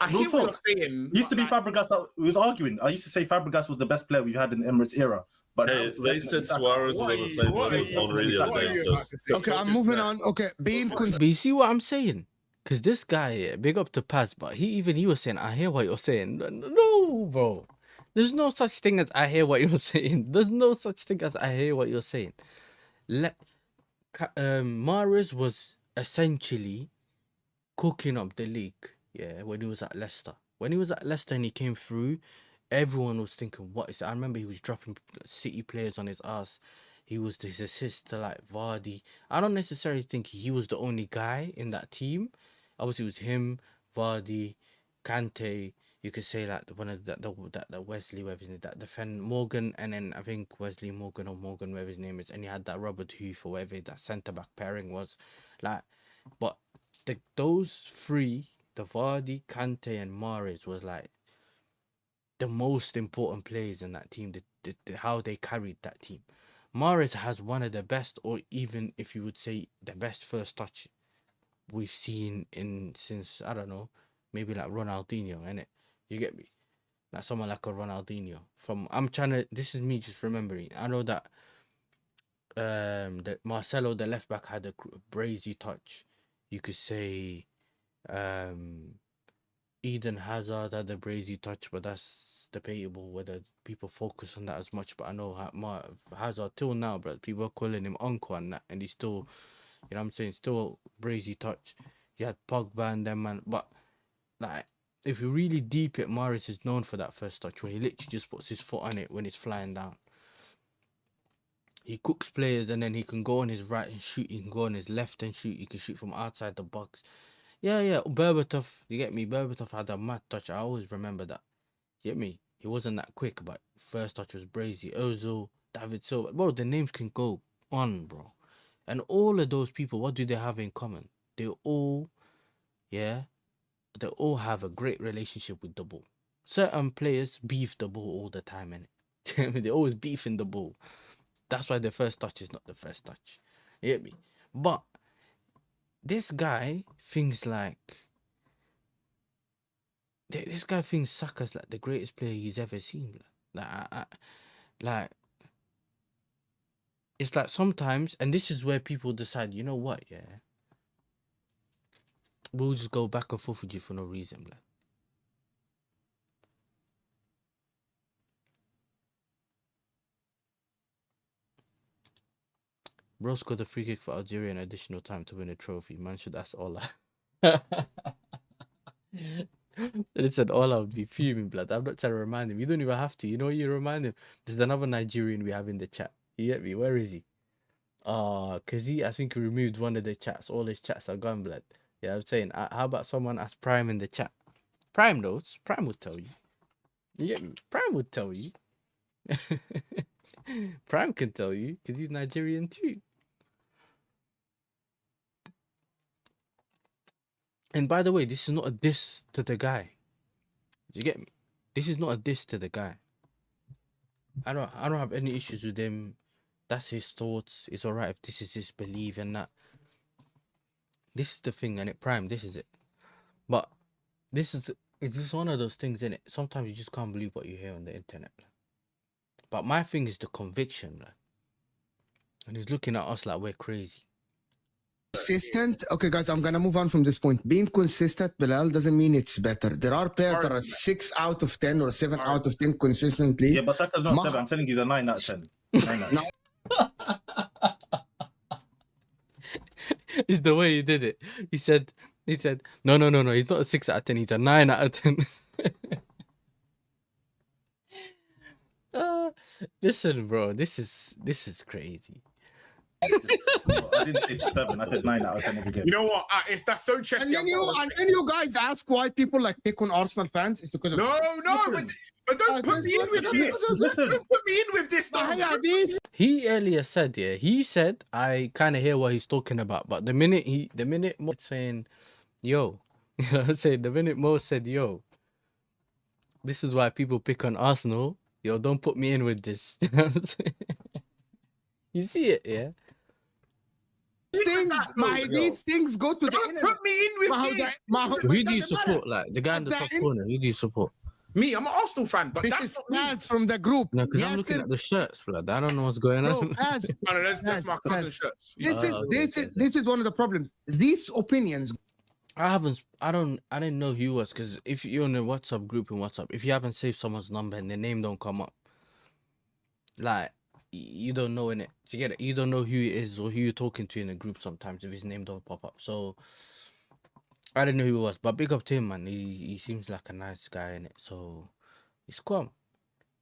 I hear what you're saying. It used to be but, Fabregas that was arguing. I used to say Fabregas was the best player we've had in the Emirates era. But now Hey, it's they definitely said Saka. Suarez was on the same what level are as you- Henry the what other are day. you So about to say? okay, I'm moving on. Okay, being But you see what I'm saying? Because this guy, big up to Paz, but he was saying, I hear what you're saying. No, bro. There's no such thing as I hear what you're saying. There's no such thing as I hear what you're saying. Mahrez was essentially cooking up the league, when he was at Leicester. When he was at Leicester and he came through, everyone was thinking, what is it? I remember he was dropping City players on his ass. He was his assist to like Vardy. I don't necessarily think he was the only guy in that team. Obviously, it was him, Vardy, Kante. You could say like one of the Wesley, whatever his name, that defend Morgan, and then I think Wesley Morgan or Morgan, whatever his name is, and he had that Robert Huth or whatever that centre back pairing was, like. But those three, the Vardy, Kante, and Mahrez was like the most important players in that team. How they carried that team. Mahrez has one of the best, or even if you would say the best first touch we've seen since I don't know, maybe like Ronaldinho, innit? You get me? Like someone like a Ronaldinho. This is me just remembering. I know that that Marcelo, the left back, had a brazy touch. You could say Eden Hazard had a brazy touch, but that's debatable whether people focus on that as much. But I know Hazard till now, but people are calling him Uncle and that, and he's still, you know what I'm saying, still brazy touch. You had Pogba and them, man. But like, if you really deep it, Mahrez is known for that first touch where he literally just puts his foot on it when it's flying down. He cooks players, and then he can go on his right and shoot. He can go on his left and shoot. He can shoot from outside the box. Yeah. Berbatov, you get me? Berbatov had a mad touch. I always remember that. You get me? He wasn't that quick, but first touch was brazy. Ozil, David Silva. Bro, the names can go on, bro. And all of those people, what do they have in common? They all have a great relationship with the ball. Certain players beef the ball all the time, innit? They're always beefing the ball. That's why the first touch is not the first touch. You get me? But this guy thinks like... This guy thinks Saka's like the greatest player he's ever seen. Like, it's like sometimes, and this is where people decide, you know what, we'll just go back and forth with you for no reason, like. Bro scored a free kick for Algeria in additional time to win a trophy. Man should ask Ola. Listen, Ola would be fuming, blood. I'm not trying to remind him. You don't even have to. You know what you remind him? There's another Nigerian we have in the chat. You get me? Where is he? Cause I think he removed one of the chats. All his chats are gone, blood. Yeah, I'm saying, how about someone ask Prime in the chat? Prime knows. Prime would tell you. You get me? Prime would tell you. Prime can tell you, because he's Nigerian too. And by the way, this is not a diss to the guy. You get me? This is not a diss to the guy. I don't have any issues with him. That's his thoughts. It's alright if this is his belief and that. This is the thing, and it prime. This is it. But it's just one of those things, innit? Sometimes you just can't believe what you hear on the internet. But my thing is the conviction, like. And he's looking at us like we're crazy. Consistent. Okay, guys, I'm gonna move on from this point. Being consistent, Bilal, doesn't mean it's better. There are players that are 6 out of 10 or 7 out of 10 consistently. Yeah, but Saka's not 7. I'm telling you, he's a 9 out of 10. 9 out of 10. It's the way he did it. He said, no, he's not a 6 out of 10, he's a 9 out of 10. Listen, bro, this is crazy. I didn't say 7. I said 9 out of 10 every game. You know what? That's so chesty. And then you guys ask why people like pick on Arsenal fans. It's because of No, but don't put me in with this. Don't put me in with this now. He earlier said, he said, I kind of hear what he's talking about, but the minute Mo saying, yo, you know what I'm saying? The minute Mo said, yo, this is why people pick on Arsenal, yo, don't put me in with this. You know what I'm saying? You see it, yeah? These things go to the internet. Put me in with this. Who do you support? Like, the guy in the top corner, who do you support? Me, I'm an Arsenal fan, but this is ads from the group. No, because I'm looking at the shirts, blood. I don't know what's going on. No, that's my cousin's shirts. This is one of the problems. These opinions. I didn't know who he was, because if you're in a WhatsApp group in WhatsApp, if you haven't saved someone's number and their name don't come up, like, you don't know in it. To get it, you don't know who he is or who you're talking to in a group sometimes if his name don't pop up. So I didn't know who he was, but big up to him, man. He seems like a nice guy in it, so it's calm.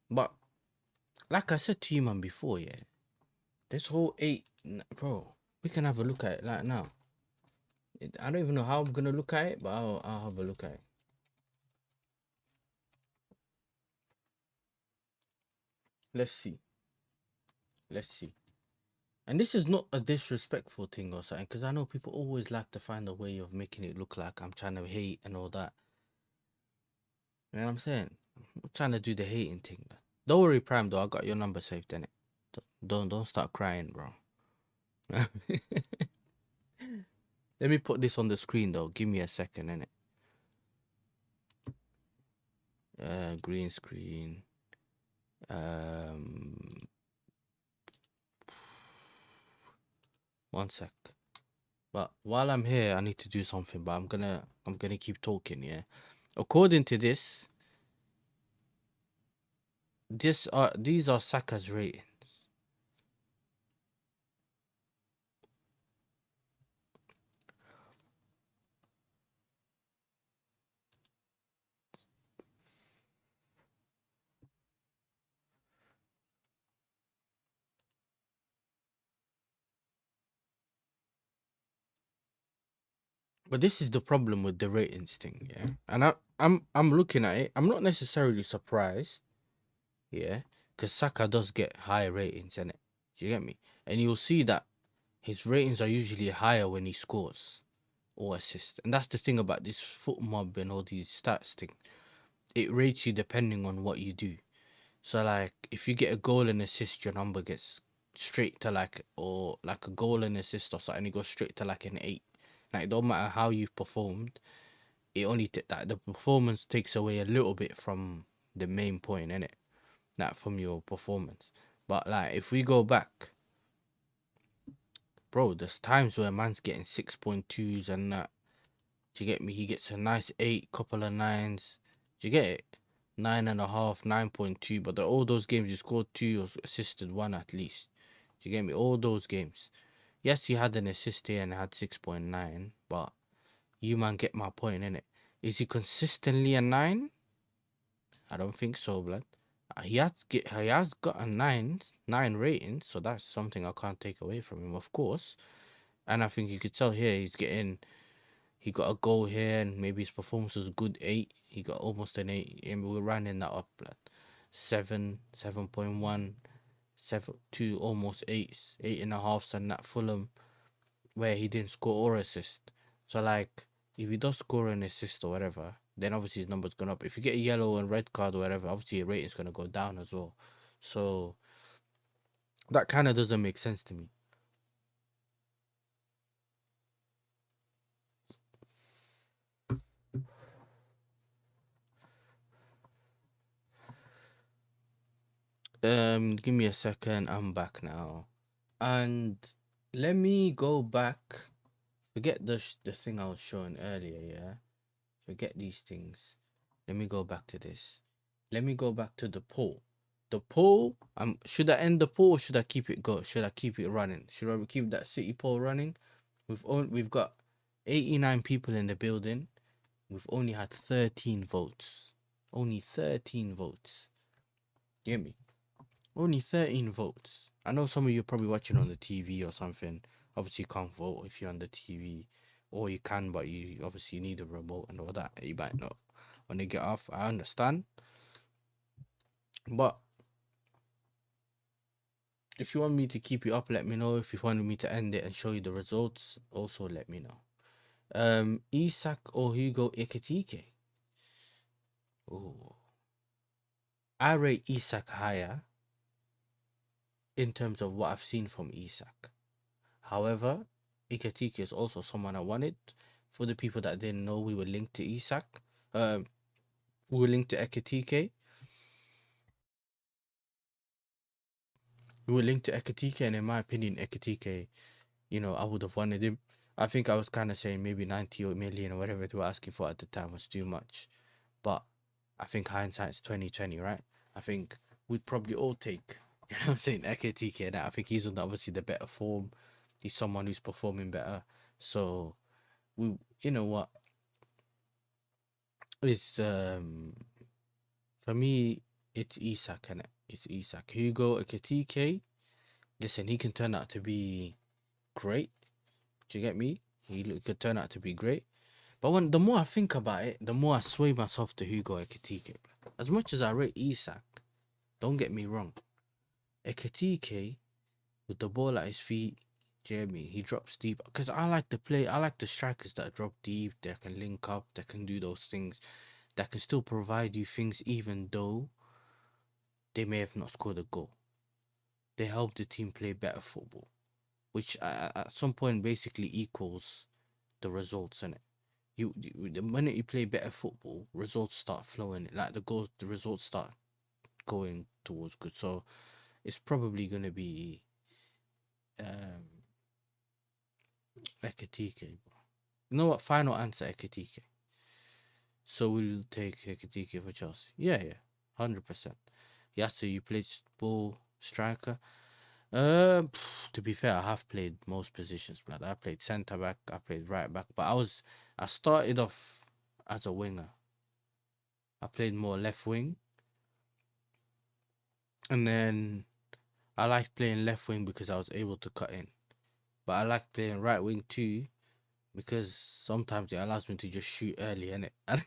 But like I said to you, man, before, yeah, this whole 8, bro, we can have a look at it like now. I don't even know how I'm gonna look at it, but I'll have a look at it. Let's see. And this is not a disrespectful thing or something, because I know people always like to find a way of making it look like I'm trying to hate and all that. You know what I'm saying? I'm trying to do the hating thing. Don't worry, Prime, though. I got your number saved in it. Don't start crying, bro. Let me put this on the screen, though. Give me a second, innit? Green screen. One sec. But while I'm here, I need to do something. But I'm gonna keep talking. Yeah. According to this, these are Saka's ratings. But this is the problem with the ratings thing, yeah. And I'm looking at it. I'm not necessarily surprised, yeah, because Saka does get high ratings, innit? Do you get me? And you'll see that his ratings are usually higher when he scores or assists. And that's the thing about this foot mob and all these stats thing. It rates you depending on what you do. So like, if you get a goal and assist, your number gets straight to like, or like a goal and assist or something, it goes straight to like an 8. Like, it don't matter how you've performed, it only that the performance takes away a little bit from the main point, innit? Like, from your performance. But like, if we go back, bro, there's times where man's getting 6.2s and that. Do you get me? He gets a nice 8, couple of 9s. Do you get it? 9.5, 9.2. But all those games you scored 2 or assisted 1 at least. Do you get me? All those games. Yes, he had an assist here and had 6.9, but you man get my point, innit? Is he consistently a 9? I don't think so, blood. He has got a 9 rating, so that's something I can't take away from him, of course. And I think you could tell here he got a goal here, and maybe his performance was good. 8, he got almost an 8, and we're running that up, blood. 7, 7.1. 2 almost 8s, 8.5s, and that Fulham where he didn't score or assist. So like, if he does score an assist or whatever, then obviously his number's gone up. If you get a yellow and red card or whatever, obviously your rating's gonna go down as well. So that kind of doesn't make sense to me. Give me a second. I'm back now, and let me go back. Forget the thing I was showing earlier. Yeah, forget these things. Let me go back to this. Let me go back to the poll. The poll. Should I end the poll or should I keep it go? Should I keep it running? Should I keep that city poll running? We've got 89 people in the building. We've only had 13 votes. Only 13 votes. Get me? Only 13 votes. I know some of you are probably watching on the TV or something. Obviously, you can't vote if you're on the TV. Or you can, but you obviously need a remote and all that. You might not when they get off. I understand. But if you want me to keep it up, let me know. If you wanted me to end it and show you the results, also let me know. Isak or Hugo Ekitike? Oh, I rate Isak higher in terms of what I've seen from Isak. However, Ekitike is also someone I wanted. For the people that didn't know, we were linked to Isak. We were linked to Ekitike. We were linked to Ekitike, and in my opinion, Ekitike, I would have wanted him. I think I was kind of saying maybe 90 million or whatever they were asking for at the time was too much. But I think hindsight's 2020, right? I think we'd probably all take, I'm saying, Ekitike and that. I think he's on obviously the better form. He's someone who's performing better. So you know what? It's for me, it's Isak, and it's Isak. Hugo Ekitike, listen, he can turn out to be great. Do you get me? He could turn out to be great. But the more I think about it, the more I sway myself to Hugo Ekitike. As much as I rate Isak, don't get me wrong, Ekitike, with the ball at his feet, Jeremy, he drops deep. Because I like to play, I like the strikers that drop deep, that can link up, that can do those things, that can still provide you things even though they may have not scored a goal. They help the team play better football, which at some point basically equals the results in it. The minute you play better football, results start flowing. Like the results start going towards good. So it's probably gonna be Ekitike. You know what? Final answer, Ekitike. So we'll take Ekitike for Chelsea. Yeah, 100%. Yasser, you played ball striker. To be fair, I have played most positions, blood. I played centre back, I played right back, but I started off as a winger. I played more left wing, and then I liked playing left wing because I was able to cut in. But I like playing right wing too, because sometimes it allows me to just shoot early, innit?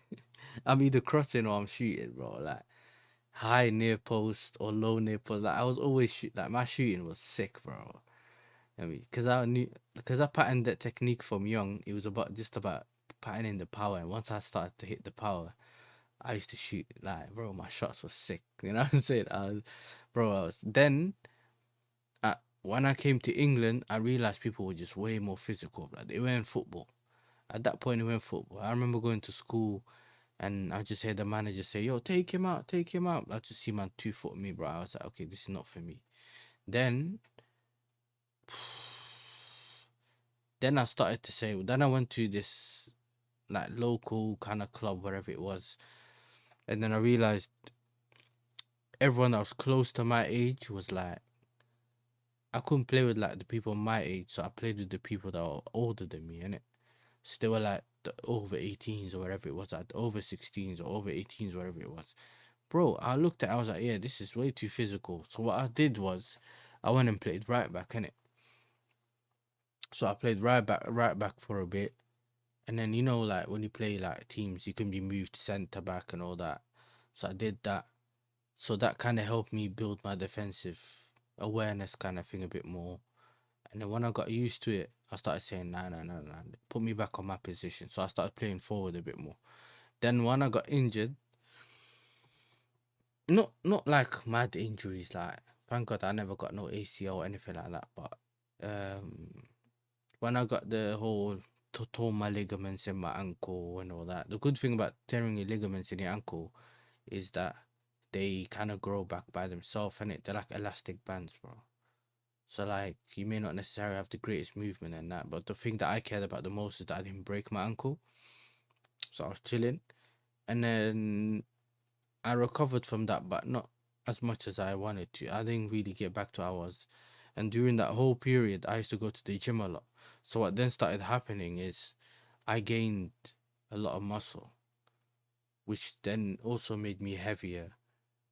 I'm either crossing or I'm shooting, bro. Like high near post or low near post. Like I was always like my shooting was sick, bro. I mean, because I patterned that technique from young. It was just about patterning the power, and once I started to hit the power, I used to shoot. Like, bro, my shots were sick. You know what I'm saying? Then when I came to England, I realized people were just way more physical. Like they weren't football. At that point, they weren't football. I remember going to school, and I just heard the manager say, "Yo, take him out, take him out." I just see man 2-foot me, bro. I was like, okay, this is not for me. Then I started to say, then I went to this like local kind of club, wherever it was, and then I realized everyone that was close to my age was like, I couldn't play with like the people my age, so I played with the people that were older than me, innit? So they were like the over 18s or whatever it was, like the over 16s or over 18s, whatever it was. Bro, I looked at it, I was like, yeah, this is way too physical. So what I did was I went and played right back, innit? So I played right back for a bit. And then, like when you play like teams, you can be moved centre back and all that. So I did that. So that kind of helped me build my defensive awareness kind of thing a bit more. And then when I got used to it, I started saying, nah, put me back on my position. So I started playing forward a bit more. Then when I got injured, not like mad injuries. Like, thank God I never got no ACL or anything like that. But when I got the whole tore my ligaments in my ankle and all that, the good thing about tearing your ligaments in your ankle is that they kind of grow back by themselves, and they're like elastic bands, bro. So like, you may not necessarily have the greatest movement and that, but the thing that I cared about the most is that I didn't break my ankle. So I was chilling, and then I recovered from that, but not as much as I wanted to. I didn't really get back to how I was. And during that whole period, I used to go to the gym a lot. So what then started happening is I gained a lot of muscle, which then also made me heavier,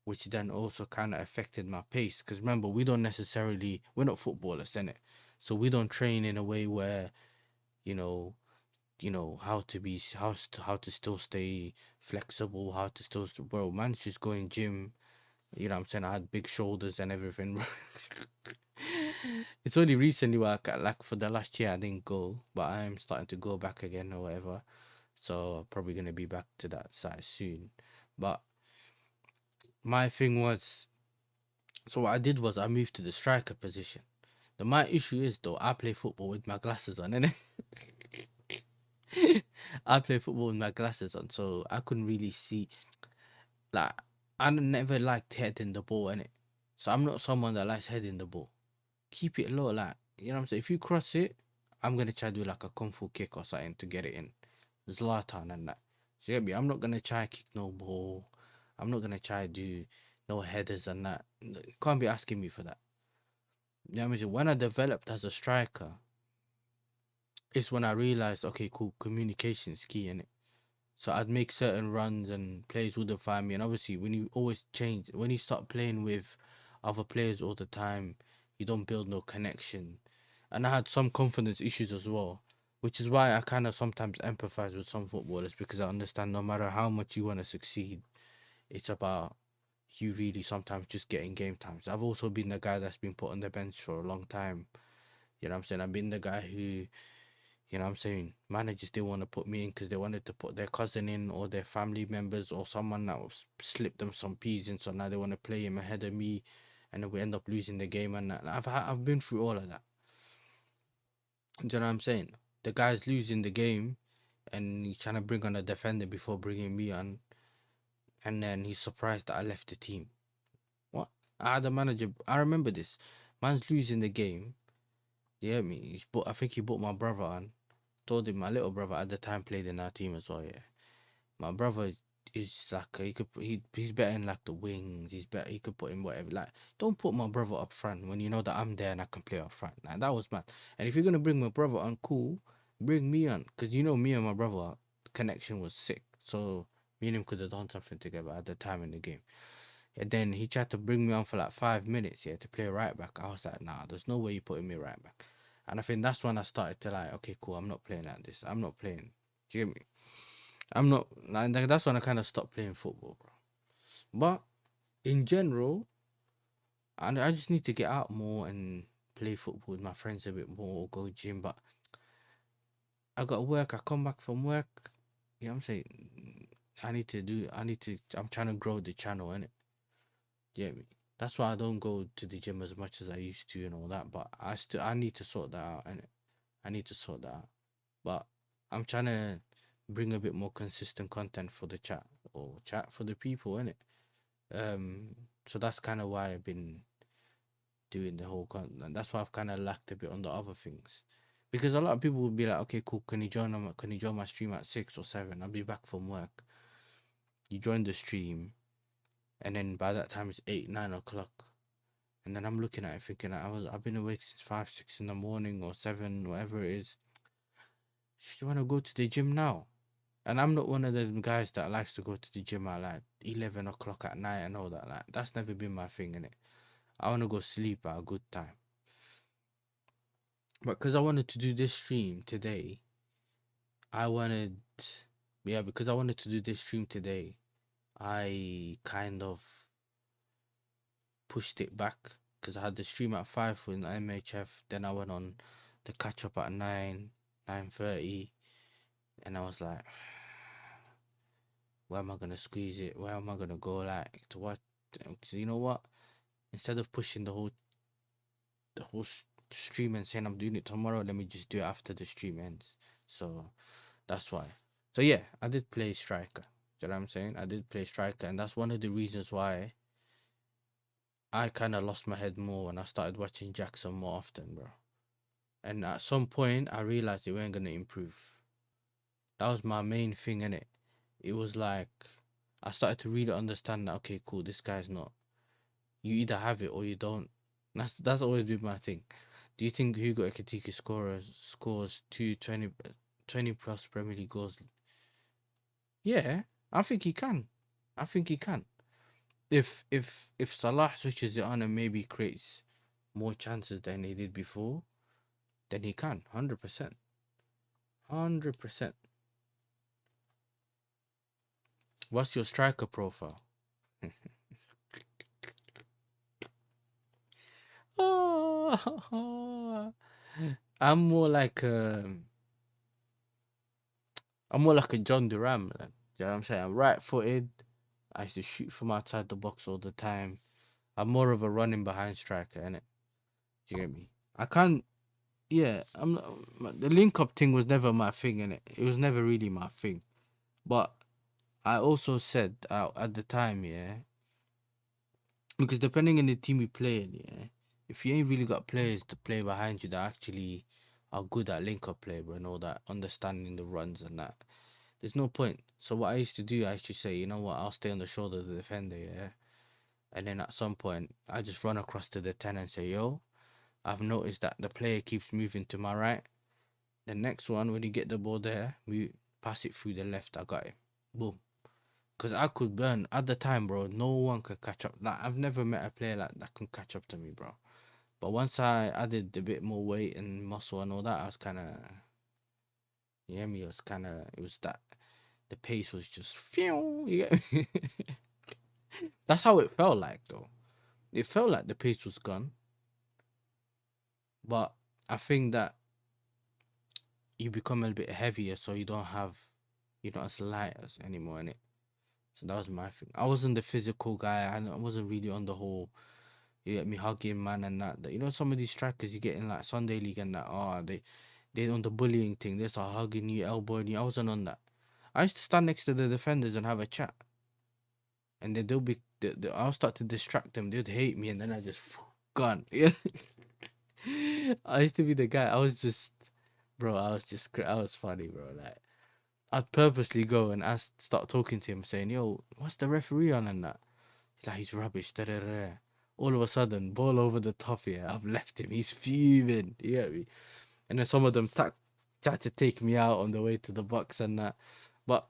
which then also kind of affected my pace. Because remember, we're not footballers, innit? So we don't train in a way where, you know, how to still stay flexible, how to still, bro, man's just going gym. You know what I'm saying? I had big shoulders and everything, bro. It's only recently where like for the last year I didn't go, but I'm starting to go back again or whatever. So I'm probably gonna be back to that side soon. But my thing was, so what I did was I moved to the striker position. My issue is though, I play football with my glasses on, innit? I play football with my glasses on, so I couldn't really see. Like, I never liked heading the ball, innit? So I'm not someone that likes heading the ball. Keep it low, like, you know what I'm saying? If you cross it, I'm gonna try to do like a kung fu kick or something to get it in. Zlatan and that. So you get me? I'm not gonna try kick no ball. I'm not gonna try to do no headers and that. You can't be asking me for that. You know what I mean? When I developed as a striker, it's when I realized, okay, cool, communication is key, innit? So I'd make certain runs and players wouldn't find me. And obviously, when you start playing with other players all the time, you don't build no connection. And I had some confidence issues as well, which is why I kind of sometimes empathize with some footballers, because I understand no matter how much you want to succeed, it's about you really sometimes just getting game times. I've also been the guy that's been put on the bench for a long time. You know what I'm saying? I've been the guy who, you know what I'm saying, managers didn't want to put me in because they wanted to put their cousin in or their family members or someone that was slip them some peas in, so now they want to play him ahead of me, and then we end up losing the game. And that. I've been through all of that. Do you know what I'm saying? The guy's losing the game and he's trying to bring on a defender before bringing me on, and then he's surprised that I left the team. What? I had a manager, I remember this. Man's losing the game. Yeah, I think he brought my brother on. Told him, my little brother at the time played in our team as well. Yeah, my brother is like he's better in like the wings. He's better. He could put in whatever. Like, don't put my brother up front when you know that I'm there and I can play up front. Like, that was mad. And if you're gonna bring my brother on, cool, bring me on, because you know me and my brother connection was sick. So me and him could have done something together at the time in the game. And then he tried to bring me on for like 5 minutes, yeah, to play right back. I was like, nah, there's no way you're putting me right back. And I think that's when I started to like, okay, cool, I'm not playing like this. I'm not playing. Do you get me? I'm not, like, that's when I kind of stopped playing football, bro. But in general, I just need to get out more and play football with my friends a bit more, or go gym. But I got work. I come back from work. You know what I'm saying? I'm trying to grow the channel, innit? You get me? That's why I don't go to the gym as much as I used to and all that. But I need to sort that out, innit? I need to sort that out. But I'm trying to bring a bit more consistent content for the chat, or chat for the people, innit? So that's kind of why I've been doing the whole content. That's why I've kind of lacked a bit on the other things, because a lot of people would be like, okay, cool, can you join my stream at 6 or 7? I'll be back from work. You join the stream, and then by that time it's 8, 9 o'clock, and then I'm looking at it thinking, I've been awake since 5, 6 in the morning, or 7, whatever it is. You want to go to the gym now? And I'm not one of them guys that likes to go to the gym at like 11 o'clock at night and all that. Like, that's never been my thing, innit? I want to go sleep at a good time. But because I wanted to do this stream today, because I wanted to do this stream today, I kind of pushed it back, because I had the stream at 5 for the MHF. Then I went on the catch up at 9, 9:30, and I was like, where am I gonna squeeze it? Where am I gonna go, like, to what? So you know what? Instead of pushing the whole stream and saying I'm doing it tomorrow, let me just do it after the stream ends. So that's why. So yeah, I did play striker. You know what I'm saying? I did play striker, and that's one of the reasons why I kind of lost my head more when I started watching Jackson more often, bro. And at some point, I realized it weren't gonna improve. That was my main thing in it. It was like I started to really understand that. Okay, cool. This guy's not. You either have it or you don't. That's always been my thing. Do you think Hugo Ekitike scores 20 plus Premier League goals? Yeah, I think he can. I think he can. If Salah switches it on and maybe creates more chances than he did before, then he can. 100%. 100%. What's your striker profile? Oh, I'm more like a John Duran, man. You know what I'm saying? I'm right-footed. I used to shoot from outside the box all the time. I'm more of a running behind striker, innit? Do you get me? I can't. Yeah, the link-up thing was never my thing, innit? It was never really my thing. But I also said at the time, yeah, because depending on the team you play in, yeah, if you ain't really got players to play behind you that actually are good at link-up play, bro, and all that, understanding the runs and that, there's no point. So what I used to do, I used to say, you know what, I'll stay on the shoulder of the defender, yeah? And then at some point, I just run across to the 10 and say, yo, I've noticed that the player keeps moving to my right. The next one, when you get the ball there, we pass it through the left, I got him. Boom. Because I could burn. At the time, bro, no one could catch up. Like, I've never met a player like that can catch up to me, bro. But once I added a bit more weight and muscle and all that, I was kind of... You get me? It was that... The pace was just... You get me? That's how it felt like, though. It felt like the pace was gone. But I think that you become a bit heavier, so you don't have... You're not as light as anymore, innit? So that was my thing. I wasn't the physical guy. I wasn't really on the whole... You get me, hugging, man, and that. You know, some of these strikers you get in, like, Sunday League and that, they on the bullying thing. They start hugging you, elbowing you. I wasn't on that. I used to stand next to the defenders and have a chat. And then I'll start to distract them. They'd hate me, and then I just gone. Yeah. I used to be the guy. I was funny, bro. Like, I'd purposely go and start talking to him, saying, "Yo, what's the referee on and that?" He's like, "He's rubbish." Da, da, da. All of a sudden, ball over the top here. I've left him. He's fuming. You get me? And then some of them tried to take me out on the way to the box and that. But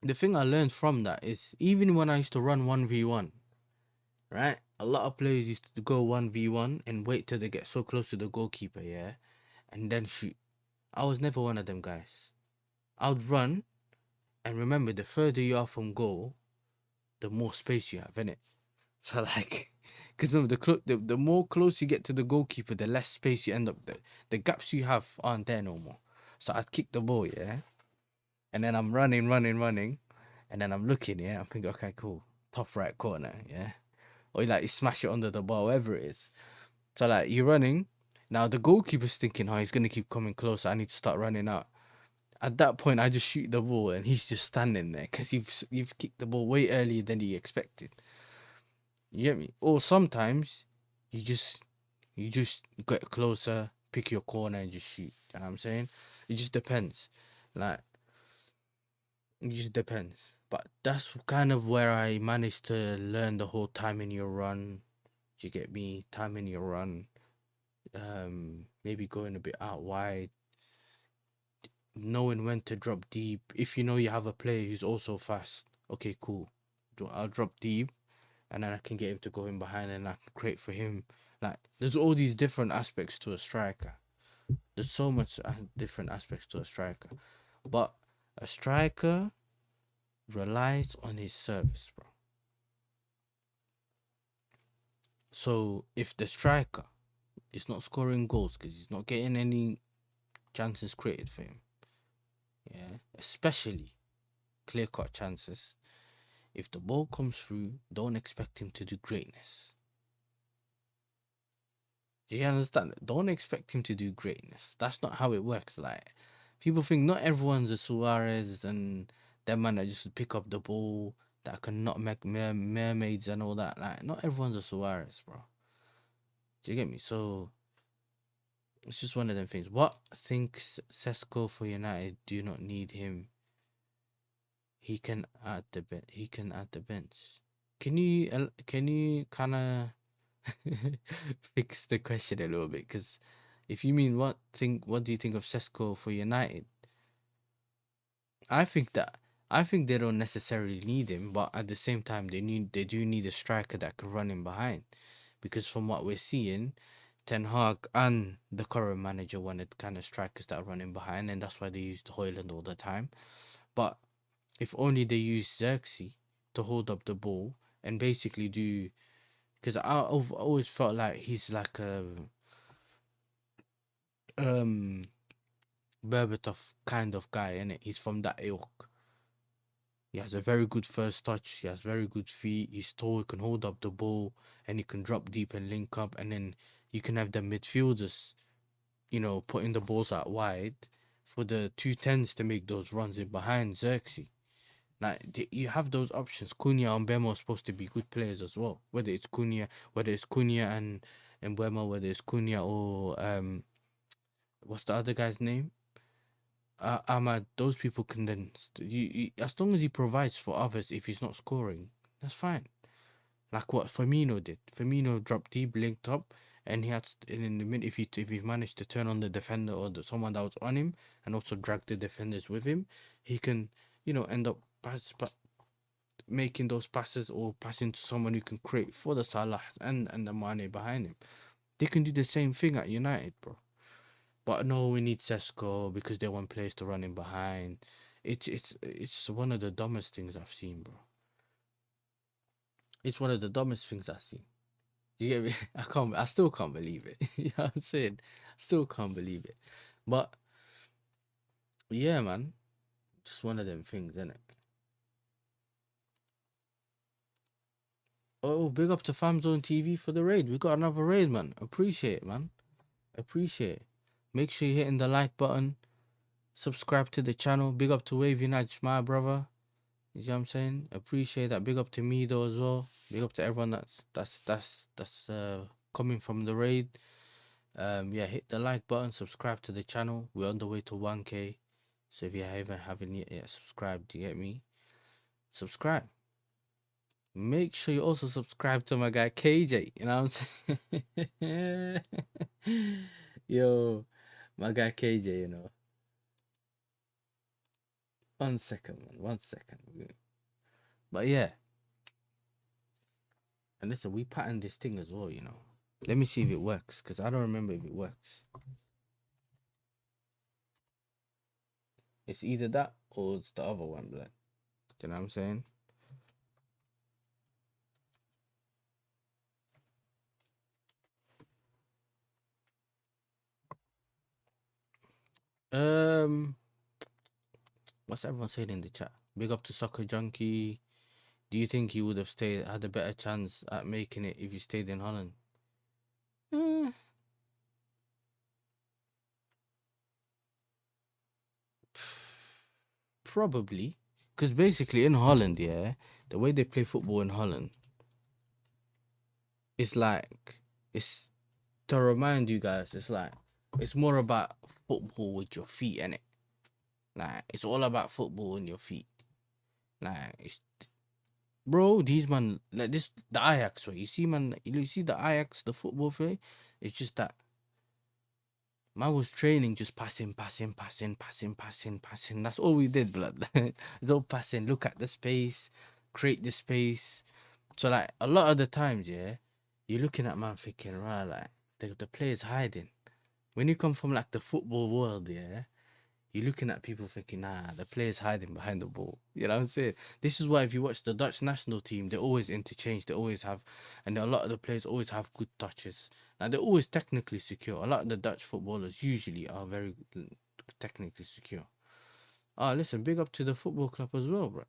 the thing I learned from that is, even when I used to run 1v1, right? A lot of players used to go 1v1 and wait till they get so close to the goalkeeper, yeah? And then shoot. I was never one of them guys. I would run, and remember, the further you are from goal, the more space you have, innit? So, like, because remember, the more close you get to the goalkeeper, the less space you end up. The gaps you have aren't there no more. So I'd kick the ball, yeah? And then I'm running. And then I'm looking, yeah? I'm thinking, okay, cool. Top right corner, yeah? Or you smash it under the bar, whatever it is. So, like, you're running. Now, the goalkeeper's thinking, oh, he's going to keep coming closer. I need to start running out. At that point, I just shoot the ball, and he's just standing there because you've kicked the ball way earlier than he expected. You get me? Or sometimes you just get closer, pick your corner, and just shoot. You know what I'm saying? It just depends. Like, it just depends. But that's kind of where I managed to learn the whole timing your run. Do you get me? Timing your run. Maybe going a bit out wide. Knowing when to drop deep. If you know you have a player who's also fast, okay, cool. I'll drop deep, and then I can get him to go in behind, and I can create for him. Like, there's all these different aspects to a striker. There's so much different aspects to a striker. But a striker relies on his service, bro. So if the striker is not scoring goals because he's not getting any chances created for him, yeah, especially clear-cut chances, if the ball comes through, don't expect him to do greatness. Do you understand? Don't expect him to do greatness. That's not how it works. Like, people think not everyone's a Suarez and them man that just pick up the ball, that can not make mermaids and all that. Like, not everyone's a Suarez, bro. Do you get me? So it's just one of them things. What thinks Sesko for United? Do not need him. He can add the bench. He can add the bench. Can you kind of fix the question a little bit? Because if you mean what do you think of Sesko for United? I think they don't necessarily need him, but at the same time they do need a striker that can run in behind. Because from what we're seeing, Ten Hag and the current manager wanted kind of strikers that are running behind, and that's why they used Højlund all the time. But if only they use Xerxes to hold up the ball and basically do, because I've always felt like he's like a Berbatov kind of guy, innit? He's from that ilk. He has a very good first touch. He has very good feet. He's tall. He can hold up the ball, and he can drop deep and link up. And then you can have the midfielders, you know, putting the balls out wide for the 210s to make those runs in behind Xerxes. Like, you have those options. Cunha and Mbeumo are supposed to be good players as well. Whether it's Cunha and Mbeumo, whether it's Cunha or what's the other guy's name? Ahmed. Those people can then as long as he provides for others, if he's not scoring, that's fine. Like what Firmino did. Firmino dropped deep, linked up, and he had in the minute if he managed to turn on the defender or someone that was on him, and also drag the defenders with him, he can, you know, end up making those passes or passing to someone who can create for the Salah and the Mane behind him. They can do the same thing at United, bro. But no, we need Sesko because they want players to run in behind. It's one of the dumbest things I've seen, bro. It's one of the dumbest things I've seen. You get me? I still can't believe it. You know what I'm saying? Still can't believe it. But yeah, man. Just one of them things, innit? Oh, big up to Famzone TV for the raid. We got another raid, man. Appreciate it, man. Appreciate it. Make sure you're hitting the like button. Subscribe to the channel. Big up to Wavy Nudge, my brother. You know what I'm saying? Appreciate that. Big up to me though as well. Big up to everyone that's coming from the raid. Yeah, hit the like button. Subscribe to the channel. We're on the way to 1K. So if you haven't yet subscribed, you get me? Subscribe. Make sure you also subscribe to my guy KJ. You know what I'm saying? Yo, my guy KJ, you know. 1 second, man. 1 second. But yeah. And listen, we patterned this thing as well, you know. Let me see if it works, because I don't remember if it works. It's either that or it's the other one, blood. Do you know what I'm saying? What's everyone saying in the chat? Big up to Soccer Junkie. Do you think he would have had a better chance at making it if he stayed in Holland? Probably. Because basically in Holland, yeah, the way they play football in Holland, it's like, it's to remind you guys, it's more about football with your feet, innit? Like, it's all about football and your feet. Like, it's, bro, these man, like this, the Ajax way. You see, man, you see the Ajax, the football way. It's just that man was training, just passing. That's all we did, blood. It's all passing. Look at the space, create the space. So like a lot of the times, yeah, you're looking at man thinking, right, like the player's hiding. When you come from like the football world, yeah, you're looking at people thinking, nah, the player's hiding behind the ball. You know what I'm saying? This is why if you watch the Dutch national team, they always interchange. They always have, and a lot of the players always have good touches. Now, they're always technically secure. A lot of the Dutch footballers usually are very technically secure. Ah, listen, big up to the football club as well, bro.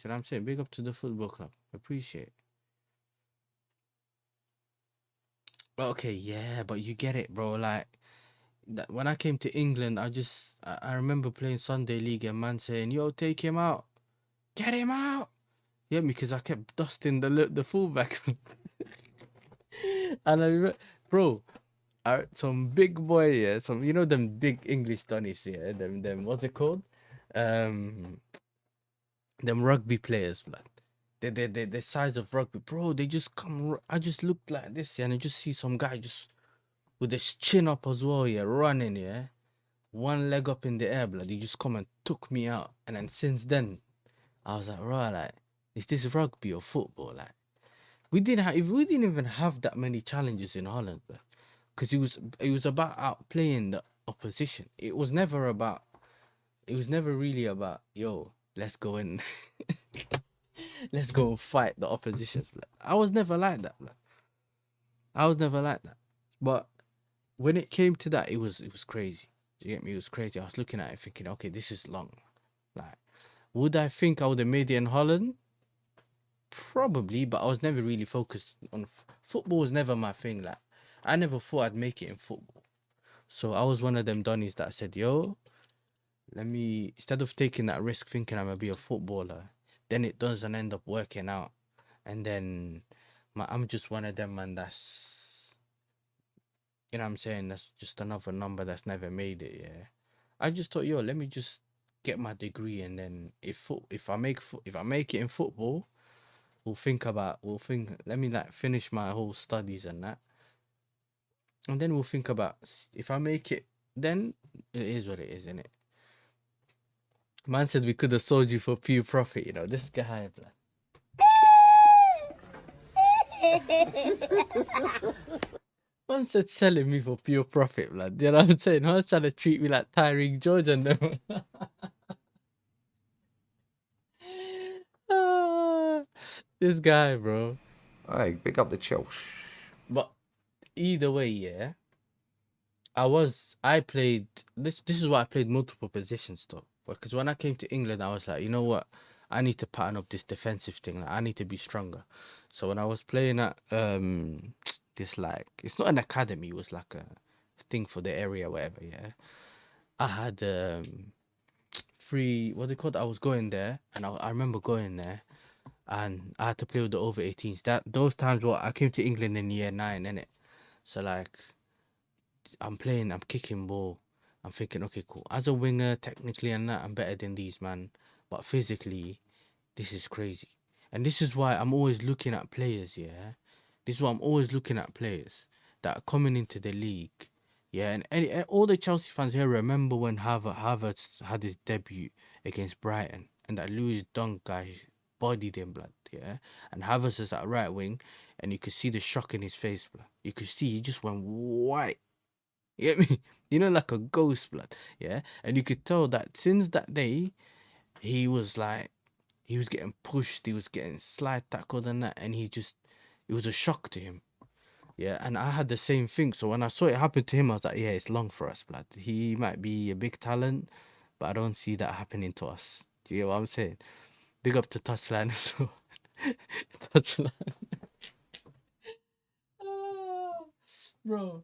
you know what I'm saying? Big up to the football club. Appreciate it. Okay, yeah, but you get it, bro. Like, when I came to England, I remember playing Sunday League and man saying, "Yo, take him out, get him out." Yeah, because I kept dusting the fullback, and I remember, bro, some big boy, yeah, some them big English dunnies, yeah, them what's it called, them rugby players, blood. The size of rugby, bro. They just come. I just looked like this, yeah, and I just see some guy just with his chin up as well, yeah, running, yeah, one leg up in the air, blood. He just come and took me out, and then since then, I was like, right, like, is this rugby or football? Like, we didn't even have that many challenges in Holland, blood, because it was about outplaying the opposition. It was never really about, yo, let's go and let's go and fight the opposition. Blood. I was never like that, blood. I was never like that. But when it came to that, it was crazy. Do you get me? It was crazy. I was looking at it thinking, okay, this is long. Like, would I think I would have made it in Holland? Probably, but I was never really focused on football. Was never my thing. Like, I never thought I'd make it in football. So I was one of them dunnies that said, yo, instead of taking that risk thinking I'm gonna be a footballer, then it doesn't end up working out. And then I'm just one of them, man, that's, you know what I'm saying, that's just another number that's never made it, yeah. I just thought, yo, let me just get my degree, and then if I make it in football, let me like finish my whole studies and that. And then we'll think about, if I make it, then it is what it is, innit? Man said we could have sold you for pure profit, you know. This guy, blood. Man said selling me for pure profit, blood. You know what I'm saying? I was trying to treat me like Tyreek George and them. This guy, bro. Hey, pick up the Chelsea. But either way, yeah. I played this is why I played multiple positions though. Because when I came to England, I was like, you know what? I need to pattern up this defensive thing. Like, I need to be stronger. So when I was playing at this, like, it's not an academy, it was like a thing for the area, whatever, yeah. I had free, what they called, I was going there, and I remember going there, and I had to play with the over 18s. Those times I came to England in year 9, innit? So like, I'm kicking ball. I'm thinking, okay, cool. As a winger, technically and that, I'm better than these, man. But physically, this is crazy. And this is why I'm always looking at players, yeah? This is why I'm always looking at players that are coming into the league, yeah? And all the Chelsea fans here remember when Havertz had his debut against Brighton, and that Lewis Dunk guy bodied him, blood, yeah? And Havertz is at right wing, and you could see the shock in his face, blood. You could see he just went white. You get me? You know, like a ghost, blood, yeah? And you could tell that since that day, he was getting pushed, he was getting slide tackled and that, and it was a shock to him, yeah? And I had the same thing, so when I saw it happen to him, I was like, yeah, it's long for us, blood. He might be a big talent, but I don't see that happening to us. Do you get what I'm saying? Big up to Touchline as well. Touchline. Bro.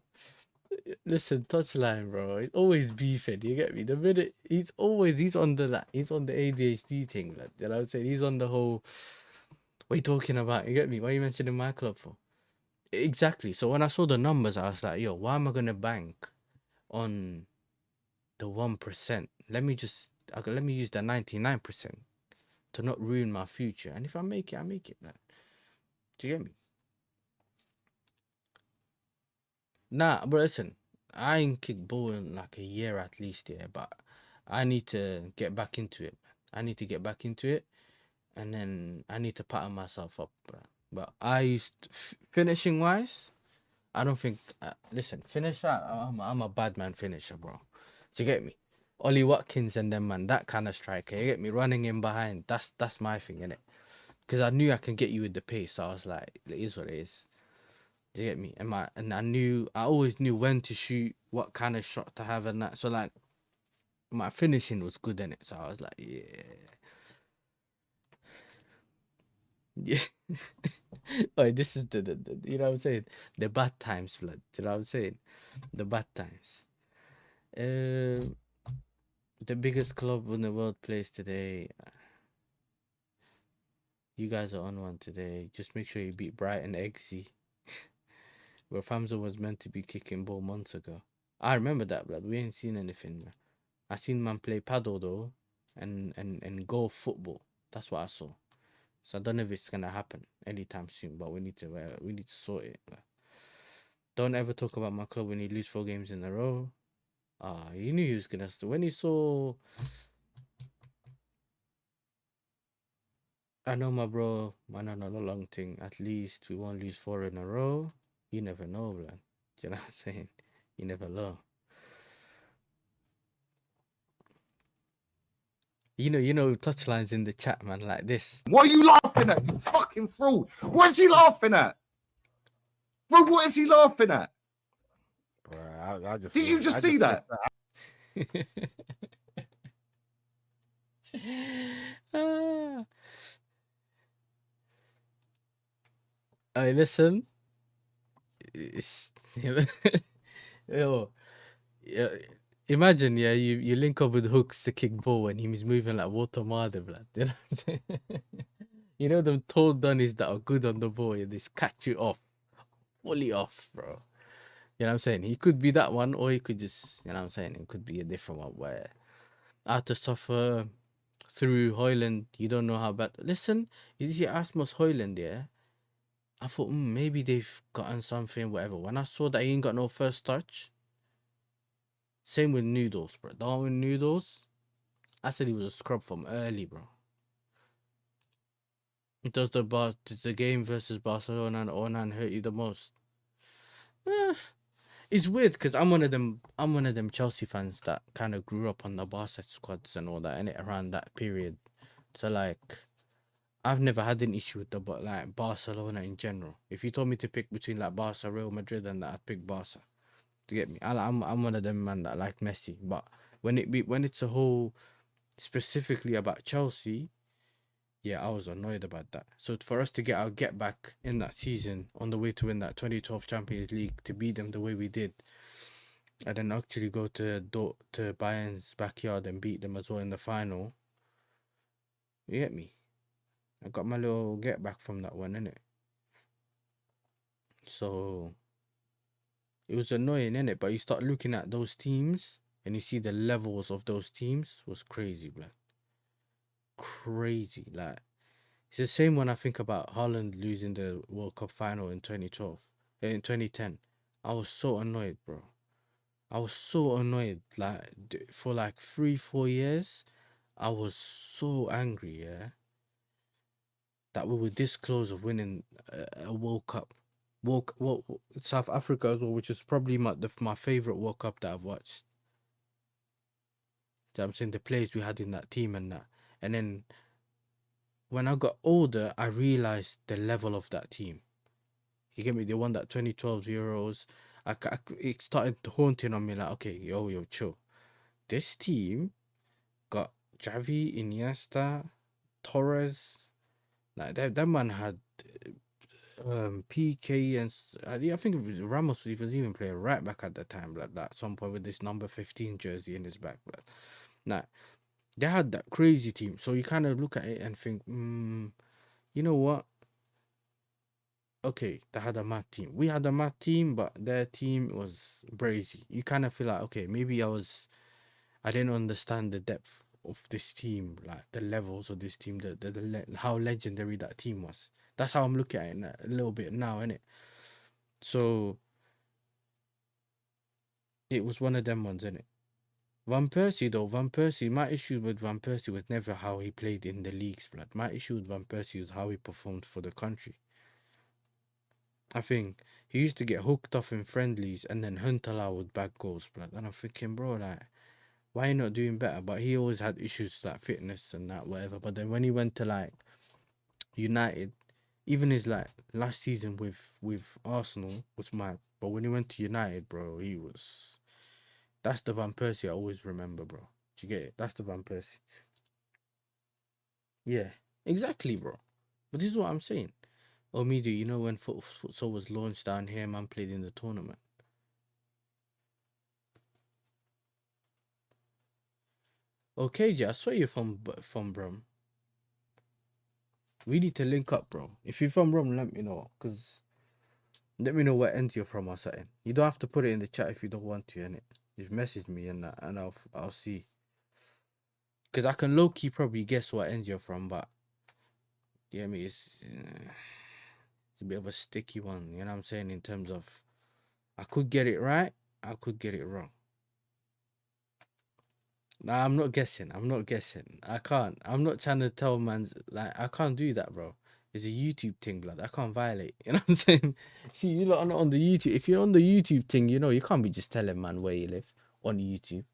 Listen, Touchline, bro. He's always beefing. You get me? The minute he's on the ADHD thing. Like, you know what I'm saying? He's on the whole. What are you talking about? You get me? Why are you mentioning my club for? Exactly. So when I saw the numbers, I was like, yo, why am I gonna bank on the 1%? Let me use the 99% to not ruin my future. And if I make it, I make it. Like, do you get me? Nah, but listen, I ain't kicked ball in like a year at least, yeah, but I need to get back into it, man. I need to get back into it, and then I need to pattern myself up, bro. But finishing wise, I don't think, listen, finisher, I'm a bad man finisher, bro. Do you get me? Ollie Watkins and them, man, that kind of striker, you get me? Running in behind, that's my thing, innit? Because I knew I can get you with the pace, so I was like, it is what it is. Do you get me? And I always knew when to shoot, what kind of shot to have and that. So like, my finishing was good in it. So I was like, yeah. Yeah. Oh, this is the you know what I'm saying? The bad times, blood. You know what I'm saying? The bad times. The biggest club in the world plays today. You guys are on one today. Just make sure you beat Brighton XZ. Where Famza was meant to be kicking ball months ago. I remember that, blood. We ain't seen anything, man. I seen man play paddle though, and golf football. That's what I saw. So I don't know if it's gonna happen anytime soon, but we need to sort it. Don't ever talk about my club when you lose 4 games in a row. You knew he was gonna. When he saw, I know my bro, man, on a long thing. At least we won't lose 4 in a row. You never know, man. Do you know what I'm saying? You never know. You know, touchlines in the chat, man, like this. What are you laughing at, you fucking fraud? What is he laughing at? Bro, what is he laughing at? Bro, Did you just see that? Hey, listen. Yo, yeah. Imagine, yeah, you link up with Hooks to kick ball and he's moving like water mother, blood. You know what I'm saying? You know them tall dunnies that are good on the ball, and they catch you off, fully off, bro. You know what I'm saying? He could be that one, or he could just, you know what I'm saying? It could be a different one where I had to suffer through Hoyland. You don't know how bad. Listen, if you ask Moss Hoyland, yeah, I thought maybe they've gotten something, whatever. When I saw that he ain't got no first touch, same with Noodles, bro. Darwin Noodles, I said he was a scrub from early, bro. Does the game versus Barcelona and Onan hurt you the most? It's weird because I'm one of them Chelsea fans that kind of grew up on the Barca squads and all that, and it around that period. So like, I've never had an issue with like Barcelona in general. If you told me to pick between like Barca, Real Madrid, and that, I'd pick Barca. To get me, I'm one of them man that like Messi. But when it's a whole specifically about Chelsea, yeah, I was annoyed about that. So for us to get our get back in that season on the way to win that 2012 Champions League, to beat them the way we did, and then actually go to Bayern's backyard and beat them as well in the final. You get me? I got my little get back from that one, innit? So it was annoying, innit? But you start looking at those teams and you see the levels of those teams was crazy, blood. Crazy. Like, it's the same when I think about Holland losing the World Cup final in 2012. In 2010. I was so annoyed, bro. I was so annoyed. Like, for like 3-4 years, I was so angry, yeah, that we were this close of winning a World Cup. South Africa as well, which is probably my favorite World Cup that I've watched. You know I'm saying, the players we had in that team and that. And then when I got older, I realized the level of that team. You get me? They won that 2012 Euros. It started haunting on me like, okay, yo, chill. This team got Xavi, Iniesta, Torres. Like that man had PK and I think it was Ramos was even playing right back at the time, like that. At some point with this number 15 jersey in his back, but nah, they had that crazy team. So you kind of look at it and think, you know what? Okay, they had a mad team. We had a mad team, but their team was brazy. You kind of feel like, okay, maybe I didn't understand the depth of this team, like the levels of this team, how legendary that team was. That's how I'm looking at it a little bit now, innit? So it was one of them ones, innit? Van Persie, my issue with Van Persie was never how he played in the leagues, blood. My issue with Van Persie was how he performed for the country. I think he used to get hooked off in friendlies and then Huntelaar would bag goals, blood. And I'm thinking, bro, like, why are you not doing better? But he always had issues like fitness and that, whatever. But then when he went to like United, even his like last season with Arsenal was mad. But when he went to United, bro, that's the Van Persie I always remember, bro. Do you get it? That's the Van Persie. Yeah, exactly, bro. But this is what I'm saying. Oh, Media, you know when futsal was launched down here, man played in the tournament. Okay, I swear you're from Brum. We need to link up, bro. If you're from Brum, let me know. Cause let me know what ends you're from or something. You don't have to put it in the chat if you don't want to, innit? Just message me and that, and I'll see. Cause I can low key probably guess what ends you're from, but yeah, I mean it's a bit of a sticky one. You know what I'm saying? In terms of, I could get it right, I could get it wrong. Nah, I'm not guessing. I can't. I'm not trying to tell man's like I can't do that, bro. It's a YouTube thing, blood. I can't violate. You know what I'm saying? See, you lot are not on the YouTube. If you're on the YouTube thing, you know you can't be just telling man where you live on YouTube.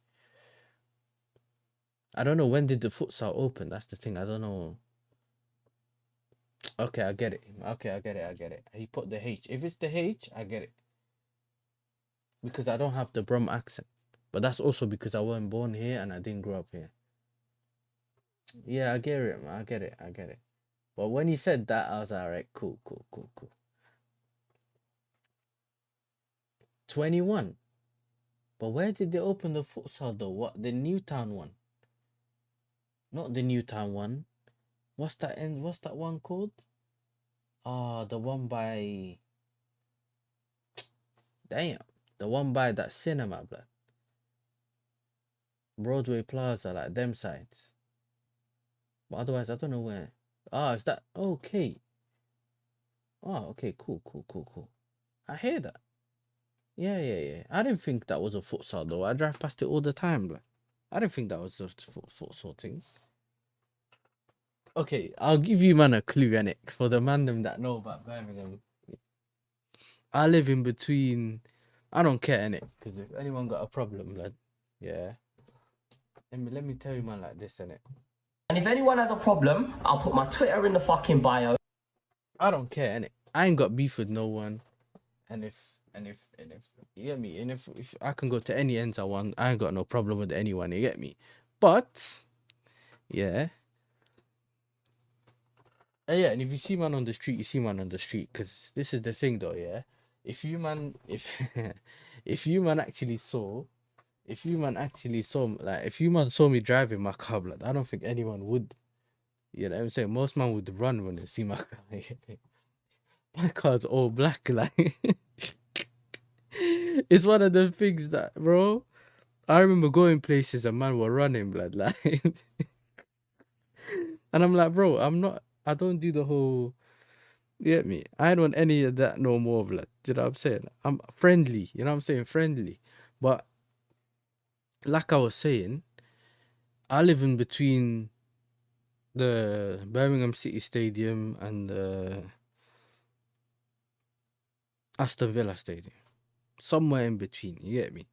I don't know when did the futsal open. That's the thing. I don't know. Okay, I get it. Okay, I get it. He put the H. If it's the H, I get it. Because I don't have the Brum accent. But that's also because I wasn't born here and I didn't grow up here. Yeah, I get it, man. I get it. But when he said that, I was like, alright, cool. 21. But where did they open the futsal though? What, the Newtown one? Not the Newtown one. What's that one called? The one by damn. The one by that cinema, blood. Broadway Plaza, like them sides. But otherwise, I don't know where. Is that okay? Okay, cool. I hear that. Yeah. I didn't think that was a futsal though. I drive past it all the time, blood. I didn't think that was a futsal thing. Okay, I'll give you man a clue, innit? For the man them that know about Birmingham. I live in between. I don't care, innit? Because if anyone got a problem, lad, yeah. Let me tell you, man, like this, innit? And if anyone has a problem, I'll put my Twitter in the fucking bio. I don't care, innit? I ain't got beef with no one. And if you get me, and if I can go to any ends I want, I ain't got no problem with anyone, you get me? But yeah. Yeah, and if you see man on the street, you see man on the street. Cause this is the thing though, yeah. If you man actually saw me driving my car, like, I don't think anyone would. You know what I'm saying? Most man would run when they see my car. My car's all black, like. It's one of the things that, bro. I remember going places and man were running, blood, like. And I'm like, bro, I don't do the whole. You get me? I don't want any of that no more, blood. You know what I'm saying? I'm friendly. You know what I'm saying? Friendly. But like I was saying, I live in between the Birmingham City Stadium and the Aston Villa Stadium. Somewhere in between. You get me?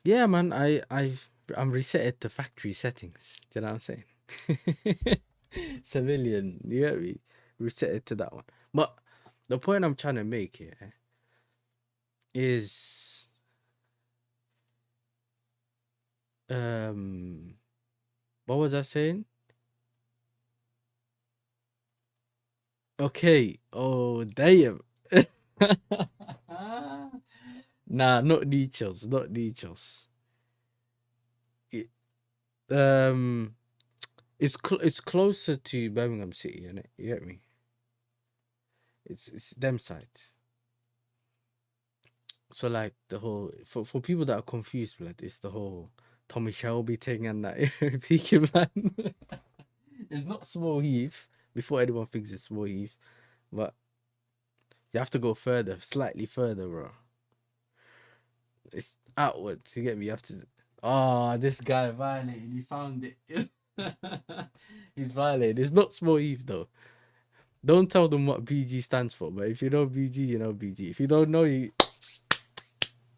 Yeah, man. I'm resetted to factory settings. Do you know what I'm saying? Civilian. You get me? Resetted to that one. But the point I'm trying to make here is what was I saying? Okay. Oh damn. Nah, not details. It's closer to Birmingham City, isn't it? You get me? It's them sides. So like the whole for people that are confused, blood, it's the whole Tommy Shelby thing and that peaking man. It's not Small Heath before anyone thinks it's Small Heath, but you have to go further, slightly further, bro. It's outwards. You get me? You have to. Oh, this guy violated. He found it. He's violated. It's not Small Heath though. Don't tell them what BG stands for, but if you know BG, you know BG. If you don't know, you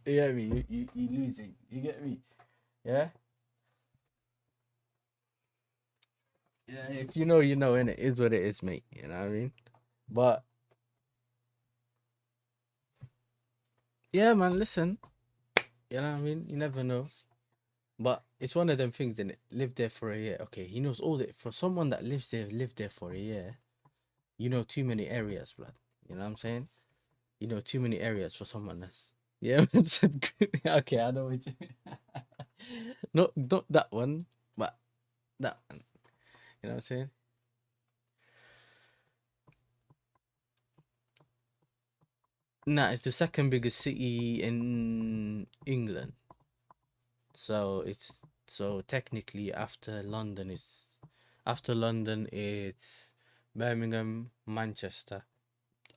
get me? You losing. You get me? Yeah? Yeah, if you know, you know, and it is what it is, mate. You know what I mean? But yeah, man, listen. You know what I mean? You never know. But it's one of them things, and it lived there for a year. Okay, he knows all that. For someone that lived there for a year, you know too many areas, blood. You know what I'm saying? You know too many areas for someone that's yeah. Man said, okay, I know what you. Not that one, but that one. You know what I'm saying? Nah, it's the second biggest city in England. So technically after London it's Birmingham, Manchester.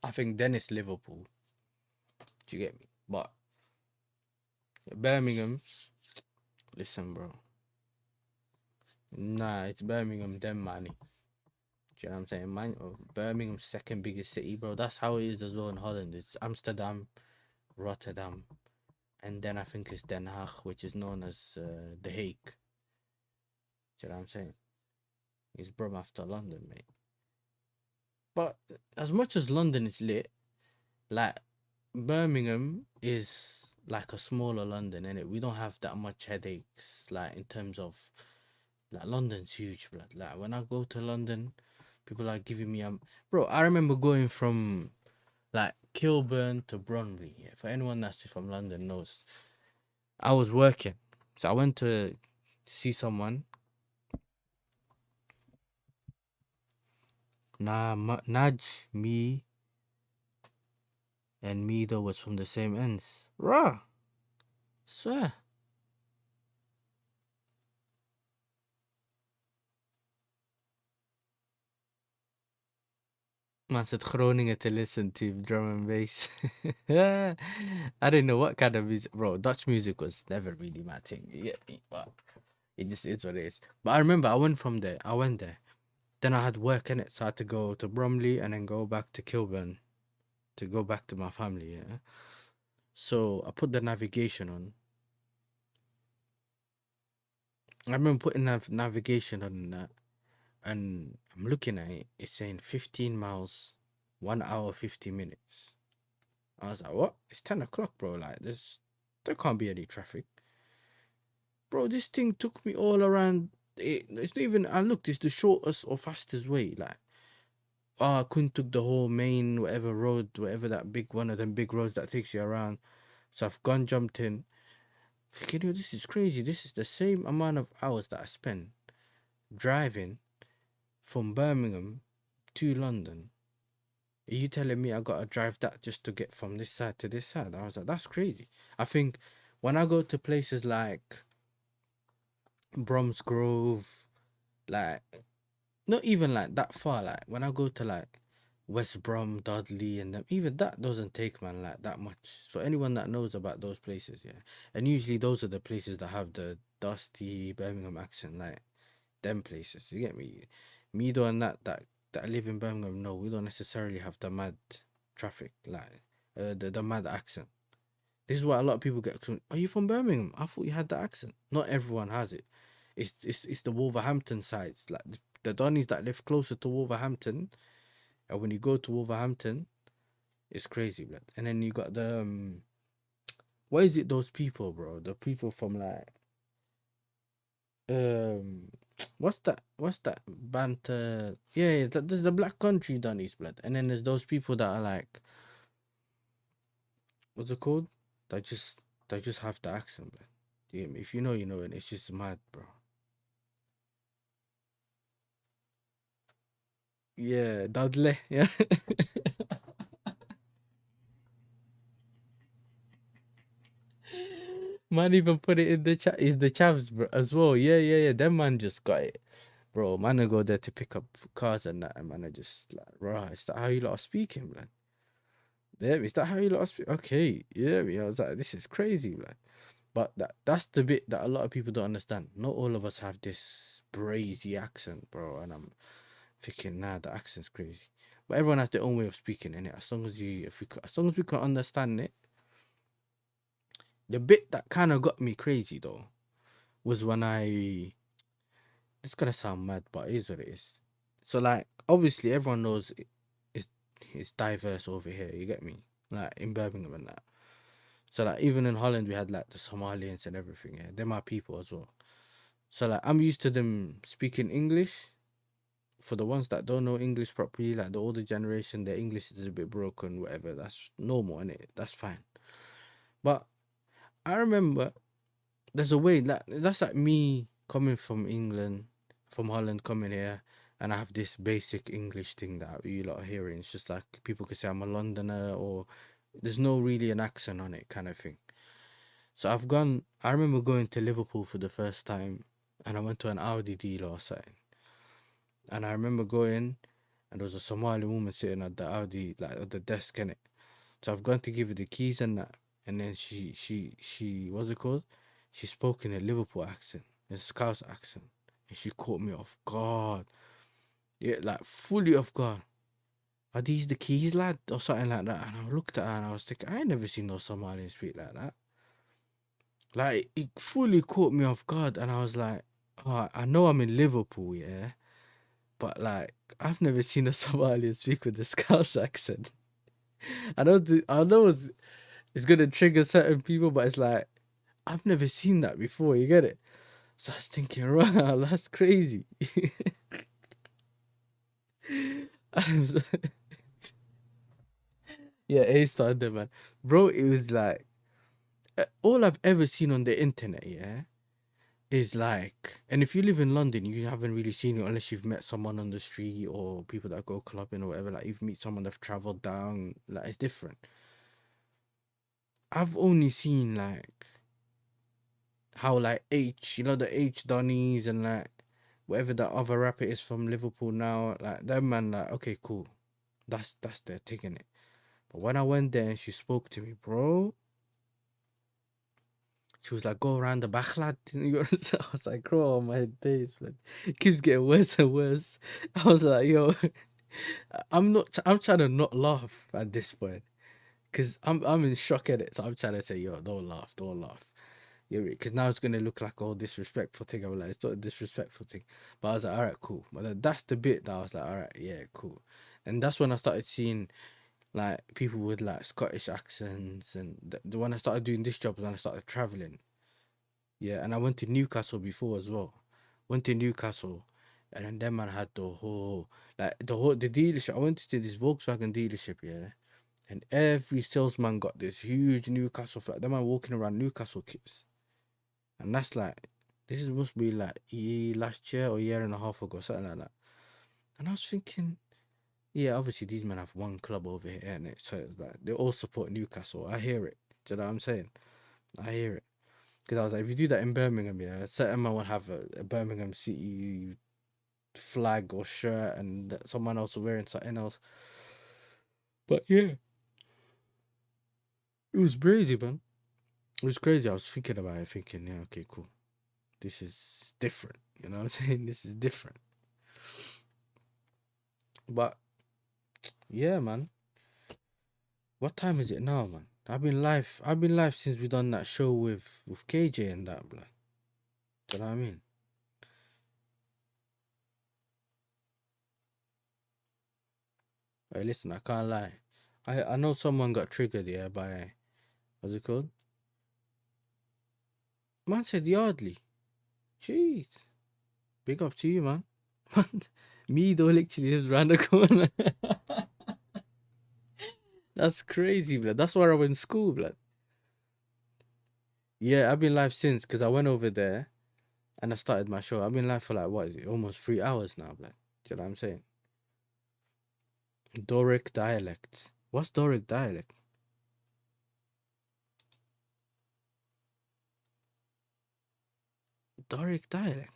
I think then it's Liverpool. Do you get me? But Birmingham, listen, bro. Nah, it's Birmingham, then Manny. Do you know what I'm saying? Birmingham's second biggest city, bro. That's how it is as well in Holland. It's Amsterdam, Rotterdam, and then I think it's Den Haag, which is known as The Hague. Do you know what I'm saying? It's brum after London, mate. But as much as London is lit, like Birmingham is like a smaller London, innit? We don't have that much headaches, like in terms of like London's huge, blood. Like when I go to London, people are giving me bro. I remember going from like Kilburn to Bromley. Yeah, for anyone that's from London knows, I was working, so I went to see someone. Naj, me, and Mido was from the same ends. Rah, swear. Man said Groningen to listen to drum and bass. I didn't know what kind of music, bro. Dutch music was never really my thing. You get me? But it just is what it is. But I remember I went there. Then I had work in it, so I had to go to Bromley and then go back to Kilburn to go back to my family. Yeah. So I put the navigation on. I remember putting navigation on that, and I'm looking at it. It's saying 15 miles, 1 hour 50 minutes. I was like, what? It's 10 o'clock, bro. Like there can't be any traffic, bro. This thing took me all around. It's not even. I looked. It's the shortest or fastest way. Like, I couldn't took the whole main whatever road, whatever that big one of them big roads that takes you around. So I've jumped in. Thinking, yo, this is crazy. This is the same amount of hours that I spent driving from Birmingham to London. Are you telling me I gotta drive that just to get from this side to this side? I was like, that's crazy. I think when I go to places like Bromsgrove, like not even like that far, like when I go to like West Brom, Dudley, and them, even that doesn't take, man, like that much. So anyone that knows about those places, yeah, and usually those are the places that have the dusty Birmingham accent, like them places. You get me? Me doing that live in Birmingham, no, we don't necessarily have the mad traffic, like the mad accent. This is why a lot of people get. Are you from Birmingham? I thought you had the accent. Not everyone has it. It's the Wolverhampton sides, like the Donnies that live closer to Wolverhampton. And when you go to Wolverhampton, it's crazy, blood. And then you got the what is it? Those people, bro. The people from like what's that banter? Yeah, there's the Black Country Donnies, blood. And then there's those people that are like, what's it called? They just have the accent, blood. You get me? If you know, you know, and it's just mad, bro. Yeah, Dudley. Yeah. Man even put it in the chat. Is the chavs, bro, as well. Yeah. Them man just got it, bro. Man, I go there to pick up cars and that, and man, I just like, right. Is that how you lot are speaking, man? Yeah, is that how you lot are speaking? Okay, yeah. I was like, this is crazy, man. But that's the bit that a lot of people don't understand. Not all of us have this brazy accent, bro. And I'm thinking, nah, the accent's crazy. But everyone has their own way of speaking, innit? As long as we can understand it. The bit that kind of got me crazy though was when this gonna sound mad, but it is what it is. So like, obviously everyone knows it's diverse over here. You get me? Like in Birmingham and that. So like even in Holland we had like the Somalians and everything. Yeah, they're my people as well. So like I'm used to them speaking English. For the ones that don't know English properly, like the older generation, their English is a bit broken, whatever. That's normal, innit? That's fine. But I remember there's a way that that's like me coming from England, from Holland, coming here, and I have this basic English thing that you lot are hearing. It's just like people could say I'm a Londoner, or there's no really an accent on it, kind of thing. So I remember going to Liverpool for the first time, and I went to an Audi dealer or something. And I remember going, and there was a Somali woman sitting at the Audi, like at the desk, innit? So I've gone to give her the keys and that, and then she what's it called? She spoke in a Liverpool accent, a Scouse accent, and she caught me off guard. Yeah, like fully off guard. Are these the keys, lad, or something like that? And I looked at her and I was thinking, I ain't never seen no Somalian speak like that. Like it fully caught me off guard, and I was like, oh, I know I'm in Liverpool, yeah. But like, I've never seen a Somalian speak with a Scouse accent. I know it's gonna trigger certain people, but it's like I've never seen that before. You get it? So I was thinking, wow, that's crazy. Yeah, A started there, man. Bro, it was like all I've ever seen on the internet, yeah, is like, and if you live in London, you haven't really seen it unless you've met someone on the street or people that go clubbing or whatever. Like, you've met someone that's traveled down, like, it's different. I've only seen like how like H, you know, the H Donnies and like whatever the other rapper is from Liverpool now, like that man, like, okay, cool, that's their taking it. But when I went there and she spoke to me, bro, she was like, go around the back, lad. I was like, bro, my days, man. It keeps getting worse and worse. I was like, yo, I'm trying to not laugh at this point. Because I'm in shock at it. So I'm trying to say, yo, don't laugh. Yeah, because now it's going to look like all disrespectful thing. I'm like, it's not a disrespectful thing. But I was like, all right, cool. But that's the bit that I was like, all right, yeah, cool. And that's when I started seeing like people with like Scottish accents, and when I started doing this job was when I started traveling. Yeah, and I went to Newcastle before as well. Went to Newcastle, and then that man had the dealership. I went to this Volkswagen dealership, yeah, and every salesman got this huge Newcastle flag. That man walking around Newcastle kits, and that's like, this must be like last year or year and a half ago, something like that. And I was thinking, yeah, obviously these men have one club over here, and so it's like they all support Newcastle. I hear it. Do you know what I'm saying? I hear it. Because I was like, if you do that in Birmingham, yeah, certain man will have a Birmingham City flag or shirt, and someone else wearing something else. But yeah, it was crazy, man. It was crazy. I was thinking about it, thinking, yeah, okay, cool. This is different. You know what I'm saying? This is different. But yeah, man. What time is it now, man? I've been live since we done that show with KJ and that, blood. Do you know what I mean? Hey, listen, I can't lie. I know someone got triggered, yeah, by, what's it called? Man said Yardley. Jeez. Big up to you, man. Me though literally lives around the corner. That's crazy, blood. That's where I went to school, blood. Yeah, I've been live since, because I went over there and I started my show. I've been live for like, what is it? Almost 3 hours now, blood. Do you know what I'm saying? Doric dialect. What's Doric dialect? Doric dialect.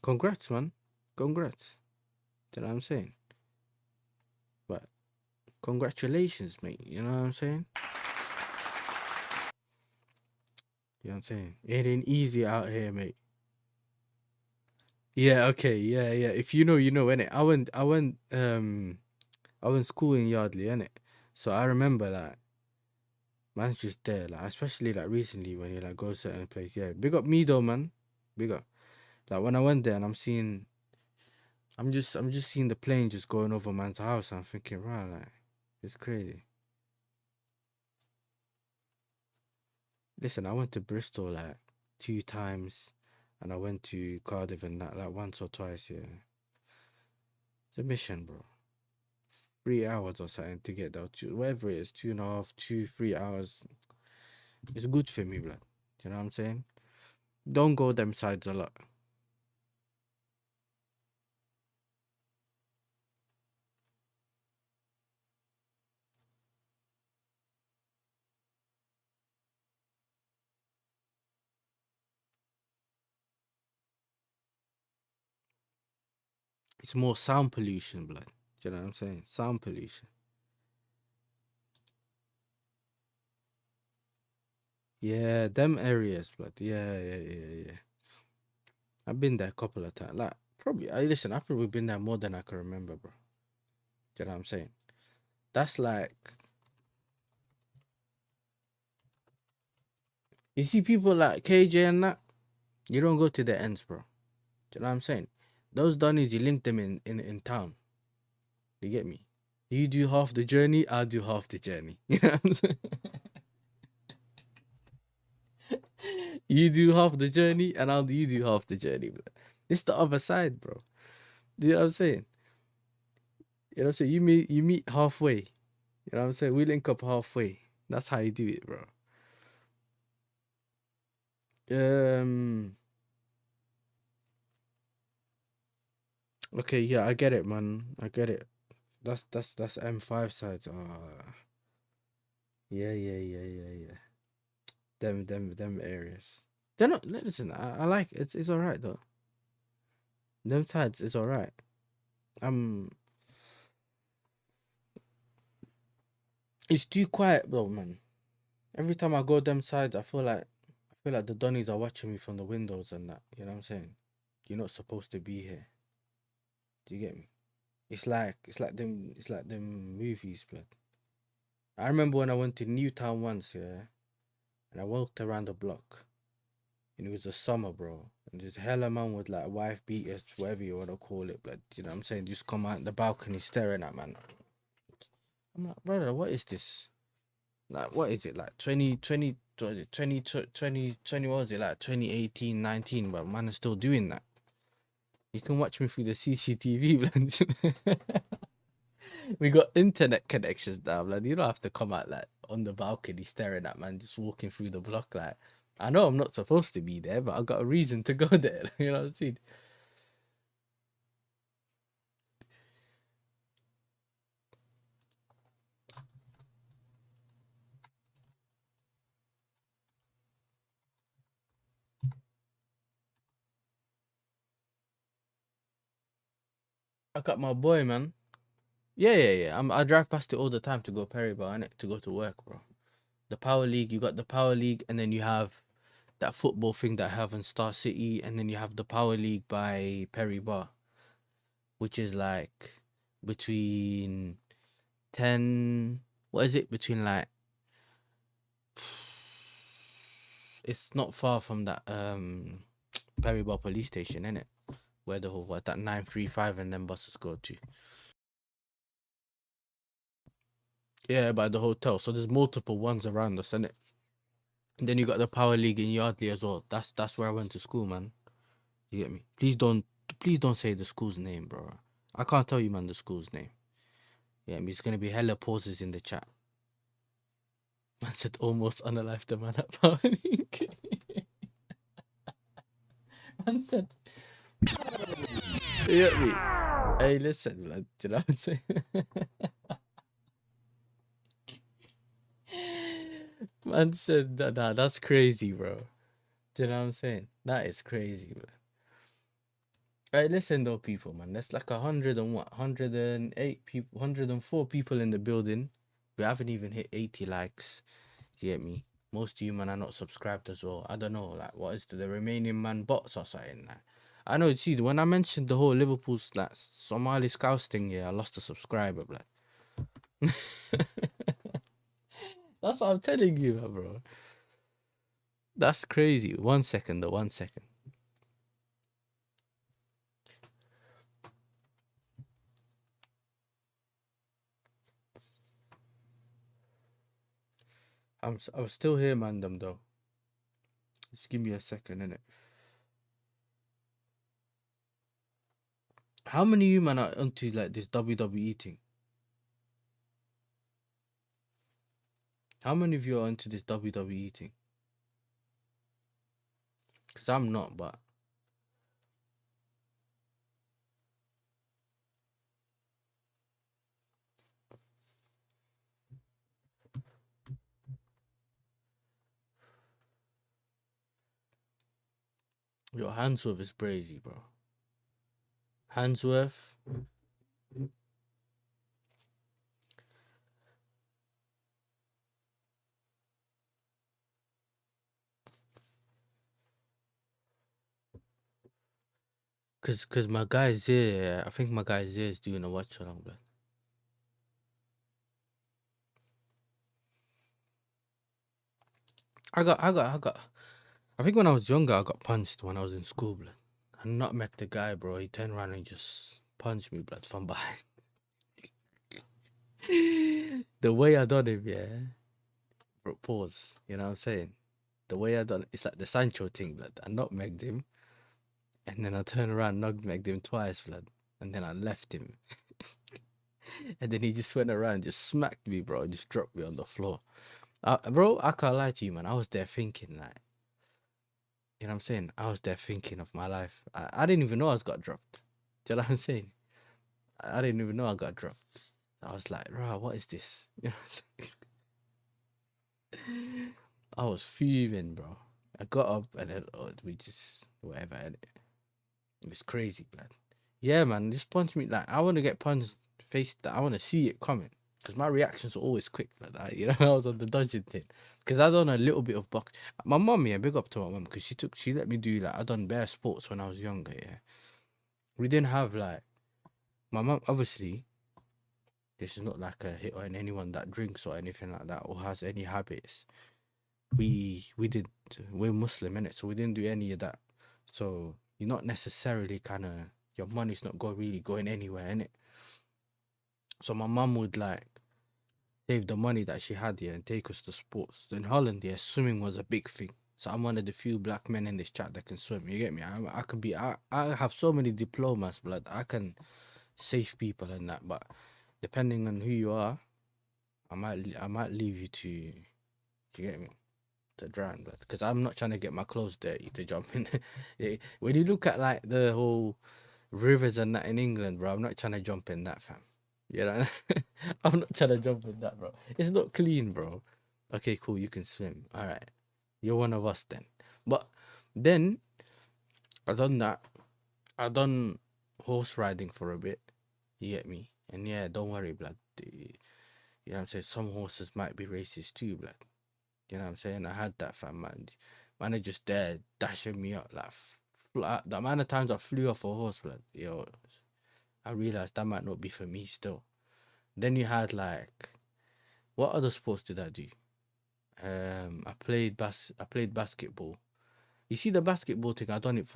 Congrats, man. Congrats. Do you know what I'm saying? But congratulations, mate. You know what I'm saying? You know what I'm saying? It ain't easy out here, mate. Yeah, okay, yeah. If you know, you know, innit? I went school in Yardley, innit? So I remember like man's just there, like especially like recently when you like go to certain place. Yeah, big up me though, man. Big up. Like when I went there and I'm just seeing the plane just going over man's house. And I'm thinking, right, like it's crazy. Listen, I went to Bristol like 2 times, and I went to Cardiff and that like once or twice. Yeah, it's a mission, bro. 3 hours or something to get there. Whatever it is, 2.5, 3 hours. It's good for me, blood. You know what I'm saying? Don't go them sides a lot. It's more sound pollution, blood. Do you know what I'm saying? Sound pollution. Yeah, them areas, blood. Yeah. I've been there a couple of times. Like, probably, listen, I've probably been there more than I can remember, bro. Do you know what I'm saying? That's like, you see people like KJ and that, you don't go to the ends, bro. Do you know what I'm saying? Those Donnies, you link them in town. You get me? You do half the journey, I'll do half the journey. You know what I'm saying? You do half the journey, and you do half the journey, bro. It's the other side, bro. Do you know what I'm saying? You know what I'm saying? You meet halfway. You know what I'm saying? We link up halfway. That's how you do it, bro. Okay, yeah, I get it, man. I get it. That's M5 sides. Yeah. Them areas. They're not. Listen, I like it. It's alright though. Them sides is alright. It's too quiet though, man. Every time I go them sides, I feel like the Donnies are watching me from the windows and that. You know what I'm saying? You're not supposed to be here. Do you get me? It's like them movies, blood. I remember when I went to Newtown once, yeah, and I walked around the block, and it was the summer, bro. And there's hella man with like wife beaters, whatever you want to call it, blood. You know what I'm saying? Just come out the balcony staring at man. I'm like, brother, what is this? Like, what is it? Like 2020, what was it? 2020, what was it? Like 2018, 19, but man is still doing that. You can watch me through the CCTV, man. We got internet connections now, man. You don't have to come out like on the balcony staring at man, just walking through the block. Like, I know I'm not supposed to be there, but I've got a reason to go there. You know what I'm saying? I got my boy, man. Yeah. I drive past it all the time to go Perry Bar, innit? To go to work, bro. The Power League, you got the Power League, and then you have that football thing that I have in Star City, and then you have the Power League by Perry Bar, which is like between 10, what is it? Between like, it's not far from that Perry Bar police station, innit? Where the whole, that 935 and then buses go to. Yeah, by the hotel. So there's multiple ones around us, innit? And then you got the Power League in Yardley as well. That's where I went to school, man. You get me? Please don't say the school's name, bro. I can't tell you, man, the school's name. Yeah, it's gonna be hella pauses in the chat. Man said almost unalive the man at Power League. Man said, you get me? Hey, listen, man. Do you know what I'm saying? Man said that. That's crazy, bro. Do you know what I'm saying? That is crazy, man. Hey, listen though, people, man. That's like 108 people, 104 people in the building. We haven't even hit 80 likes. You get me? Most of you, man, are not subscribed as well. I don't know, like, what is the Romanian man bots or something? Like, I know. See, when I mentioned the whole Liverpool's like Somali Scouts thing, yeah, I lost a subscriber, like. That's what I'm telling you, bro. That's crazy. 1 second, though. 1 second. I was still here, man. Them though. Just give me a second, innit? How many of you man are onto like this WWE thing? How many of you are into this WWE thing? Because I'm not, but your Handsworth is crazy, bro. Handsworth. Cause my guy's here. I think my guy's here is doing a watch along, blood. I think when I was younger, I got punched when I was in school, blood. I nutmegged the guy, bro. He turned around and just punched me, blood, from behind. The way I done him, yeah. Bro, pause. You know what I'm saying? The way I done it's like the Sancho thing, blood. I nutmegged him, and then I turned around, nutmegged him twice, blood, and then I left him. And then he just went around, just smacked me, bro, just dropped me on the floor. Bro, I can't lie to you, man. I was there thinking, like, you know what I'm saying? I was there thinking of my life. I didn't even know I got dropped. Do you know what I'm saying? I didn't even know I got dropped. I was like, rah, what is this? You know what I'm saying? I was fuming, bro. I got up and then we just, whatever. It was crazy, man. Yeah, man, just punch me. Like, I want to get punched face that. I want to see it coming. Because my reactions are always quick like that. You know, I was on the dodging thing. Because I done a little bit of box. My mum, yeah, big up to my mum. Because she let me do, like, I done bare sports when I was younger, yeah. We didn't have, like, my mum, obviously, this is not like a hit on anyone that drinks or anything like that or has any habits. We're Muslim, innit? So we didn't do any of that. So you're not necessarily kind of, your money's not really going anywhere, innit? So my mum would, like, save the money that she had here and take us to sports. In Holland, yeah, swimming was a big thing. So I'm one of the few black men in this chat that can swim. You get me? I have so many diplomas, blood. I can save people and that. But depending on who you are, I might leave you to. Do you get me? To drown, blood. Because I'm not trying to get my clothes dirty to jump in. Yeah, when you look at like the whole rivers and that in England, bro, I'm not trying to jump in that, fam. You know, I'm not trying to jump in that, bro. It's not clean, bro. Okay, cool. You can swim. All right, you're one of us then. But then I done that. I done horse riding for a bit. You get me? And yeah, don't worry, blood. You know what I'm saying? Some horses might be racist too, blood. You know what I'm saying? I had that, fam, man. Man are just there dashing me up, like the amount of times I flew off a horse, blood. Yo, I realized that might not be for me still. Then you had, like, what other sports did I do? I played basketball. You see the basketball thing, I done it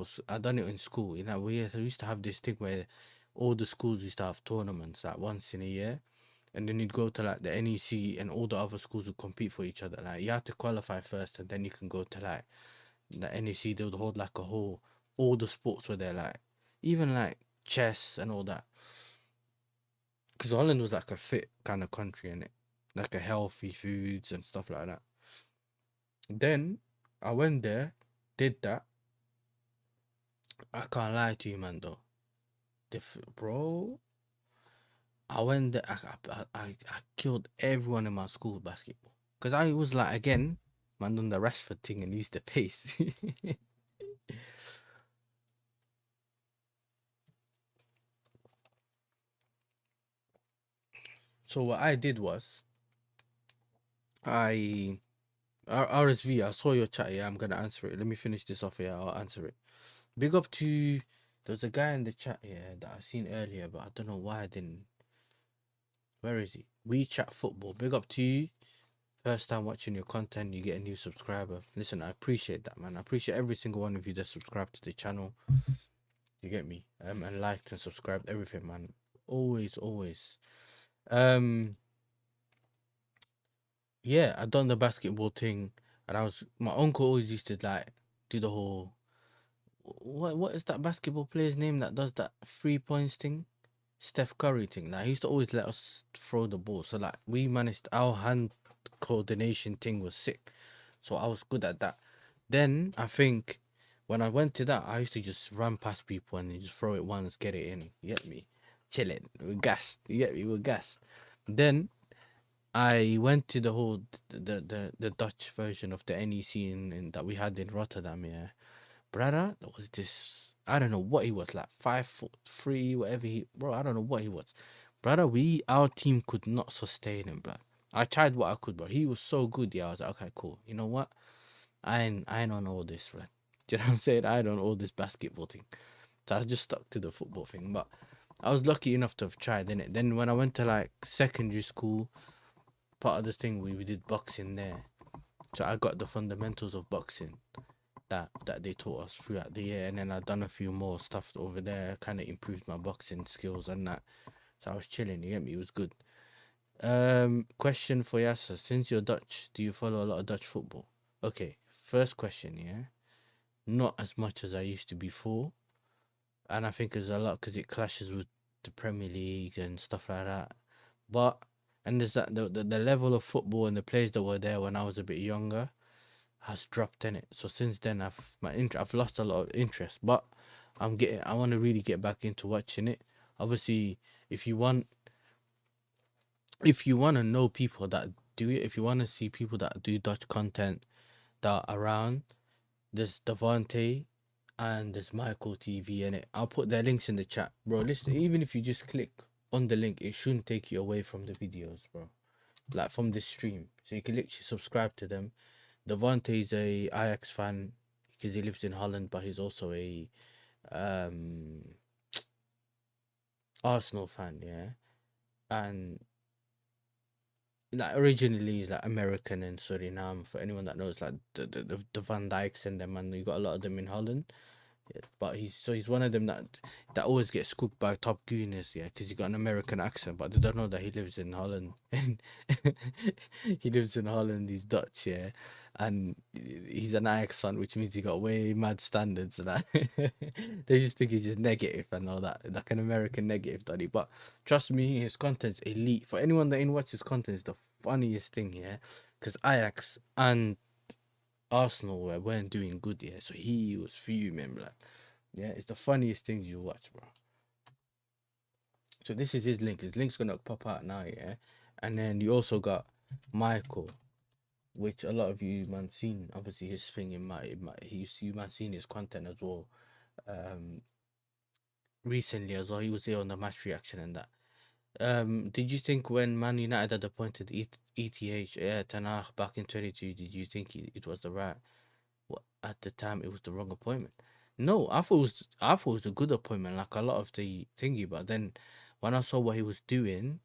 in school. You know, we used to have this thing where all the schools used to have tournaments like once in a year. And then you'd go to like the NEC and all the other schools would compete for each other. Like you have to qualify first and then you can go to like the NEC. They would hold like all the sports were there, like even like chess and all that. Because Holland was like a fit kind of country, innit? Like a healthy foods and stuff like that. Then I went there, did that. I can't lie to you, man, though. Bro, I went there, I killed everyone in my school basketball. Because I was like, again, man, done the Rashford thing and used the pace. So what I did was, RSV, I saw your chat, yeah, I'm going to answer it. Let me finish this off here, I'll answer it. Big up to, there's a guy in the chat here that I seen earlier, but I don't know why I didn't. Where is he? We Chat Football. Big up to you. First time watching your content, you get a new subscriber. Listen, I appreciate that, man. I appreciate every single one of you that subscribed to the channel. You get me? And liked and subscribed, everything, man. Always. yeah, I done the basketball thing, and my uncle always used to like do the whole what is that basketball player's name that does that 3 points thing? Steph Curry thing. Like he used to always let us throw the ball. So like we managed, our hand coordination thing was sick. So I was good at that. Then I think when I went to that, I used to just run past people and just throw it once, get it in. You get me? Chilling. We're gassed. You get me? We're gassed. Then I went to the whole the Dutch version of the NEC that we had in Rotterdam, yeah. Brother, there was this, I don't know what he was, like 5'3", whatever bro, I don't know what he was. Brother, our team could not sustain him, bro. I tried what I could, bro. He was so good, yeah. I was like, okay, cool. You know what? I ain't on all this, bro. Do you know what I'm saying? I ain't on all this basketball thing. So I just stuck to the football thing. But I was lucky enough to have tried, innit? Then when I went to like secondary school, part of the thing we did boxing there. So I got the fundamentals of boxing that they taught us throughout the year, and then I've done a few more stuff over there, kind of improved my boxing skills and that. So I was chilling, you get me? It was good. Question for Yasser: since you're Dutch, do you follow a lot of Dutch football? Okay, first question, yeah. Not as much as I used to before, and I think there's a lot because it clashes with the Premier League and stuff like that. But and there's that the level of football and the players that were there when I was a bit younger has dropped in it. So since then I've lost a lot of interest, but I want to really get back into watching it. Obviously, if you want to know people that do it, if you want to see people that do Dutch content that are around, there's Devante and there's Michael TV in it. I'll put their links in the chat, bro. Listen, even if you just click on the link, it shouldn't take you away from the videos, bro, like from this stream. So you can literally subscribe to them. Devante is a Ajax fan because he lives in Holland, but he's also a Arsenal fan, yeah. And like originally he's like American and Suriname, for anyone that knows, like the Van Dijks and them, and you got a lot of them in Holland. Yeah, but he's one of them that always gets scooped by top gooners, yeah, because he got an American accent, but they don't know that he lives in Holland. He lives in Holland. He's Dutch, yeah, and he's an Ajax fan, which means he got way mad standards. That they just think he's just negative and all that, like an American negative daddy. But trust me, his content's elite. For anyone that ain't watched his content, is the funniest thing, yeah, because Ajax and Arsenal weren't doing good, yeah, so he was fuming, like, yeah, it's the funniest things you watch, bro. So this is his link. His link's gonna pop out now, yeah. And then you also got Michael, which a lot of you man seen, obviously his thing you man seen his content as well, recently as well. He was here on the match reaction and that. Did you think when Man United had appointed ETH Ten Hag back in 22, did you think it was the right? At the time, it was the wrong appointment. No, I thought it was a good appointment, like a lot of the thingy. But then when I saw what he was doing,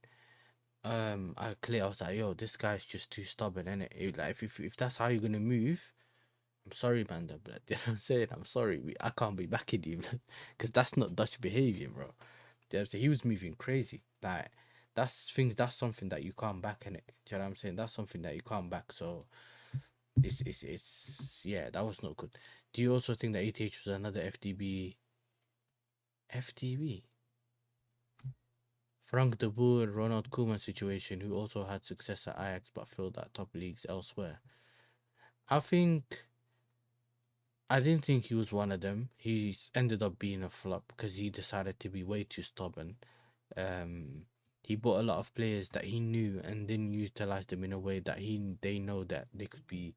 I was like, yo, this guy's just too stubborn, innit? Like if that's how you're gonna move, I'm sorry, man, blood. You know what I'm saying? I'm sorry, I can't be backing you, because that's not Dutch behavior, bro. He was moving crazy. Like that's something that you can't back, in it. Do you know what I'm saying? That's something that you can't back. So it's yeah, that was not good. Do you also think that ETH was another FTB? Frank de Boer, Ronald Koeman situation, who also had success at Ajax but failed at top leagues elsewhere. I didn't think he was one of them. He's ended up being a flop because he decided to be way too stubborn. He bought a lot of players that he knew and didn't utilize them in a way that they know that they could be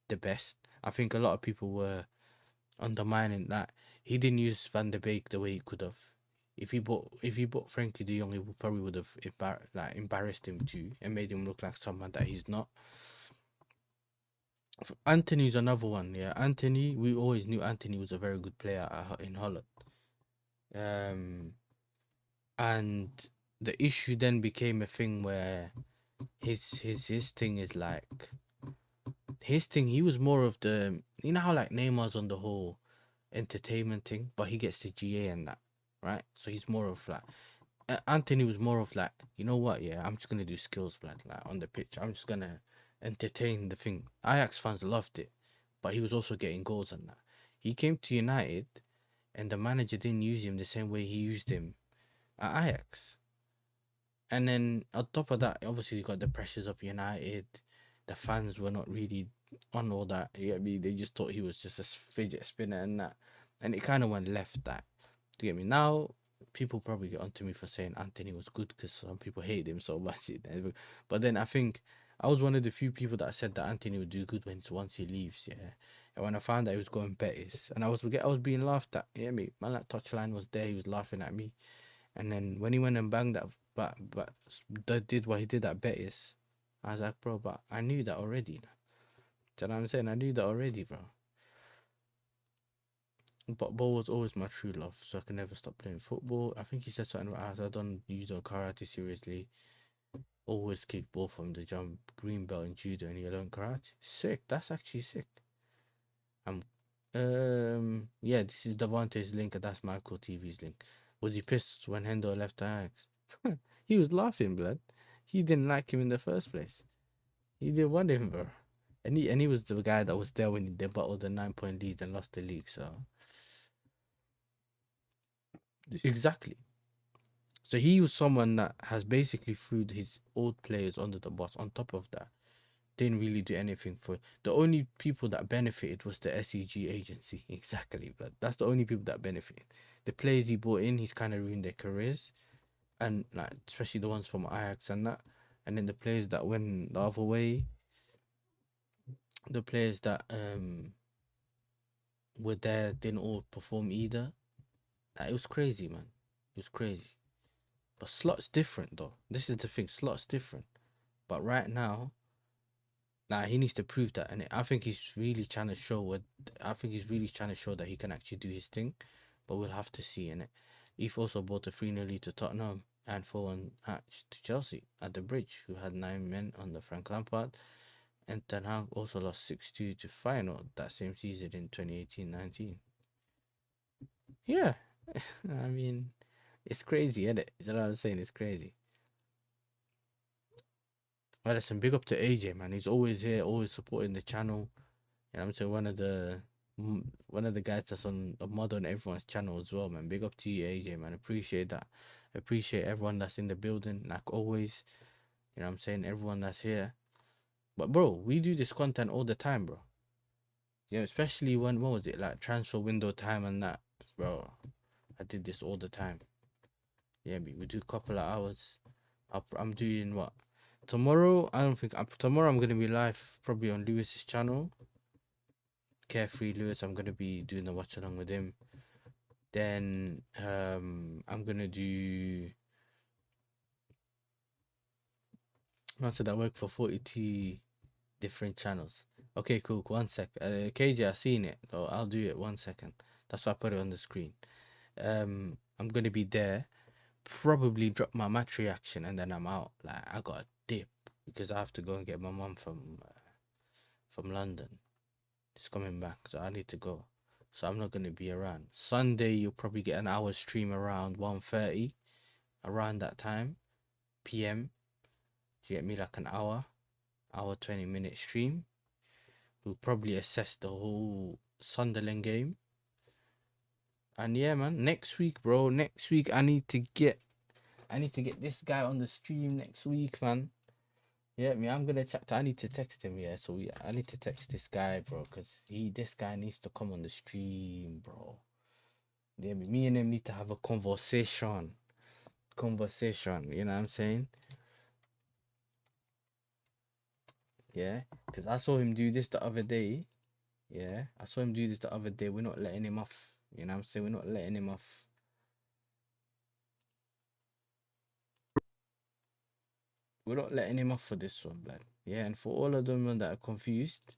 the best. I think a lot of people were undermining that he didn't use Van der Beek the way he could have. If he bought Frankie de Jong, he probably would have embarrassed him too and made him look like someone that he's not. Anthony's another one, yeah. Anthony, we always knew Anthony was a very good player in Holland. And the issue then became a thing where his thing is like he was more of the, you know how like Neymar's on the whole entertainment thing, but he gets the GA and that, right? So he's more of like, Anthony was more of like, you know what? Yeah, I'm just gonna do skills, blood. Like on the pitch, I'm just gonna entertain the thing. Ajax fans loved it, but he was also getting goals and that. He came to United, and the manager didn't use him the same way he used him at Ajax. And then on top of that, obviously you got the pressures of United. The fans were not really on all that. You get me? They just thought he was just a fidget spinner and that, and it kind of went left. That, you get me? Now people probably get onto me for saying Anthony was good because some people hate him so much. But then I think I was one of the few people that said that Anthony would do good once he leaves. Yeah. And when I found out he was going Betis, and I was being laughed at. Yeah, me, man, that touchline was there. He was laughing at me, and then when he went and banged that, but did what he did at Betis, I was like, bro, but I knew that already. Do you know what I'm saying? I knew that already, bro. But ball was always my true love, so I can never stop playing football. I think he said something about I don't use karate seriously. Always kick ball from the jump, green belt in judo, and you learn karate. Sick. That's actually sick. Yeah, this is Devante's link, and that's MikEZ link. Was he pissed when Hendo left Ajax? He was laughing, blood. He didn't like him in the first place. He didn't want him, bro. And he was the guy that was there when they bottled the 9-point lead and lost the league. So exactly. So he was someone that has basically threw his old players under the bus. On top of that, didn't really do anything for it. The only people that benefited was the SEG agency. Exactly, but that's the only people that benefited. The players he brought in, he's kind of ruined their careers, and like especially the ones from Ajax and that. And then the players that went the other way, the players that were there didn't all perform either. Like, it was crazy, man. It was crazy. But Slot's different though. This is the thing. Slot's different. But right now, he needs to prove that, and I think he's really trying to show that he can actually do his thing. But we'll have to see. In it, Eve also bought a 3-0 lead to Tottenham and 4-1 to Chelsea at the Bridge, who had 9 men under Frank Lampard. And Ten Hag also lost 6-2 to Feyenoord that same season in 2018-19. Yeah, I mean, it's crazy, isn't it? You know what I'm saying? It's crazy. Well, listen, big up to AJ, man. He's always here, always supporting the channel. And I'm saying one of the guys that's on a mod on everyone's channel as well, man. Big up to you, AJ, man. Appreciate that. Appreciate everyone that's in the building, like always. You know what I'm saying? Everyone that's here. But bro, we do this content all the time, bro. Yeah, especially when, what was it, like transfer window time and that, bro. I did this all the time. Yeah, we do a couple of hours. I'm doing what? Tomorrow, tomorrow I'm gonna be live probably on Lewis's channel, Carefree Lewis. I'm gonna be doing the watch along with him. Then I'm gonna do. I said I work for 42 different channels. Okay, cool. 1 sec. KJ, I've seen it. Oh, I'll do it. 1 second. That's why I put it on the screen. I'm gonna be there. Probably drop my match reaction and then I'm out. Like, I got a dip because I have to go and get my mum from London. She's coming back, so I need to go. So I'm not gonna be around. Sunday you'll probably get an hour stream around 1:30, around that time, PM. You get me, like an hour 20-minute stream. We'll probably assess the whole Sunderland game. And yeah, man, next week, bro. Next week, I need to get this guy on the stream next week, man. Yeah, I'm gonna chat. I need to text him. Yeah, so I need to text this guy, bro, because this guy needs to come on the stream, bro. Yeah, me and him need to have a conversation. You know what I'm saying? Yeah, because I saw him do this the other day. Yeah, I saw him do this the other day. We're not letting him off. You know what I'm saying? We're not letting him off. We're not letting him off for this one, blood. Yeah, and for all of them that are confused,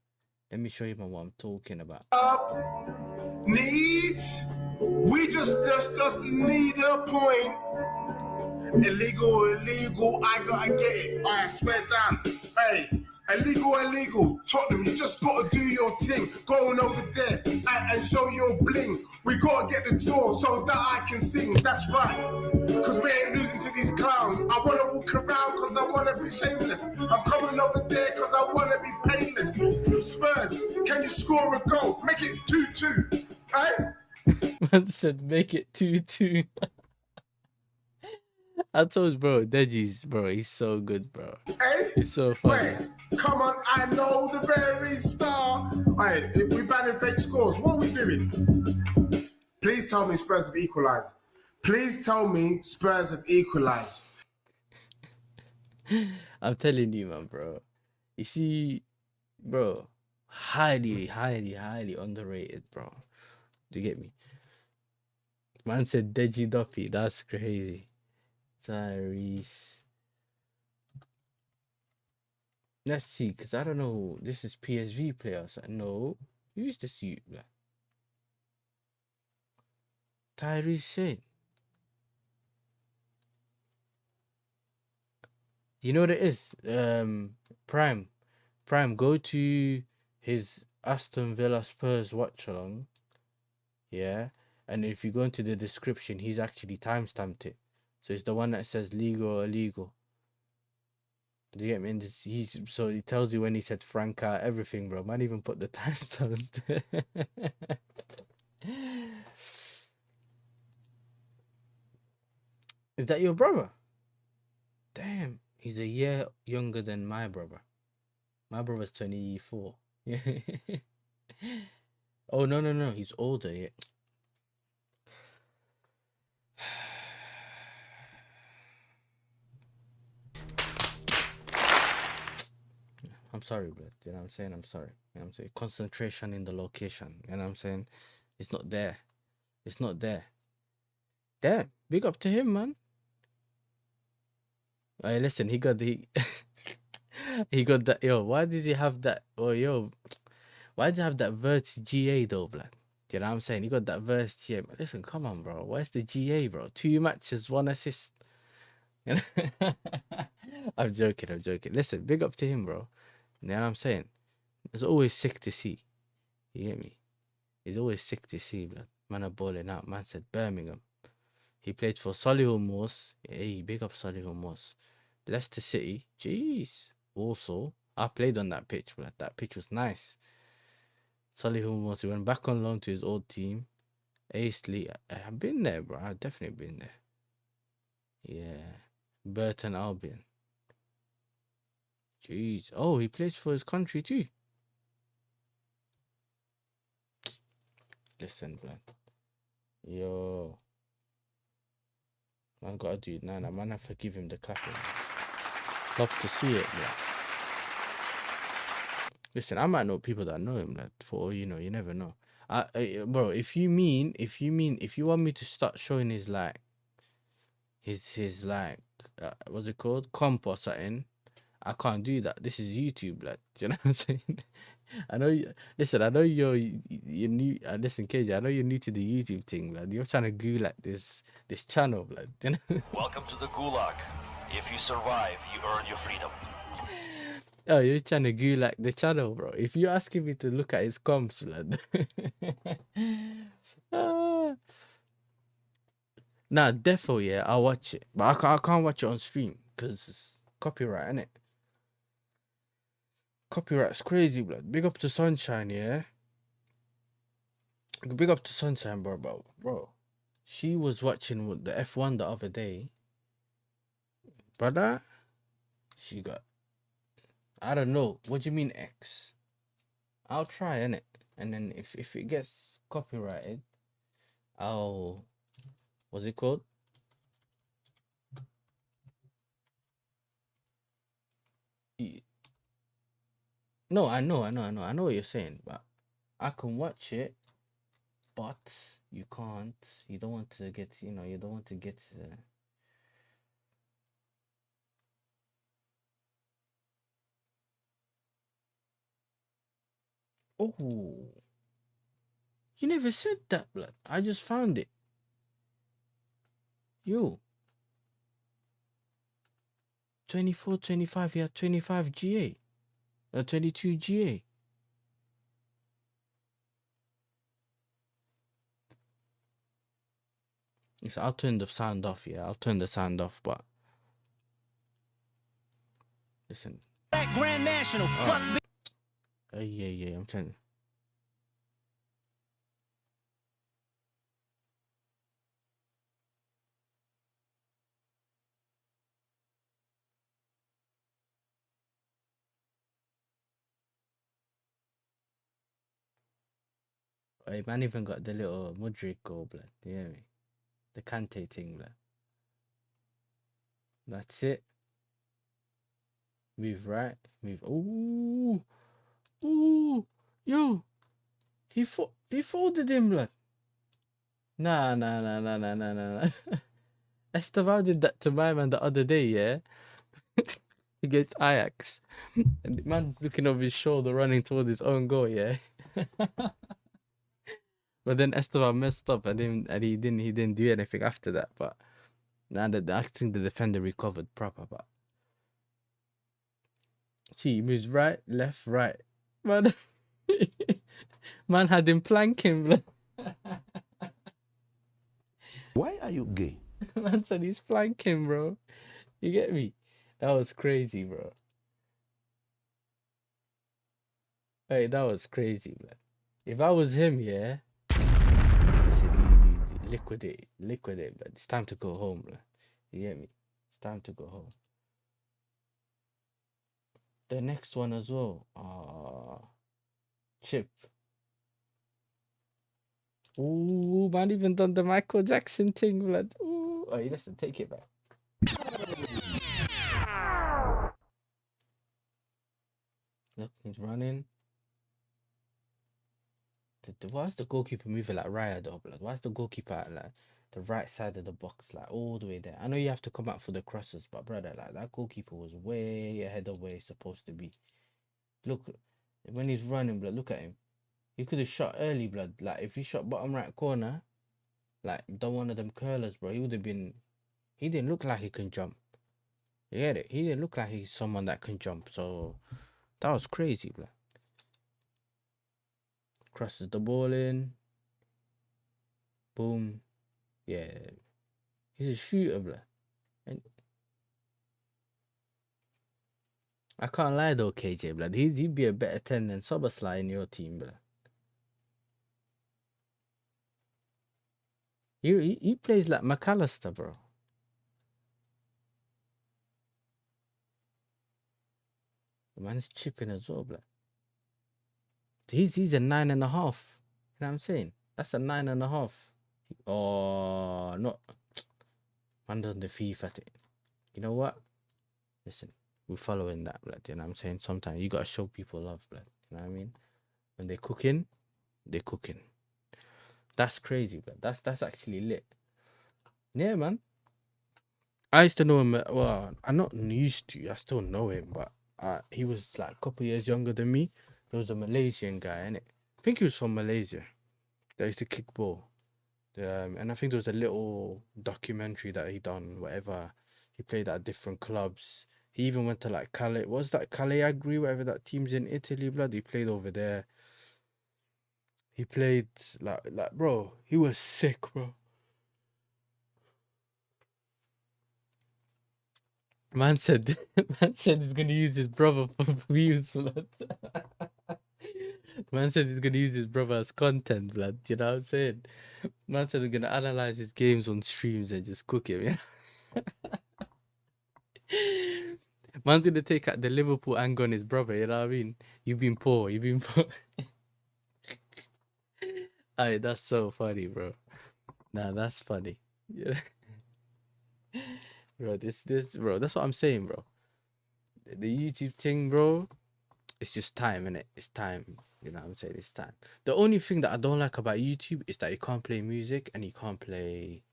let me show you what I'm talking about. Needs. We just discussed neither point. Illegal, I gotta get it. I swear down. Hey, Illegal. Tottenham, you just gotta do your thing. Going over there and show your bling. We gotta get the draw so that I can sing. That's right. Cause we ain't losing to these clowns. I wanna walk around cause I wanna be shameless. I'm coming over there cause I wanna be painless. Spurs, can you score a goal? Make it 2-2. Eh? Man said make it 2-2. I told bro, Deji's bro, he's so good, bro. Hey, he's so funny. Wait, come on, I know the very star. Hey, if we banning fake scores, what are we doing? Please tell me Spurs have equalised. Please tell me Spurs have equalised. I'm telling you, man, bro. You see, bro, highly underrated, bro. Do you get me? Man said Deji Duffy. That's crazy. Tyrese. Let's see, because I don't know. This is PSV players. No. Who's this you? Tyrese Shane. You know what it is? Prime, go to his Aston Villa Spurs watch along. Yeah. And if you go into the description, he's actually timestamped it. So it's the one that says legal or illegal. Do you get me? And this, so he tells you when he said Franca, everything, bro. Man even put the timestamps there. Is that your brother? Damn. He's a year younger than my brother. My brother's 24. Yeah. Oh, no. He's older, yeah. I'm sorry, bro. You know what I'm saying? I'm sorry. You know what I'm saying? Concentration in the location. You know what I'm saying? It's not there. It's not there. Damn. Big up to him, man. Hey, listen, he got the... he got that... Yo, why did he have that... Oh, yo... Why did he have that verse GA, though, blood? You know what I'm saying? He got that verse GA. But listen, come on, bro. Where's the GA, bro? 2 matches, 1 assist. You know? I'm joking. Listen, big up to him, bro. You know what I'm saying? It's always sick to see. You get me? It's always sick to see, blood. Man are balling out. Man said Birmingham. He played for Solihull Moors. Hey, big up Solihull Moors. Leicester City. Jeez. Also, I played on that pitch, blood. That pitch was nice. Solihull Moors. He went back on loan to his old team. Aisley. I've been there, bro. I've definitely been there. Yeah. Burton Albion. Jeez. Oh, he plays for his country too. Listen, blood. Yo. Man gotta do it now. Man, I forgive him the clapping. Love to see it, blood. Listen, I might know people that know him, blood. For all you know, you never know. Bro, if you want me to start showing his like his like what's it called? Comp or something, I can't do that. This is YouTube, blood. Do you know what I'm saying? I know you. Listen, I know you're new. Listen, KJ, I know you're new to the YouTube thing, blood. You're trying to gulag this channel, blood. You know? Welcome to the Gulag. If you survive, you earn your freedom. Oh, you're trying to gulag the channel, bro. If you're asking me to look at his comps, blood. Nah, defo, yeah, I'll watch it, but I can't watch it on stream because it's copyright, innit? Copyright's crazy, blood. Big up to Sunshine, yeah. Big up to Sunshine, bro. She was watching the F1 the other day, brother. She got, I don't know. What do you mean X? I'll try, innit? And then if it gets copyrighted, I'll, what's it called? No, I know what you're saying, but I can watch it, but you can't. You don't want to get, you don't want to get. Oh, you never said that, blood. I just found it. Yo, 24, 25. He had 25 GA. A 22 GA. Yes, I'll turn the sound off, yeah. I'll turn the sound off, but listen. Grand National. Yeah, I'm telling. Hey, man, even got the little Mudrick goal, blood. You hear me? The Kante thing, blood. That's it. Move right, move. Ooh, yo, he folded him, blood. Nah. Esteval did that to my man the other day, yeah, against Ajax. And the man's looking over his shoulder, running toward his own goal, yeah. But then Esteval messed up, and he didn't do anything after that. But now that I think the defender recovered proper, but see, he moves right, left, right. Man, man had him planking, bro. Why are you gay? Man said he's flanking, bro. You get me? That was crazy, bro. Hey, that was crazy, man. If I was him, yeah, liquidate, but it's time to go home, bro. You get me? It's time to go home. The next one as well. Chip. Ooh, man, even done the Michael Jackson thing, blood. Ooh, oh, listen, take it back. Look, he's running. Why is the goalkeeper moving like Raya, though, blood? Why is the goalkeeper at like the right side of the box, like all the way there? I know you have to come out for the crosses, but brother, like that goalkeeper was way ahead of where he's supposed to be. Look, when he's running, blood, look at him. He could have shot early, blood. Like if he shot bottom right corner, like done one of them curlers, bro, he would have been. He didn't look like he can jump. You get it? He didn't look like he's someone that can jump. So that was crazy, blood. Crosses the ball in. Boom. Yeah. He's a shooter, blood. And I can't lie though, KJ, blood. He'd be a better 10 than Soberslai in your team, blood. He plays like McAllister, bro. The man's chipping as well, blood. He's a 9.5. You know what I'm saying? That's a 9.5. Oh, no. Man done the FIFA thing. You know what? Listen, we're following that, blood. You know what I'm saying? Sometimes you gotta show people love, blood. You know what I mean? When they're cooking, they're cooking. That's crazy, blood. That's actually lit. Yeah, man. I used to know him. Well, I'm not used to. I still know him, but he was like a couple years younger than me. There was a Malaysian guy, innit? I think he was from Malaysia. That used to kick ball. And I think there was a little documentary that he done, whatever. He played at different clubs. He even went to like Calais. What's that? Cagliari, whatever that team's in Italy, blood. He played over there. He played like bro, he was sick, bro. Man said he's gonna use his brother for views, blood. Man said he's gonna use his brother as content, blood. You know what I'm saying? Man said he's gonna analyze his games on streams and just cook him, you know? Man's gonna take out the Liverpool angle on his brother, you know what I mean? You've been poor. Aye, that's so funny, bro. Nah, that's funny. Yeah. Bro, this bro, that's what I'm saying, bro. The YouTube thing, bro, it's just time, innit? It's time. You know what I'm saying? It's time. The only thing that I don't like about YouTube is that you can't play music and you can't play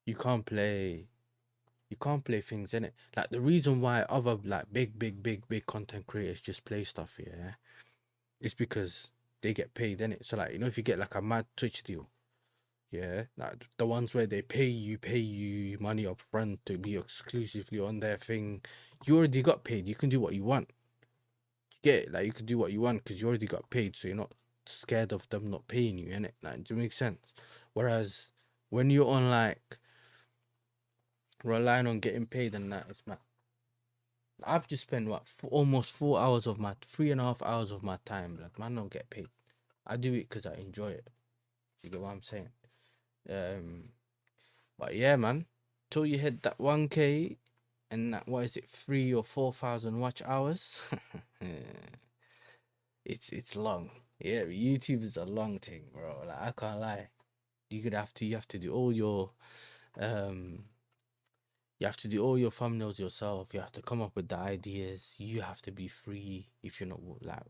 things, innit? Like the reason why other like big content creators just play stuff, yeah, it's because they get paid, innit? So like, you know, if you get like a mad Twitch deal, yeah, like the ones where they pay you money up front to be exclusively on their thing, you already got paid. You can do what you want. get it? Like you could do what you want because you already got paid, so you're not scared of them not paying you, innit? Like, do it make sense? Whereas when you're on like relying on getting paid and that, it's mad. I've just spent what almost 4 hours of my 3.5 hours of my time. Like, man, don't get paid. I do it because I enjoy it. You get what I'm saying? But yeah, man, till you hit that 1K and that, what is it, 3,000 or 4,000 watch hours? It's long. Yeah, YouTube is a long thing, bro. Like, I can't lie. You have to do all your you have to do all your thumbnails yourself. You have to come up with the ideas. You have to be free if you're not like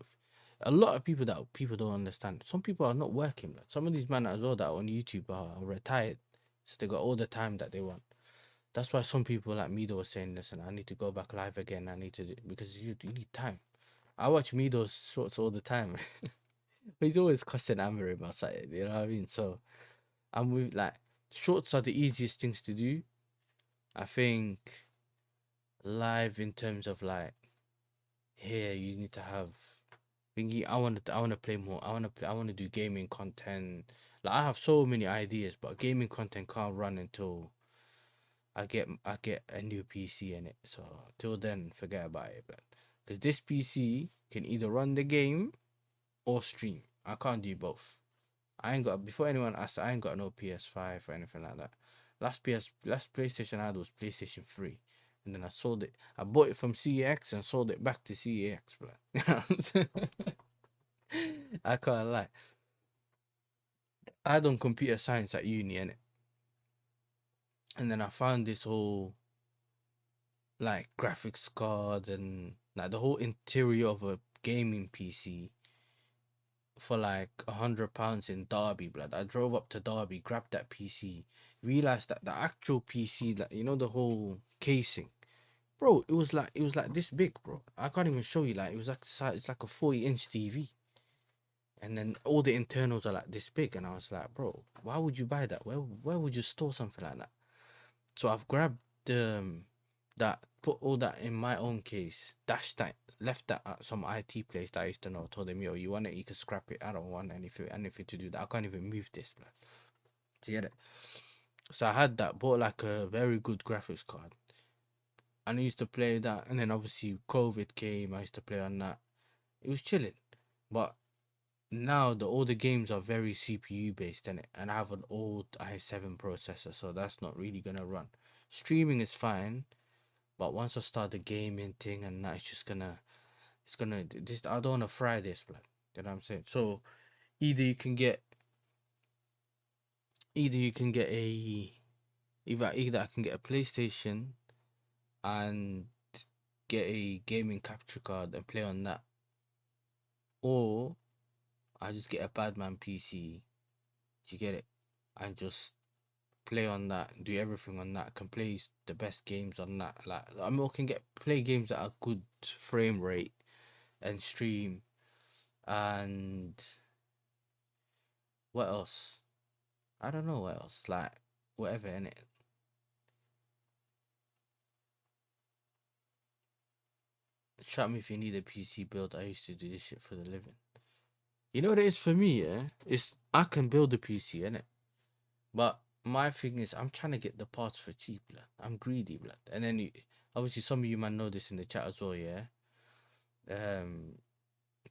a lot of people that people don't understand. Some people are not working. Like, some of these men as well that are on YouTube are retired, so they got all the time that they want. That's why some people like Mido was saying, listen, I need to go back live again. I need to do, because you need time. I watch Mido's shorts all the time. But he's always cussing Amarim outside, you know what I mean? So I'm with like shorts are the easiest things to do. I think live in terms of like here you need to have thingy. I want to play more. I want to do gaming content. Like, I have so many ideas, but gaming content can't run until I get a new PC in it. So till then, forget about it, because this PC can either run the game or stream. I can't do both. I ain't got, before anyone asks, I ain't got no PS5 or anything like that. Last PlayStation I had was PlayStation 3. And then I sold it. I bought it from CEX and sold it back to CEX, bro. I can't lie. I done computer science at uni, innit? And then I found this whole like graphics card and like the whole interior of a gaming PC for like £100 in Derby, blood. I drove up to Derby, grabbed that PC, realized that the actual PC, like, you know, the whole casing, bro, it was like this big, bro. I can't even show you. Like, it was like, it's like a 40-inch TV, and then all the internals are like this big. And I was like, bro, why would you buy that? Where would you store something like that? So I've grabbed that, put all that in my own case, dashed that, left that at some IT place that I used to know. Told them, yo, you want it, you can scrap it. I don't want anything to do that. I can't even move this, man. Do you get it? So I had that, bought like a very good graphics card, and I used to play that. And then obviously COVID came, I used to play on that. It was chilling. But now all the games are very CPU based, innit? And I have an old i7 processor, so that's not really gonna run. Streaming is fine, but once I start the gaming thing and that, it's gonna I don't wanna fry this, blood. You know what I'm saying? So either I can get a PlayStation and get a gaming capture card and play on that, or I just get a Badman PC. You get it? And just play on that, do everything on that. Can play the best games on that. Like, I mean, I can play games at a good frame rate and stream. And what else? I don't know what else. Like, whatever, innit? Shout me if you need a PC build. I used to do this shit for the living. You know what it is for me, yeah? It's I can build a PC, innit? But my thing is, I'm trying to get the parts for cheap, blood. I'm greedy, blood. And then obviously some of you might know this in the chat as well, yeah?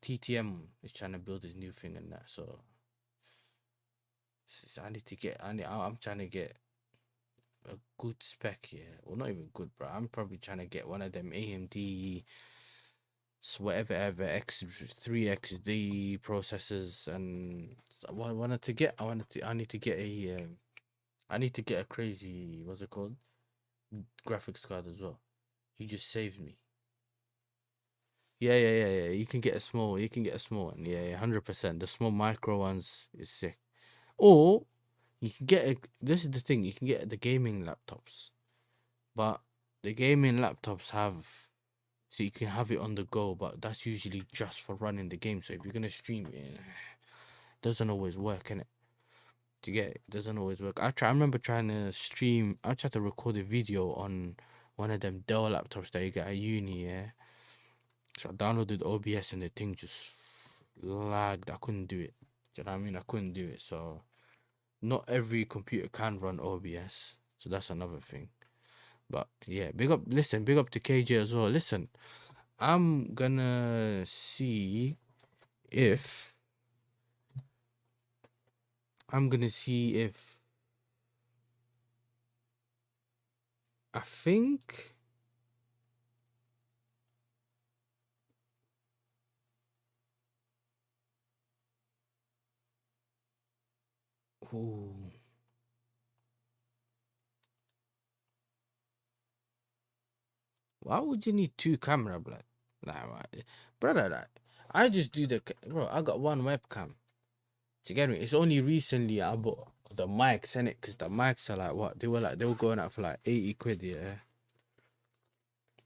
TTM is trying to build his new thing and that, so I'm trying to get a good spec, yeah. Well, not even good, bro. I'm probably trying to get one of them AMD whatever X3XD processors, and I need to get a crazy, what's it called, graphics card as well. You just saved me. Yeah. You can get a small one. Yeah, 100%. The small micro ones is sick. Or you can get this is the thing, you can get the gaming laptops, but the gaming laptops so you can have it on the go, but that's usually just for running the game. So if you're gonna stream it doesn't always work, innit? Do you get it? It doesn't always work. I remember trying to stream. I tried to record a video on one of them Dell laptops that you get at uni, yeah. So I downloaded OBS and the thing just lagged. I couldn't do it. Do you know what I mean? I couldn't do it. So not every computer can run OBS. So that's another thing. But yeah, big up to KJ as well. Listen, I'm gonna see if I think ooh. Why would you need two camera, blood? Nah, brother, like, I just do bro. I got one webcam. Do you get me? It's only recently I bought the mics, innit? Because the mics are like what? They were going out for like 80 quid, yeah.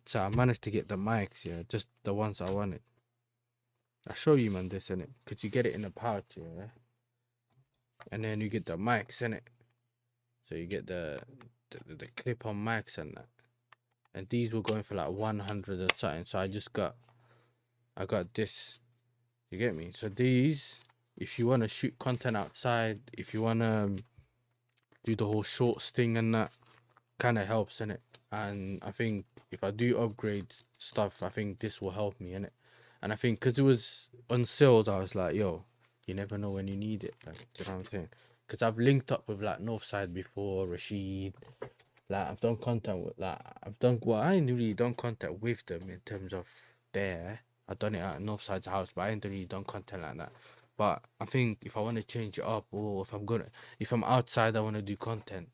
So I managed to get the mics, yeah, just the ones I wanted. I'll show you, man, this, innit? Because you get it in a pouch, yeah. And then you get the mics, innit? So you get the clip-on mics and that. And these were going for like 100 or something. So I got this. You get me? So these, if you want to shoot content outside, if you want to do the whole shorts thing and that, kind of helps, innit? And I think if I do upgrade stuff, I think this will help me, innit? And I think because it was on sales, I was like, yo, you never know when you need it. Like, do you know what I'm saying? Because I've linked up with like Northside before, Rachid. Like I've done content with I ain't really done content with them in terms of I've done it at Northside's house, but I ain't really done content like that. But I think if I want to change it up, or if I'm outside, I want to do content.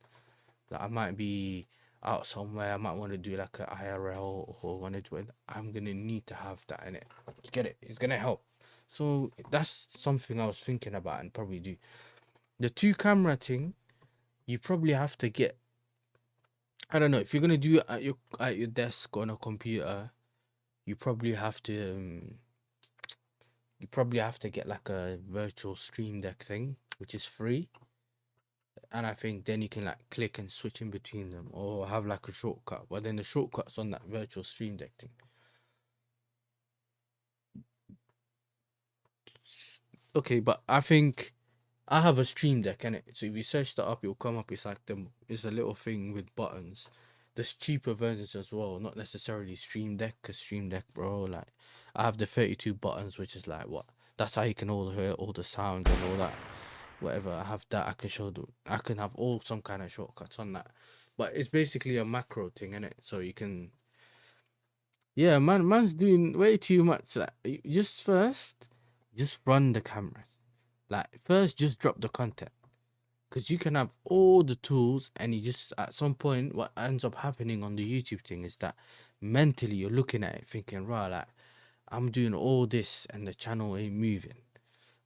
Like I might be out somewhere, I might want to do like an IRL or want to do it. I'm gonna need to have that in it. You get it? It's gonna help. So that's something I was thinking about and probably do. The 2 camera thing, you probably have to get. I don't know if you're gonna do it at your desk on a computer. You probably have to get like a virtual stream deck thing, which is free. And I think then you can like click and switch in between them, or have like a shortcut. But then the shortcut's on that virtual stream deck thing. Okay, but I think I have a stream deck in it. So if you search that up, it'll come up. It's like it's a little thing with buttons. There's cheaper versions as well, not necessarily stream deck. Cause stream deck, bro, like I have the 32 buttons, which is like what? That's how you can hear all the sounds and all that. Whatever, I have that. I can have all some kind of shortcuts on that. But it's basically a macro thing, innit? So you can. Yeah, man's doing way too much. Like, just run the cameras. Like first, just drop the content, because you can have all the tools, and you just at some point, what ends up happening on the YouTube thing is that mentally you're looking at it thinking, right, like I'm doing all this and the channel ain't moving.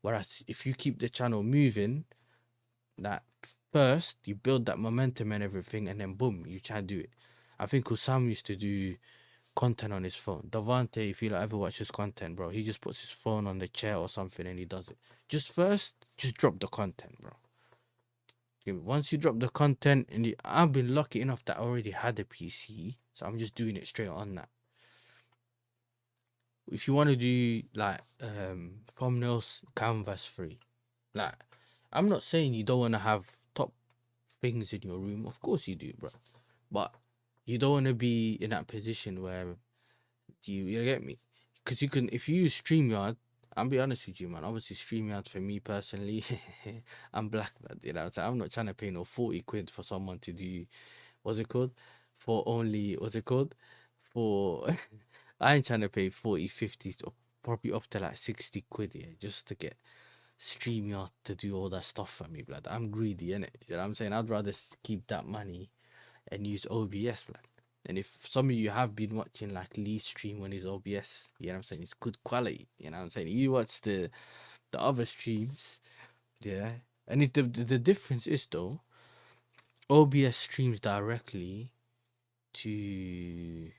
Whereas if you keep the channel moving, that first you build that momentum and everything, and then boom, you try to do it. I think Husam used to do content on his phone. Devante, if you ever watch his content, bro, he just puts his phone on the chair or something and he does it. Just drop the content, bro. Okay, once you drop the content, and I've been lucky enough that I already had a PC, so I'm just doing it straight on that. If you want to do like thumbnails, Canva's free. Like, I'm not saying you don't want to have top things in your room. Of course you do, bro. But you don't want to be in that position where you get me? Because you can, if you use StreamYard, I'll be honest with you, man. Obviously, StreamYard for me personally, I'm black, man. You know, so I'm not trying to pay no 40 quid for someone to do, what's it called? For only, what's it called? For, I ain't trying to pay 40, 50, or probably up to like 60 quid, yeah, just to get StreamYard to do all that stuff for me, blood. I'm greedy, innit? You know what I'm saying? I'd rather keep that money and use OBS, blood. And if some of you have been watching like Lee stream on his OBS, you know what I'm saying, it's good quality. You know what I'm saying? You watch the other streams, yeah. And the difference is though, OBS streams directly to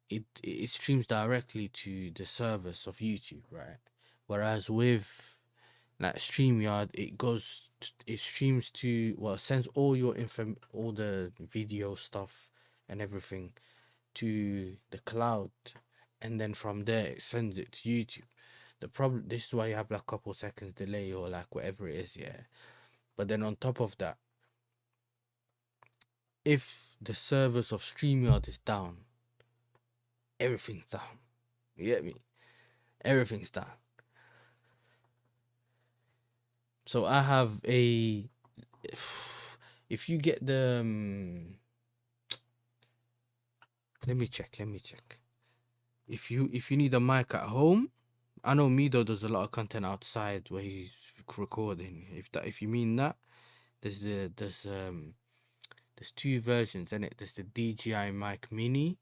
it streams directly to the service of YouTube, right? Whereas with like StreamYard, it streams to, well, sends all your all the video stuff and everything to the cloud, and then from there it sends it to YouTube. The problem, this is why you have like a couple seconds delay or like whatever it is, yeah. But then on top of that, if the service of StreamYard is down, everything's down. You get me? Everything's down. So I have a, if you get the, let me check. If you need a mic at home, I know Mido does a lot of content outside where he's recording. If you mean that, there's two versions in it. There's the DJI mic mini,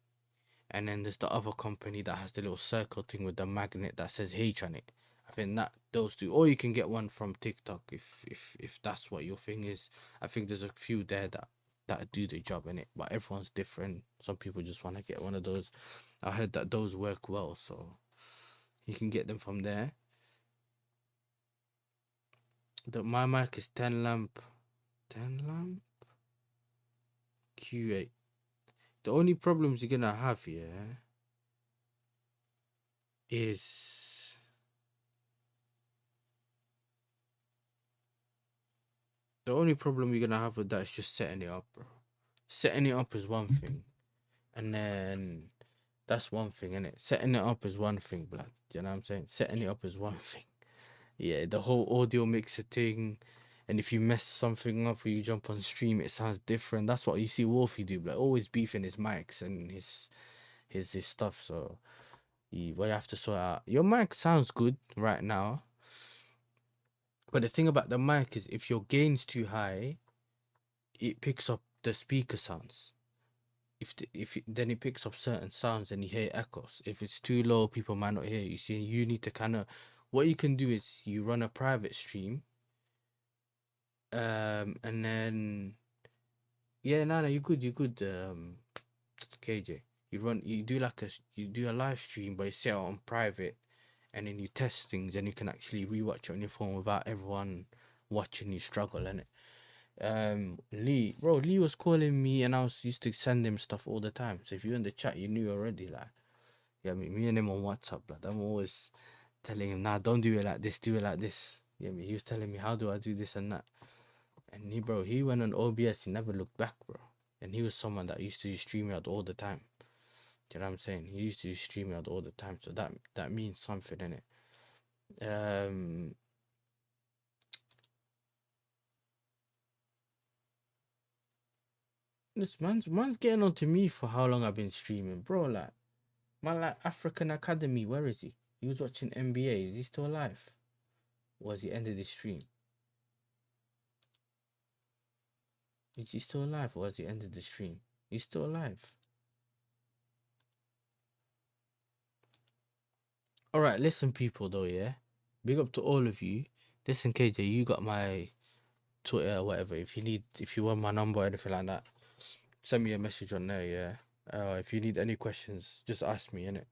and then there's the other company that has the little circle thing with the magnet that says H on it. I think that those two, or you can get one from TikTok if that's what your thing is. I think there's a few there that do the job in it, but everyone's different. Some people just want to get one of those. I heard that those work well, so you can get them from there. My mic is 10 lamp Q8. The only problems you're gonna have here is the only problem you're gonna have with that is just setting it up, bro. Setting it up is one thing, and then that's one thing, innit? Setting it up is one thing, blood. You know what I'm saying? Setting it up is one thing. Yeah, the whole audio mixer thing. And if you mess something up or you jump on stream, it sounds different. That's what you see Wolfie do, like always beefing his mics and his stuff. So you have to sort out. Your mic sounds good right now, but the thing about the mic is if your gain's too high, it picks up the speaker sounds. Then it picks up certain sounds and you hear echoes. If it's too low, people might not hear you. See, you need to kind of, what you can do is you run a private stream. And then you're good, KJ. You do a live stream, but you set it on private, and then you test things, and you can actually rewatch it on your phone without everyone watching you struggle, innit? Lee was calling me, and I used to send him stuff all the time. So if you're in the chat, you knew already, like, yeah, me and him on WhatsApp, like, I'm always telling him, nah, don't do it like this, do it like this. Yeah, he was telling me, how do I do this and that? And he went on OBS, he never looked back, bro. And he was someone that used to use StreamYard all the time. Do you know what I'm saying? He used to use StreamYard all the time, so that means something, innit? This man's getting on to me for how long I've been streaming, bro. Like, man, like African Academy, where is he? He was watching NBA. Is he still alive? Or has he ended his stream? Is he still alive or has he ended the stream? He's still alive. Alright, listen people though, yeah? Big up to all of you. Listen KJ, you got my Twitter or whatever. If you want my number or anything like that, send me a message on there, yeah? If you need any questions, just ask me, innit?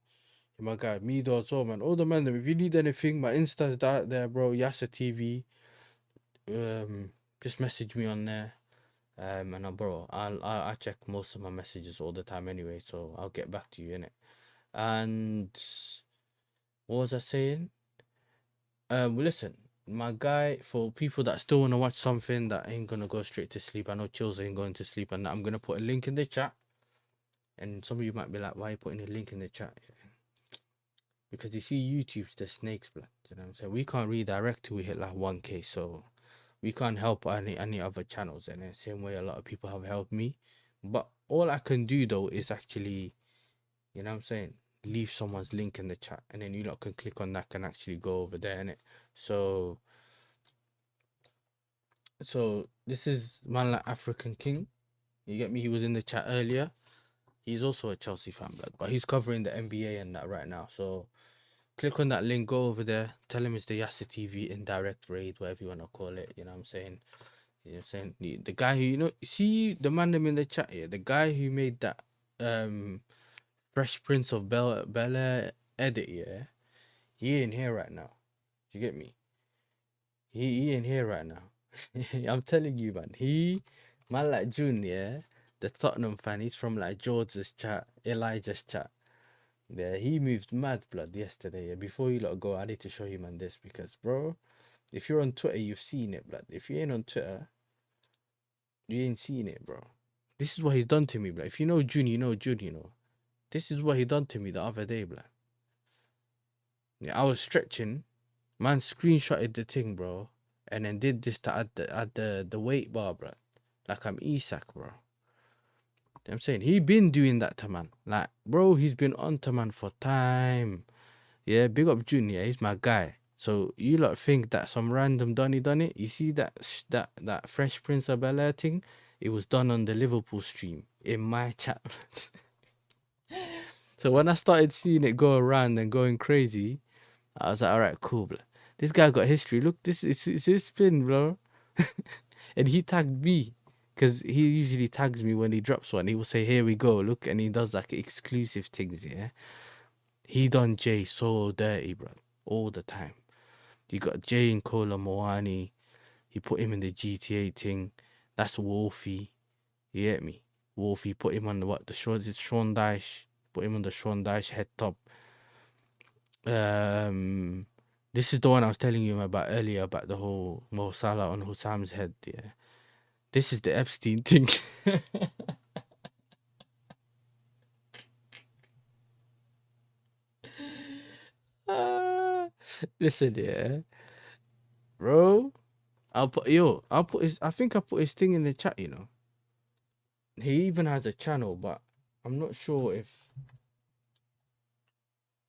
My guy, Mido as well, man. All the men, if you need anything, my Insta's out there, bro. YASSERTV. Just message me on there. And bro, I check most of my messages all the time anyway, so I'll get back to you, innit? And what was I saying? Listen, my guy, for people that still want to watch something that ain't gonna go straight to sleep, I know Chills ain't going to sleep, and I'm gonna put a link in the chat. And some of you might be like, why are you putting a link in the chat? Because you see YouTube's the snakes, blood. You know what I'm saying? We can't redirect till we hit like 1K, so we can't help any other channels, and the same way a lot of people have helped me. But all I can do though is actually, you know what I'm saying, leave someone's link in the chat, and then you lot can click on that and actually go over there, innit? So this is man like African King. You get me? He was in the chat earlier. He's also a Chelsea fan, blood, but he's covering the NBA and that right now. So click on that link, go over there, tell him it's the YASSERTV indirect raid, whatever you want to call it. You know what I'm saying? You know what I'm saying? The guy who, you know, see the man in the chat here, the guy who made that Fresh Prince of Bel-Air edit, yeah, he ain't here right now. You get me? He ain't here right now. I'm telling you, man, like June, yeah, the Tottenham fan, he's from like George's chat, Elijah's chat. Yeah, he moved mad, blood, yesterday. Yeah, before you lot go, I need to show you, man, this because, bro, if you're on Twitter, you've seen it, blood. If you ain't on Twitter, you ain't seen it, bro. This is what he's done to me, blood. If you know June, you know June, you know. This is what he done to me the other day, blood. Yeah, I was stretching, man, screenshotted the thing, bro, and then did this to add the weight bar, blood. Like I'm Isak, bro. I'm saying he been doing that to man. Like, bro, he's been on to man for time. Yeah, big up Junior, he's my guy. So you lot think that some random Donny done it? You see that Fresh Prince of Bel-Air thing? It was done on the Liverpool stream in my chat. So when I started seeing it go around and going crazy, I was like, all right, cool, bro. This guy got history. Look, this is his spin, bro. And he tagged me. Because he usually tags me when he drops one. He will say, here we go, look. And he does like exclusive things, yeah? He done Jay so dirty, bro. All the time. You got Jay and Kola Moani. He put him in the GTA thing. That's Wolfie. You get me? Wolfie put him on the Sean Dyche. Put him on the Sean Dyche head top. This is the one I was telling you about earlier about the whole Mo Salah on Husam's head, yeah. This is the Epstein thing. Listen, yeah, bro. I think I put his thing in the chat. You know, he even has a channel, but I'm not sure if.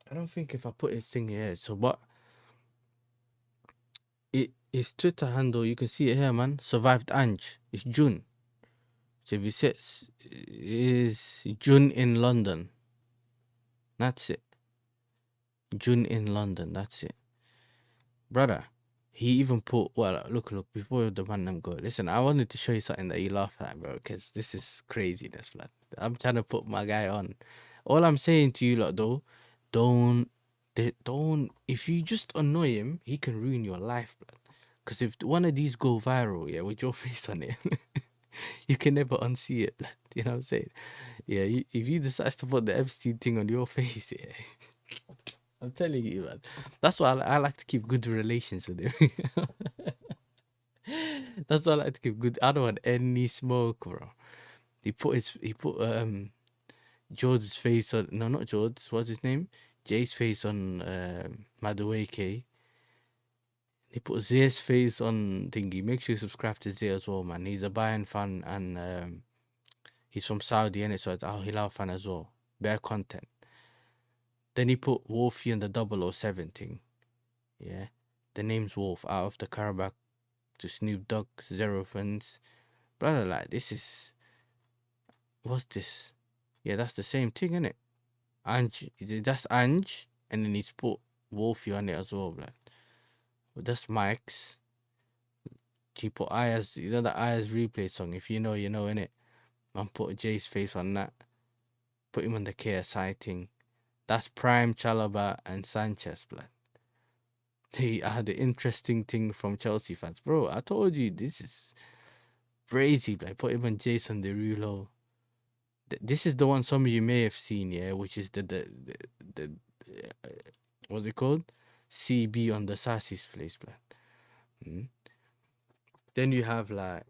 I don't think if I put his thing here. So, but his Twitter handle, you can see it here, man. Survived Ange. It's June. So if you say is June in London. That's it. June in London. That's it. Brother, he even put, well, look, before the man go. Listen, I wanted to show you something that you laugh at, bro, because this is craziness, blood. I'm trying to put my guy on. All I'm saying to you lot, though, don't, if you just annoy him, he can ruin your life, blood. Because if one of these go viral, yeah, with your face on it, you can never unsee it, blood. You know what I'm saying? Yeah, if he decides to put the Epstein thing on your face, yeah, I'm telling you, man. That's why I like to keep good relations with him. That's why I like to keep good. I don't want any smoke, bro. He put George's face on. No, not George. What's his name? Jay's face on Madueke. He put Zeer's face on thingy. Make sure you subscribe to Zeer as well, man. He's a Bayern fan and he's from Saudi, and so it's Al Hilal fan as well. Bear content. Then he put Wolfie and the 007 thing. Yeah. The name's Wolf. Out of the Karabakh to Snoop Dogg, Zero Funds. Brother, like, this is... What's this? Yeah, that's the same thing, innit? Ange. That's Ange. And then he's put Wolfie on it as well, blood. But that's Mike's. He put Aya's... You know the Aya's replay song? If you know, you know, innit? Man put Jay's face on that. Put him on the KSI thing. That's Prime, Chalobah, and Sanchez, blood. I had the interesting thing from Chelsea fans. Bro, I told you, this is crazy, blood. Put him on Jason Derulo. This is the one some of you may have seen, yeah, which is the what's it called? CB on the Sassy's place, blood. Then you have, like,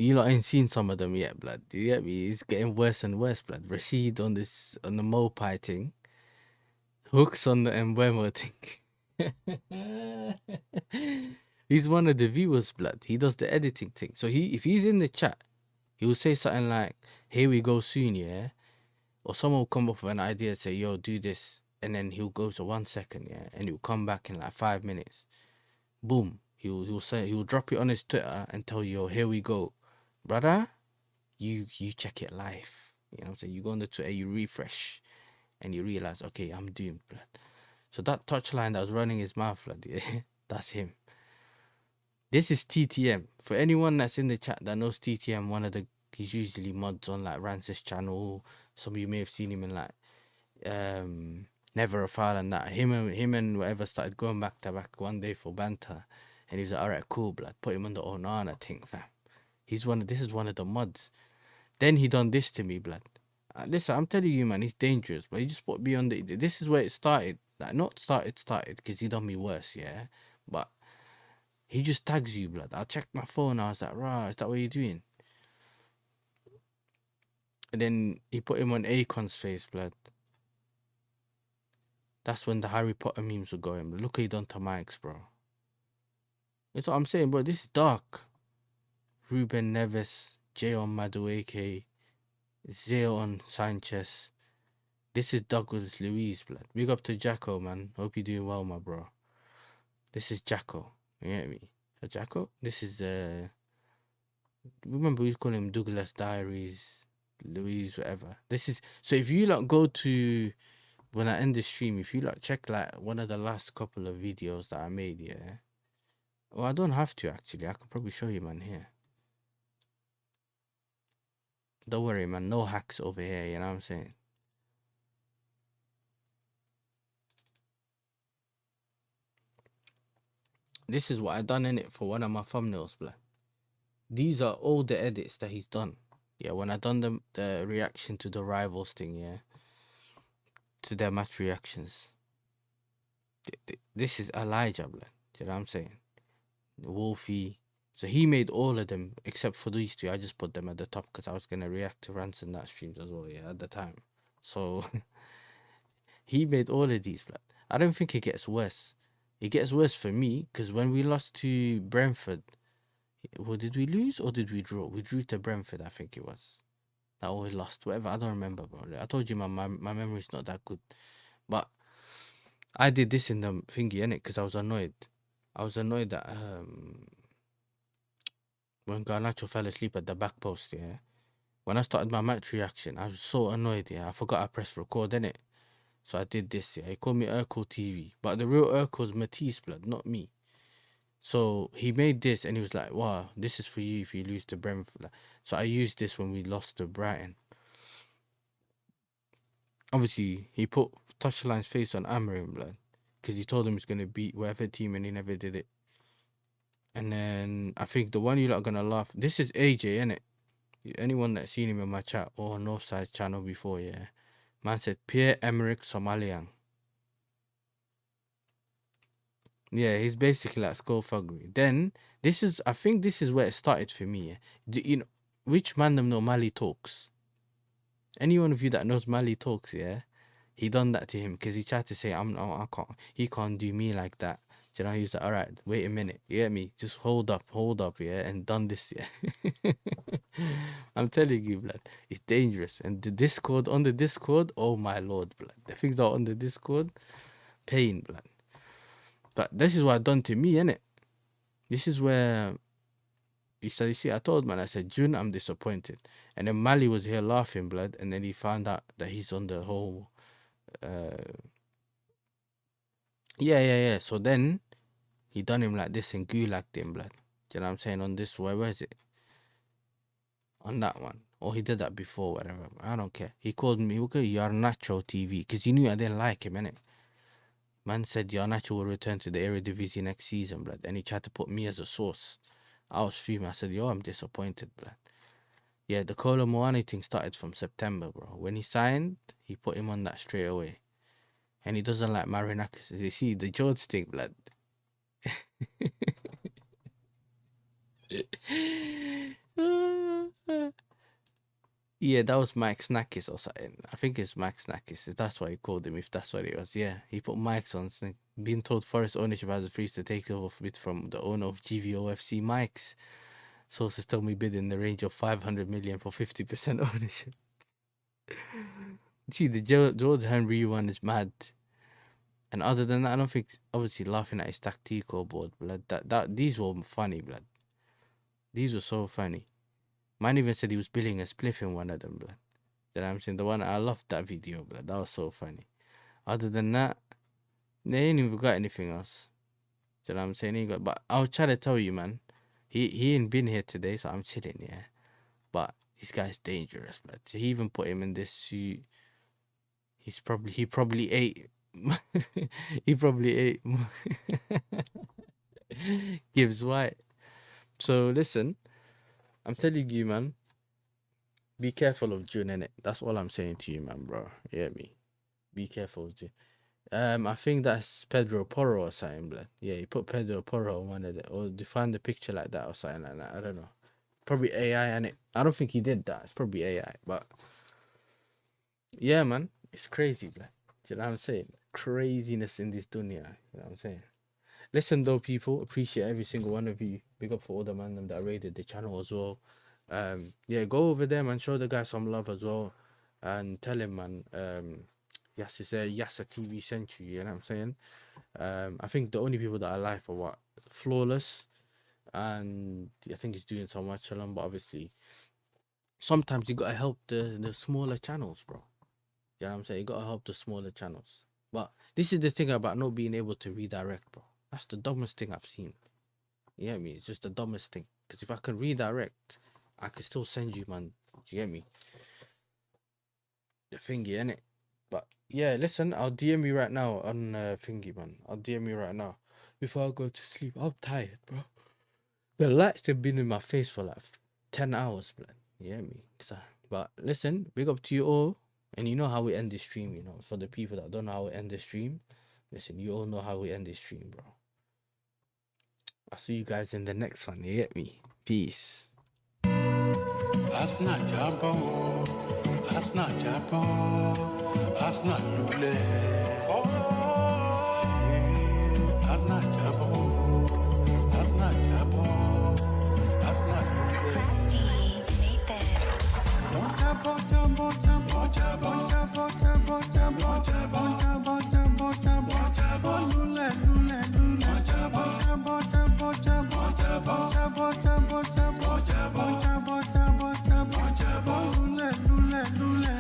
you lot ain't seen some of them yet, blood. You get me? It's getting worse and worse, blood. Rachid on the Mopai thing. Hooks on the Mbemo thing. He's one of the viewers, blood. He does the editing thing. So if he's in the chat, he will say something like, here we go soon, yeah? Or someone will come up with an idea and say, yo, do this. And then he'll go to 1 second, yeah? And he'll come back in like 5 minutes. Boom. He'll drop it on his Twitter and tell you, yo, here we go. Brother, you check it live. You know what I'm saying? You go on the Twitter, you refresh, and you realize, okay, I'm doomed, blood. So that touchline that was running his mouth, blood, yeah, that's him. This is TTM. For anyone that's in the chat that knows TTM, he's usually mods on like Rance's channel. Some of you may have seen him in like Never a Foul and that. Him and whatever started going back to back one day for banter. And he was like, alright, cool, blood. Put him on the Onana thing, fam. This is one of the mods. Then he done this to me, blood. Listen, I'm telling you, man, he's dangerous, but he just put me on the. This is where it started. Like, not started, because he done me worse, yeah. But he just tags you, blood. I checked my phone. I was like, rah, is that what you're doing? And then he put him on Akon's face, blood. That's when the Harry Potter memes were going. But look what he done to MIKEZ, bro. That's what I'm saying, bro. This is dark. Ruben Neves, Jay on Madueke, Zeo on Sanchez. This is Douglas Luiz, blood. Big up to Jacko, man. Hope you're doing well, my bro. This is Jacko. You get me? Jacko? This is, remember we call him Douglas Diaries, Luiz, whatever. This is, so if you like go to, when I end the stream, if you like check like one of the last couple of videos that I made, yeah. Well, I don't have to actually. I could probably show you, man, here. Don't worry, man. No hacks over here, you know what I'm saying? This is what I done in it for one of my thumbnails, blood. These are all the edits that he's done. Yeah, when I done the reaction to the rivals thing, yeah. To their match reactions. This is Elijah, blood. Do you know what I'm saying? Wolfie. So he made all of them except for these two. I just put them at the top because I was gonna react to Rants and that streams as well, yeah, at the time. So he made all of these, blood. I don't think it gets worse. It gets worse for me because when we lost to Brentford, well, did we lose or did we draw? We drew to Brentford, I think it was. That we lost, whatever. I don't remember, bro. I told you my memory's not that good. But I did this in the thingy, innit? Because I was annoyed. I was annoyed that when Garnacho fell asleep at the back post, yeah. When I started my match reaction, I was so annoyed, yeah. I forgot I pressed record, innit? So I did this, yeah. He called me Urkel TV. But the real Urkel's Matisse, blood, not me. So he made this and he was like, wow, this is for you if you lose to Brentford. So I used this when we lost to Brighton. Obviously, he put Touchline's face on Amarim, blood. Because he told him he's going to beat whatever team and he never did it. And then I think the one you lot are going to laugh. This is AJ, innit? Anyone that's seen him in my chat or Northside's channel before, yeah. Man said, Pierre-Emerick Somaliang. Yeah, he's basically like skullfuggery. Then this is, I think this is where it started for me. Yeah? You know, which man them know Mali Talks? Any one of you that knows Mali Talks, yeah, he done that to him because he tried to say, I can't, he can't do me like that. You know, he was like, all right, wait a minute, you get me? Just hold up, yeah, and done this, yeah. I'm telling you, blood, it's dangerous. And the Discord, on the Discord, oh my lord, blood, the things that are on the Discord, pain, blood. But this is what I done to me, innit? This is where he said, you see, I told man, I said, June, I'm disappointed. And then Mali was here laughing, blood, and then he found out that he's on the whole yeah. So then he done him like this and gulagged him, blood. Do you know what I'm saying? On this, where is it? On that one. Or he did that before, whatever. I don't care. He called me, okay, Yarnacho TV, because he knew I didn't like him, innit? Man said Yarnacho will return to the Eredivisie next season, blood. And he tried to put me as a source. I was fuming. I said, yo, I'm disappointed, blood. Yeah, the Kolo Muani thing started from September, bro. When he signed, he put him on that straight away. And he doesn't like Marinakis. You see, the George thing, blood. Yeah, that was Mike Snackis or something. I think it's Mike Snackis. That's why he called him, if that's what it was. Yeah, he put Mike's on. Being told Forest ownership has refused to take over bid from the owner of GVOFC, Mike's. Sources tell me bid in the range of 500 million for 50% ownership. See, the George Henry one is mad. And other than that, I don't think, obviously laughing at his tactical board, blood. These were funny, blood. These were so funny. Man even said he was billing a spliff in one of them, blood. You know what I'm saying? The one, I loved that video, blood. That was so funny. Other than that, they ain't even got anything else. You know what I'm saying? But I was trying to tell you, man. He ain't been here today, so I'm chilling, yeah. But this guy's dangerous, blood. So he even put him in this suit. He probably ate. He probably ate Gibbs White. So listen, I'm telling you, man. Be careful of June, innit? That's all I'm saying to you, man, bro. You hear me? Be careful of June. I think that's Pedro Porro or something, blood. Yeah, he put Pedro Porro on one of the, or define the picture like that or something like that. I don't know. Probably AI, innit? I don't think he did that. It's probably AI, but yeah, man, it's crazy, blood. Do you know what I'm saying? Craziness in this dunya. You know what I'm saying? Listen, though, people, appreciate every single one of you. Big up for all the man that raided the channel as well. Yeah, go over there, man. Show the guy some love as well, and tell him, man. Yes, it's a YASSERTV sent you. You know what I'm saying? I think the only people that are alive are what Flawless, and I think he's doing so much along. But obviously, sometimes you gotta help the smaller channels, bro. You know what I'm saying? You gotta help the smaller channels. But this is the thing about not being able to redirect, bro. That's the dumbest thing I've seen. You get me? It's just the dumbest thing. Because if I can redirect, I can still send you, man. You get me? The thingy, innit? But yeah, listen, I'll DM you right now on thingy, man. I'll DM you right now before I go to sleep. I'm tired, bro. The lights have been in my face for like 10 hours, man. You get me? But listen, big up to you all. And you know how we end this stream, you know. For the people that don't know how we end the stream, listen, you all know how we end this stream, bro. I'll see you guys in the next one. You get me? Peace. That's not Jabo. That's not Jabo. That's not Lule. Oh, that's not Jabo. That's not Jabo. That's not Lule. Jabo, Jabo, Jabo, Jabo, Jabo, Jabo, Jabo, Jabo, Jabo, Jabo, Jabo, Jabo, Lule, Lule, Lule, Jabo, Jabo, Jabo, Jabo, Jabo, Jabo, Jabo, Jabo, Jabo, Jabo, Jabo, Jabo, Jabo, Lule, Lule, Lule.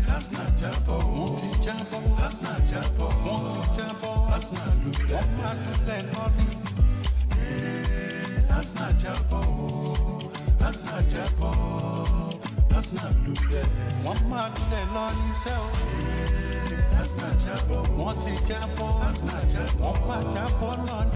That's not Jabo. Monty Jabo. That's not Jabo. Monty Jabo. That's not Lule. That's not Jabo. That's not Jabo. That's not Lule. One man Lule himself. That's not Jabo. Monty Jabo. That's not Jabo. One man Jabo.